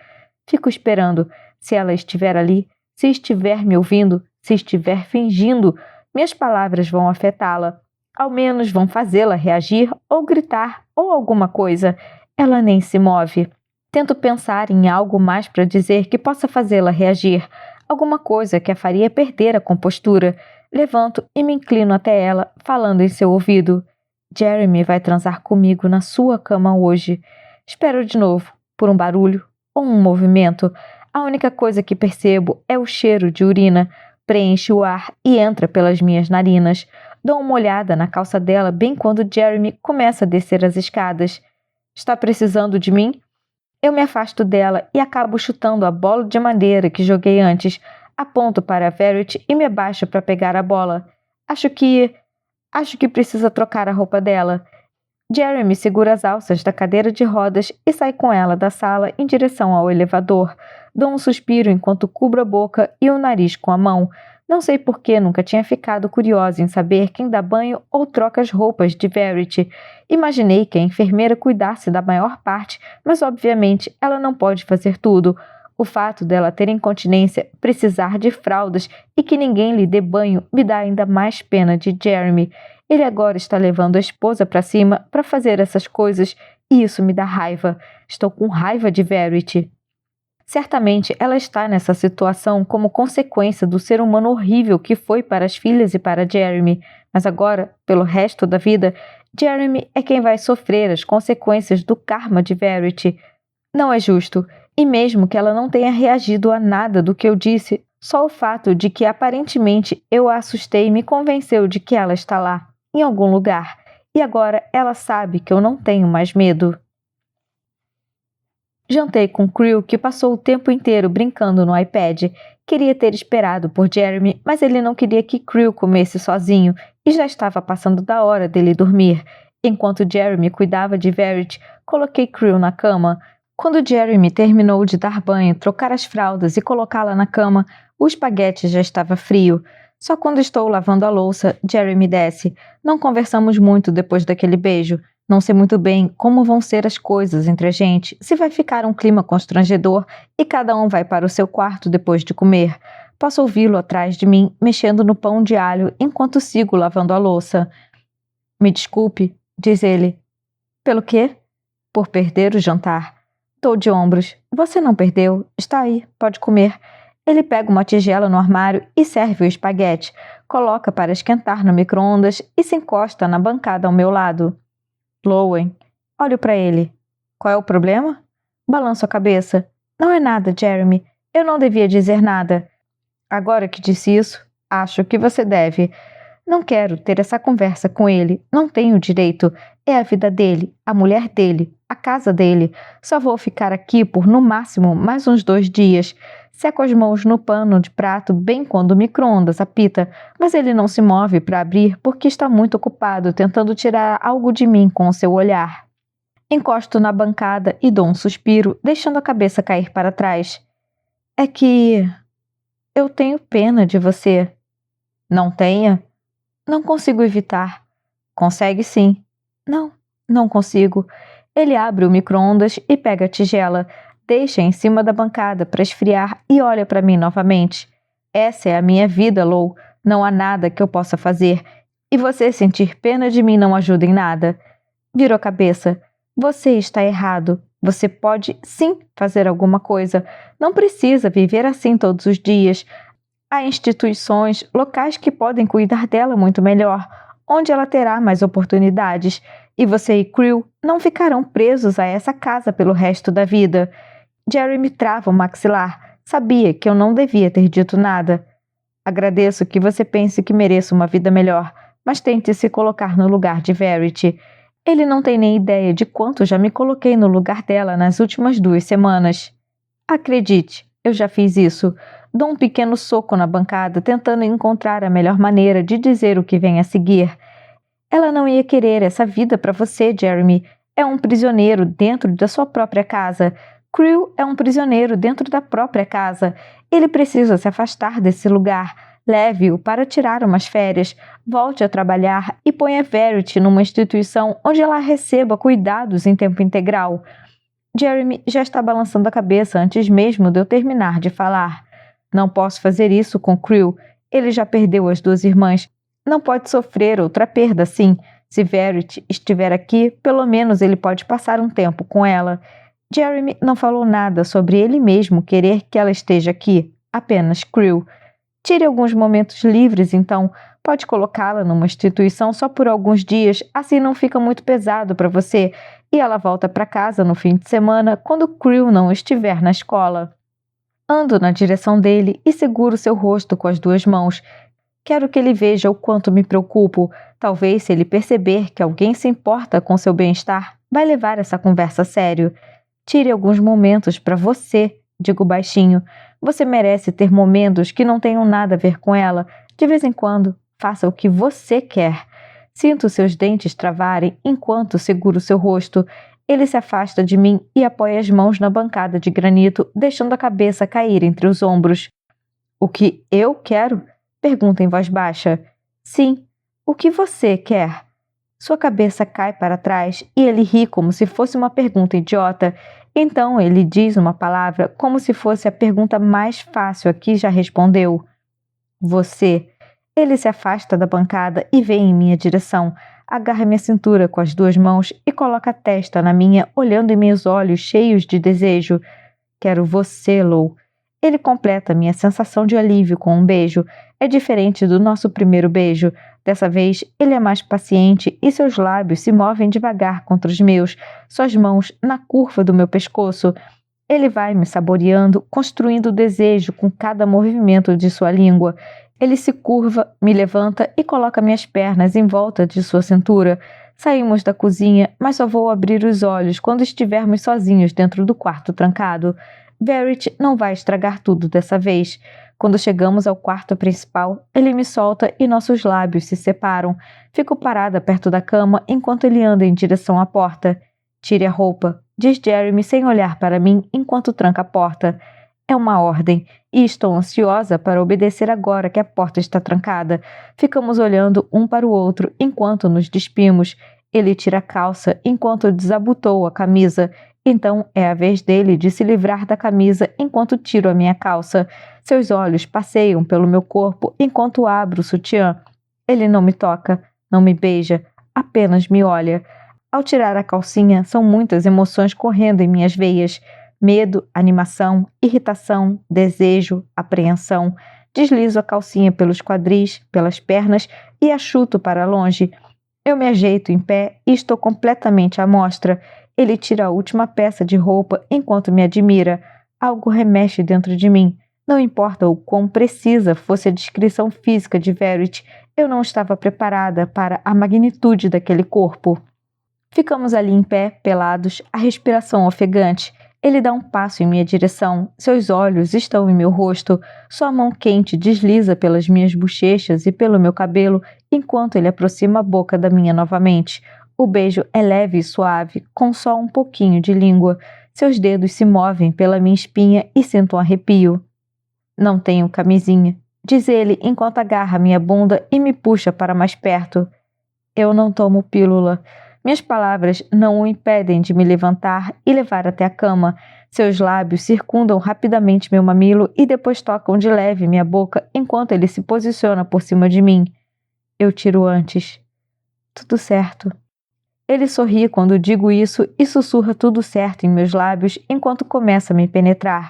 Speaker 1: Fico esperando. Se ela estiver ali, se estiver me ouvindo, se estiver fingindo, minhas palavras vão afetá-la. Ao menos vão fazê-la reagir ou gritar ou alguma coisa. Ela nem se move. Tento pensar em algo mais para dizer que possa fazê-la reagir. Alguma coisa que a faria perder a compostura. Levanto e me inclino até ela, falando em seu ouvido. Jeremy vai transar comigo na sua cama hoje. Espero de novo, por um barulho ou um movimento. A única coisa que percebo é o cheiro de urina. Preenche o ar e entra pelas minhas narinas. Dou uma olhada na calça dela bem quando Jeremy começa a descer as escadas. Está precisando de mim? Eu me afasto dela e acabo chutando a bola de madeira que joguei antes. Aponto para a Verity e me abaixo para pegar a bola. Acho que precisa trocar a roupa dela. Jeremy segura as alças da cadeira de rodas e sai com ela da sala em direção ao elevador. Dou um suspiro enquanto cubro a boca e o nariz com a mão. Não sei por que nunca tinha ficado curiosa em saber quem dá banho ou troca as roupas de Verity. Imaginei que a enfermeira cuidasse da maior parte, mas obviamente ela não pode fazer tudo. O fato dela ter incontinência, precisar de fraldas e que ninguém lhe dê banho me dá ainda mais pena de Jeremy. Ele agora está levando a esposa para cima para fazer essas coisas e isso me dá raiva. Estou com raiva de Verity. Certamente ela está nessa situação como consequência do ser humano horrível que foi para as filhas e para Jeremy, mas agora, pelo resto da vida, Jeremy é quem vai sofrer as consequências do karma de Verity. Não é justo, e mesmo que ela não tenha reagido a nada do que eu disse, só o fato de que aparentemente eu a assustei me convenceu de que ela está lá, em algum lugar, e agora ela sabe que eu não tenho mais medo. Jantei com Creel, que passou o tempo inteiro brincando no iPad. Queria ter esperado por Jeremy, mas ele não queria que Creel comesse sozinho e já estava passando da hora dele dormir. Enquanto Jeremy cuidava de Verity, coloquei Creel na cama. Quando Jeremy terminou de dar banho, trocar as fraldas e colocá-la na cama, o espaguete já estava frio. Só quando estou lavando a louça, Jeremy desce. Não conversamos muito depois daquele beijo. Não sei muito bem como vão ser as coisas entre a gente, se vai ficar um clima constrangedor e cada um vai para o seu quarto depois de comer. Posso ouvi-lo atrás de mim, mexendo no pão de alho enquanto sigo lavando a louça. Me desculpe, diz ele. Pelo quê? Por perder o jantar. Dou de ombros. Você não perdeu. Está aí, pode comer. Ele pega uma tigela no armário e serve o espaguete, coloca para esquentar no micro-ondas e se encosta na bancada ao meu lado. Lowen. Olho para ele. Qual é o problema? Balanço a cabeça. Não é nada, Jeremy. Eu não devia dizer nada. Agora que disse isso, acho que você deve. Não quero ter essa conversa com ele. Não tenho direito. É a vida dele, a mulher dele, a casa dele. Só vou ficar aqui por, no máximo, mais uns 2 dias. Seco as mãos no pano de prato bem quando o micro-ondas apita, mas ele não se move para abrir porque está muito ocupado tentando tirar algo de mim com o seu olhar. Encosto na bancada e dou um suspiro, deixando a cabeça cair para trás. É que... eu tenho pena de você. Não tenha? Não consigo evitar. Consegue sim. Não consigo. Ele abre o micro-ondas e pega a tigela, deixa em cima da bancada para esfriar e olha para mim novamente. Essa é a minha vida, Lou. Não há nada que eu possa fazer. E você sentir pena de mim não ajuda em nada. Viro a cabeça. Você está errado. Você pode, sim, fazer alguma coisa. Não precisa viver assim todos os dias. Há instituições, locais que podem cuidar dela muito melhor, onde ela terá mais oportunidades. E você e Creel não ficarão presos a essa casa pelo resto da vida. Jeremy trava o maxilar. Sabia que eu não devia ter dito nada. Agradeço que você pense que mereço uma vida melhor, mas tente se colocar no lugar de Verity. Ele não tem nem ideia de quanto já me coloquei no lugar dela nas últimas 2 semanas. Acredite, eu já fiz isso. Dou um pequeno soco na bancada, tentando encontrar a melhor maneira de dizer o que vem a seguir. Ela não ia querer essa vida para você, Jeremy. É um prisioneiro dentro da sua própria casa. Creel é um prisioneiro dentro da própria casa. Ele precisa se afastar desse lugar. Leve-o para tirar umas férias. Volte a trabalhar e ponha Verity numa instituição onde ela receba cuidados em tempo integral. Jeremy já está balançando a cabeça antes mesmo de eu terminar de falar. Não posso fazer isso com Creel. Ele já perdeu as 2 irmãs. Não pode sofrer outra perda assim. Se Verity estiver aqui, pelo menos ele pode passar um tempo com ela. Jeremy não falou nada sobre ele mesmo querer que ela esteja aqui. Apenas Creel. Tire alguns momentos livres, então. Pode colocá-la numa instituição só por alguns dias, assim não fica muito pesado para você. E ela volta para casa no fim de semana, quando Creel não estiver na escola. Ando na direção dele e seguro seu rosto com as 2 mãos. Quero que ele veja o quanto me preocupo. Talvez, se ele perceber que alguém se importa com seu bem-estar, vai levar essa conversa a sério. Tire alguns momentos para você, digo baixinho. Você merece ter momentos que não tenham nada a ver com ela. De vez em quando, faça o que você quer. Sinto seus dentes travarem enquanto seguro seu rosto. Ele se afasta de mim e apoia as mãos na bancada de granito, deixando a cabeça cair entre os ombros. O que eu quero? Pergunta em voz baixa. Sim, o que você quer? Sua cabeça cai para trás e ele ri como se fosse uma pergunta idiota. Então ele diz uma palavra como se fosse a pergunta mais fácil a que já respondeu. Você. Ele se afasta da bancada e vem em minha direção. Agarra minha cintura com as 2 mãos e coloca a testa na minha, olhando em meus olhos cheios de desejo. Quero você, Lou. Ele completa minha sensação de alívio com um beijo. É diferente do nosso primeiro beijo. Dessa vez, ele é mais paciente e seus lábios se movem devagar contra os meus, suas mãos na curva do meu pescoço. Ele vai me saboreando, construindo desejo com cada movimento de sua língua. Ele se curva, me levanta e coloca minhas pernas em volta de sua cintura. Saímos da cozinha, mas só vou abrir os olhos quando estivermos sozinhos dentro do quarto trancado. Verity não vai estragar tudo dessa vez. Quando chegamos ao quarto principal, ele me solta e nossos lábios se separam. Fico parada perto da cama enquanto ele anda em direção à porta. Tire a roupa, diz Jeremy sem olhar para mim enquanto tranca a porta. É uma ordem, e estou ansiosa para obedecer agora que a porta está trancada. Ficamos olhando um para o outro enquanto nos despimos. Ele tira a calça enquanto desabotou a camisa. Então é a vez dele de se livrar da camisa enquanto tiro a minha calça. Seus olhos passeiam pelo meu corpo enquanto abro o sutiã. Ele não me toca, não me beija, apenas me olha. Ao tirar a calcinha, são muitas emoções correndo em minhas veias. Medo, animação, irritação, desejo, apreensão. Deslizo a calcinha pelos quadris, pelas pernas e a chuto para longe. Eu me ajeito em pé e estou completamente à mostra. Ele tira a última peça de roupa enquanto me admira. Algo remexe dentro de mim. Não importa o quão precisa fosse a descrição física de Verity, eu não estava preparada para a magnitude daquele corpo. Ficamos ali em pé, pelados, a respiração ofegante. Ele dá um passo em minha direção. Seus olhos estão em meu rosto. Sua mão quente desliza pelas minhas bochechas e pelo meu cabelo, enquanto ele aproxima a boca da minha novamente. O beijo é leve e suave, com só um pouquinho de língua. Seus dedos se movem pela minha espinha e sinto um arrepio. Não tenho camisinha, diz ele enquanto agarra minha bunda e me puxa para mais perto. Eu não tomo pílula. Minhas palavras não o impedem de me levantar e levar até a cama. Seus lábios circundam rapidamente meu mamilo e depois tocam de leve minha boca enquanto ele se posiciona por cima de mim. Eu tiro antes. Tudo certo. Ele sorri quando digo isso e sussurra tudo certo em meus lábios enquanto começa a me penetrar.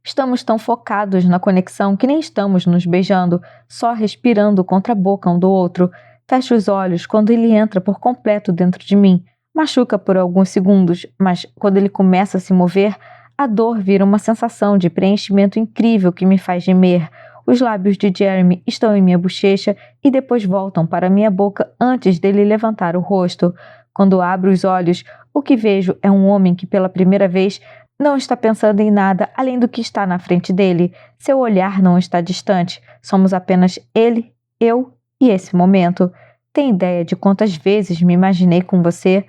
Speaker 1: Estamos tão focados na conexão que nem estamos nos beijando, só respirando contra a boca um do outro. Fecho os olhos quando ele entra por completo dentro de mim. Machuca por alguns segundos, mas quando ele começa a se mover, a dor vira uma sensação de preenchimento incrível que me faz gemer. Os lábios de Jeremy estão em minha bochecha e depois voltam para minha boca antes dele levantar o rosto. Quando abro os olhos, o que vejo é um homem que pela primeira vez não está pensando em nada além do que está na frente dele. Seu olhar não está distante. Somos apenas ele, eu e esse momento. Tem ideia de quantas vezes me imaginei com você?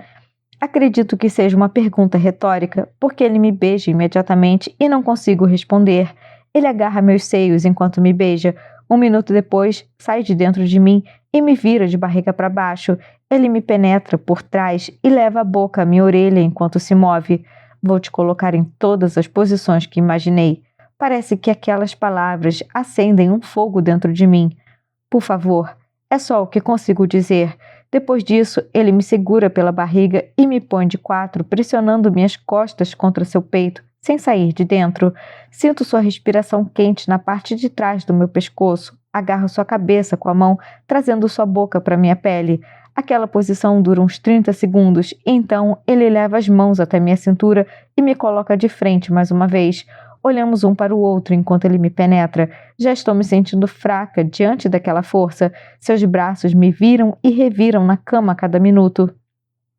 Speaker 1: Acredito que seja uma pergunta retórica, porque ele me beija imediatamente e não consigo responder. Ele agarra meus seios enquanto me beija. Um minuto depois, sai de dentro de mim e me vira de barriga para baixo. Ele me penetra por trás e leva a boca à minha orelha enquanto se move. Vou te colocar em todas as posições que imaginei. Parece que aquelas palavras acendem um fogo dentro de mim. Por favor, é só o que consigo dizer. Depois disso, ele me segura pela barriga e me põe de quatro, pressionando minhas costas contra seu peito, sem sair de dentro. Sinto sua respiração quente na parte de trás do meu pescoço. Agarro sua cabeça com a mão, trazendo sua boca para minha pele. Aquela posição dura uns 30 segundos, e então ele leva as mãos até minha cintura e me coloca de frente mais uma vez. Olhamos um para o outro enquanto ele me penetra. Já estou me sentindo fraca diante daquela força. Seus braços me viram e reviram na cama a cada minuto.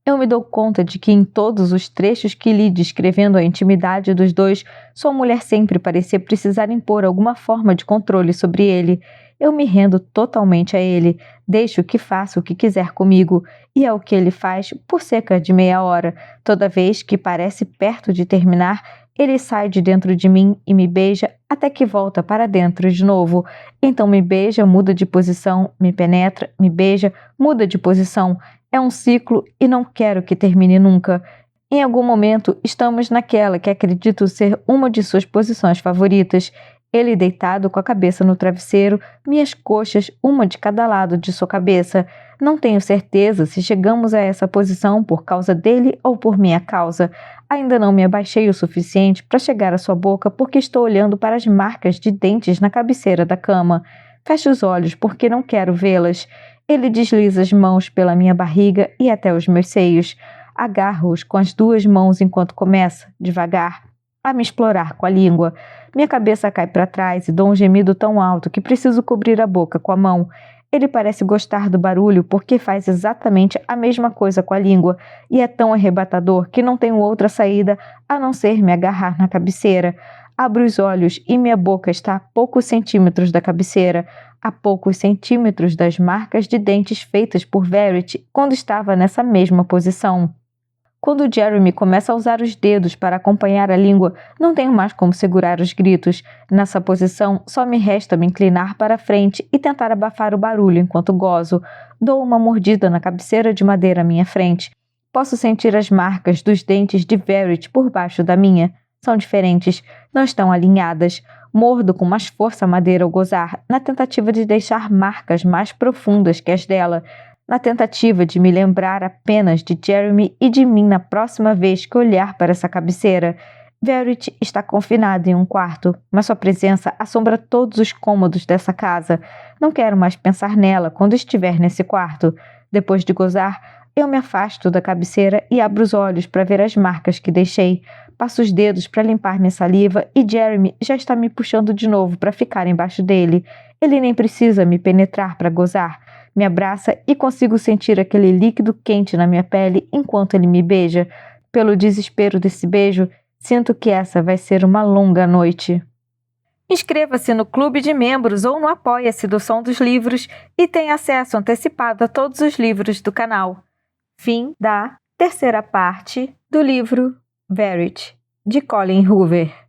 Speaker 1: Eu me dou conta de que em todos os trechos que li descrevendo a intimidade dos dois, sua mulher sempre parecia precisar impor alguma forma de controle sobre ele. Eu me rendo totalmente a ele, deixo que faça o que quiser comigo, e é o que ele faz por cerca de meia hora. Toda vez que parece perto de terminar, ele sai de dentro de mim e me beija até que volta para dentro de novo. Então me beija, muda de posição, me penetra, me beija, muda de posição. É um ciclo e não quero que termine nunca. Em algum momento, estamos naquela que acredito ser uma de suas posições favoritas. Ele deitado com a cabeça no travesseiro, minhas coxas, uma de cada lado de sua cabeça. Não tenho certeza se chegamos a essa posição por causa dele ou por minha causa. Ainda não me abaixei o suficiente para chegar à sua boca porque estou olhando para as marcas de dentes na cabeceira da cama. Fecho os olhos porque não quero vê-las. Ele desliza as mãos pela minha barriga e até os meus seios. Agarro-os com as duas mãos enquanto começa, devagar, a me explorar com a língua. Minha cabeça cai para trás e dou um gemido tão alto que preciso cobrir a boca com a mão. Ele parece gostar do barulho porque faz exatamente a mesma coisa com a língua e é tão arrebatador que não tenho outra saída a não ser me agarrar na cabeceira. Abro os olhos e minha boca está a poucos centímetros da cabeceira, a poucos centímetros das marcas de dentes feitas por Verity quando estava nessa mesma posição. Quando Jeremy começa a usar os dedos para acompanhar a língua, não tenho mais como segurar os gritos. Nessa posição, só me resta me inclinar para a frente e tentar abafar o barulho enquanto gozo. Dou uma mordida na cabeceira de madeira à minha frente. Posso sentir as marcas dos dentes de Verity por baixo da minha. São diferentes, não estão alinhadas. Mordo com mais força a madeira ao gozar, na tentativa de deixar marcas mais profundas que as dela. Na tentativa de me lembrar apenas de Jeremy e de mim na próxima vez que olhar para essa cabeceira. Verity está confinada em um quarto, mas sua presença assombra todos os cômodos dessa casa. Não quero mais pensar nela quando estiver nesse quarto. Depois de gozar, eu me afasto da cabeceira e abro os olhos para ver as marcas que deixei. Passo os dedos para limpar minha saliva e Jeremy já está me puxando de novo para ficar embaixo dele. Ele nem precisa me penetrar para gozar. Me abraça e consigo sentir aquele líquido quente na minha pele enquanto ele me beija. Pelo desespero desse beijo, sinto que essa vai ser uma longa noite. Inscreva-se no Clube de Membros ou no Apoia-se do Som dos Livros e tenha acesso antecipado a todos os livros do canal. Fim da terceira parte do livro Verity, de Colin Hoover.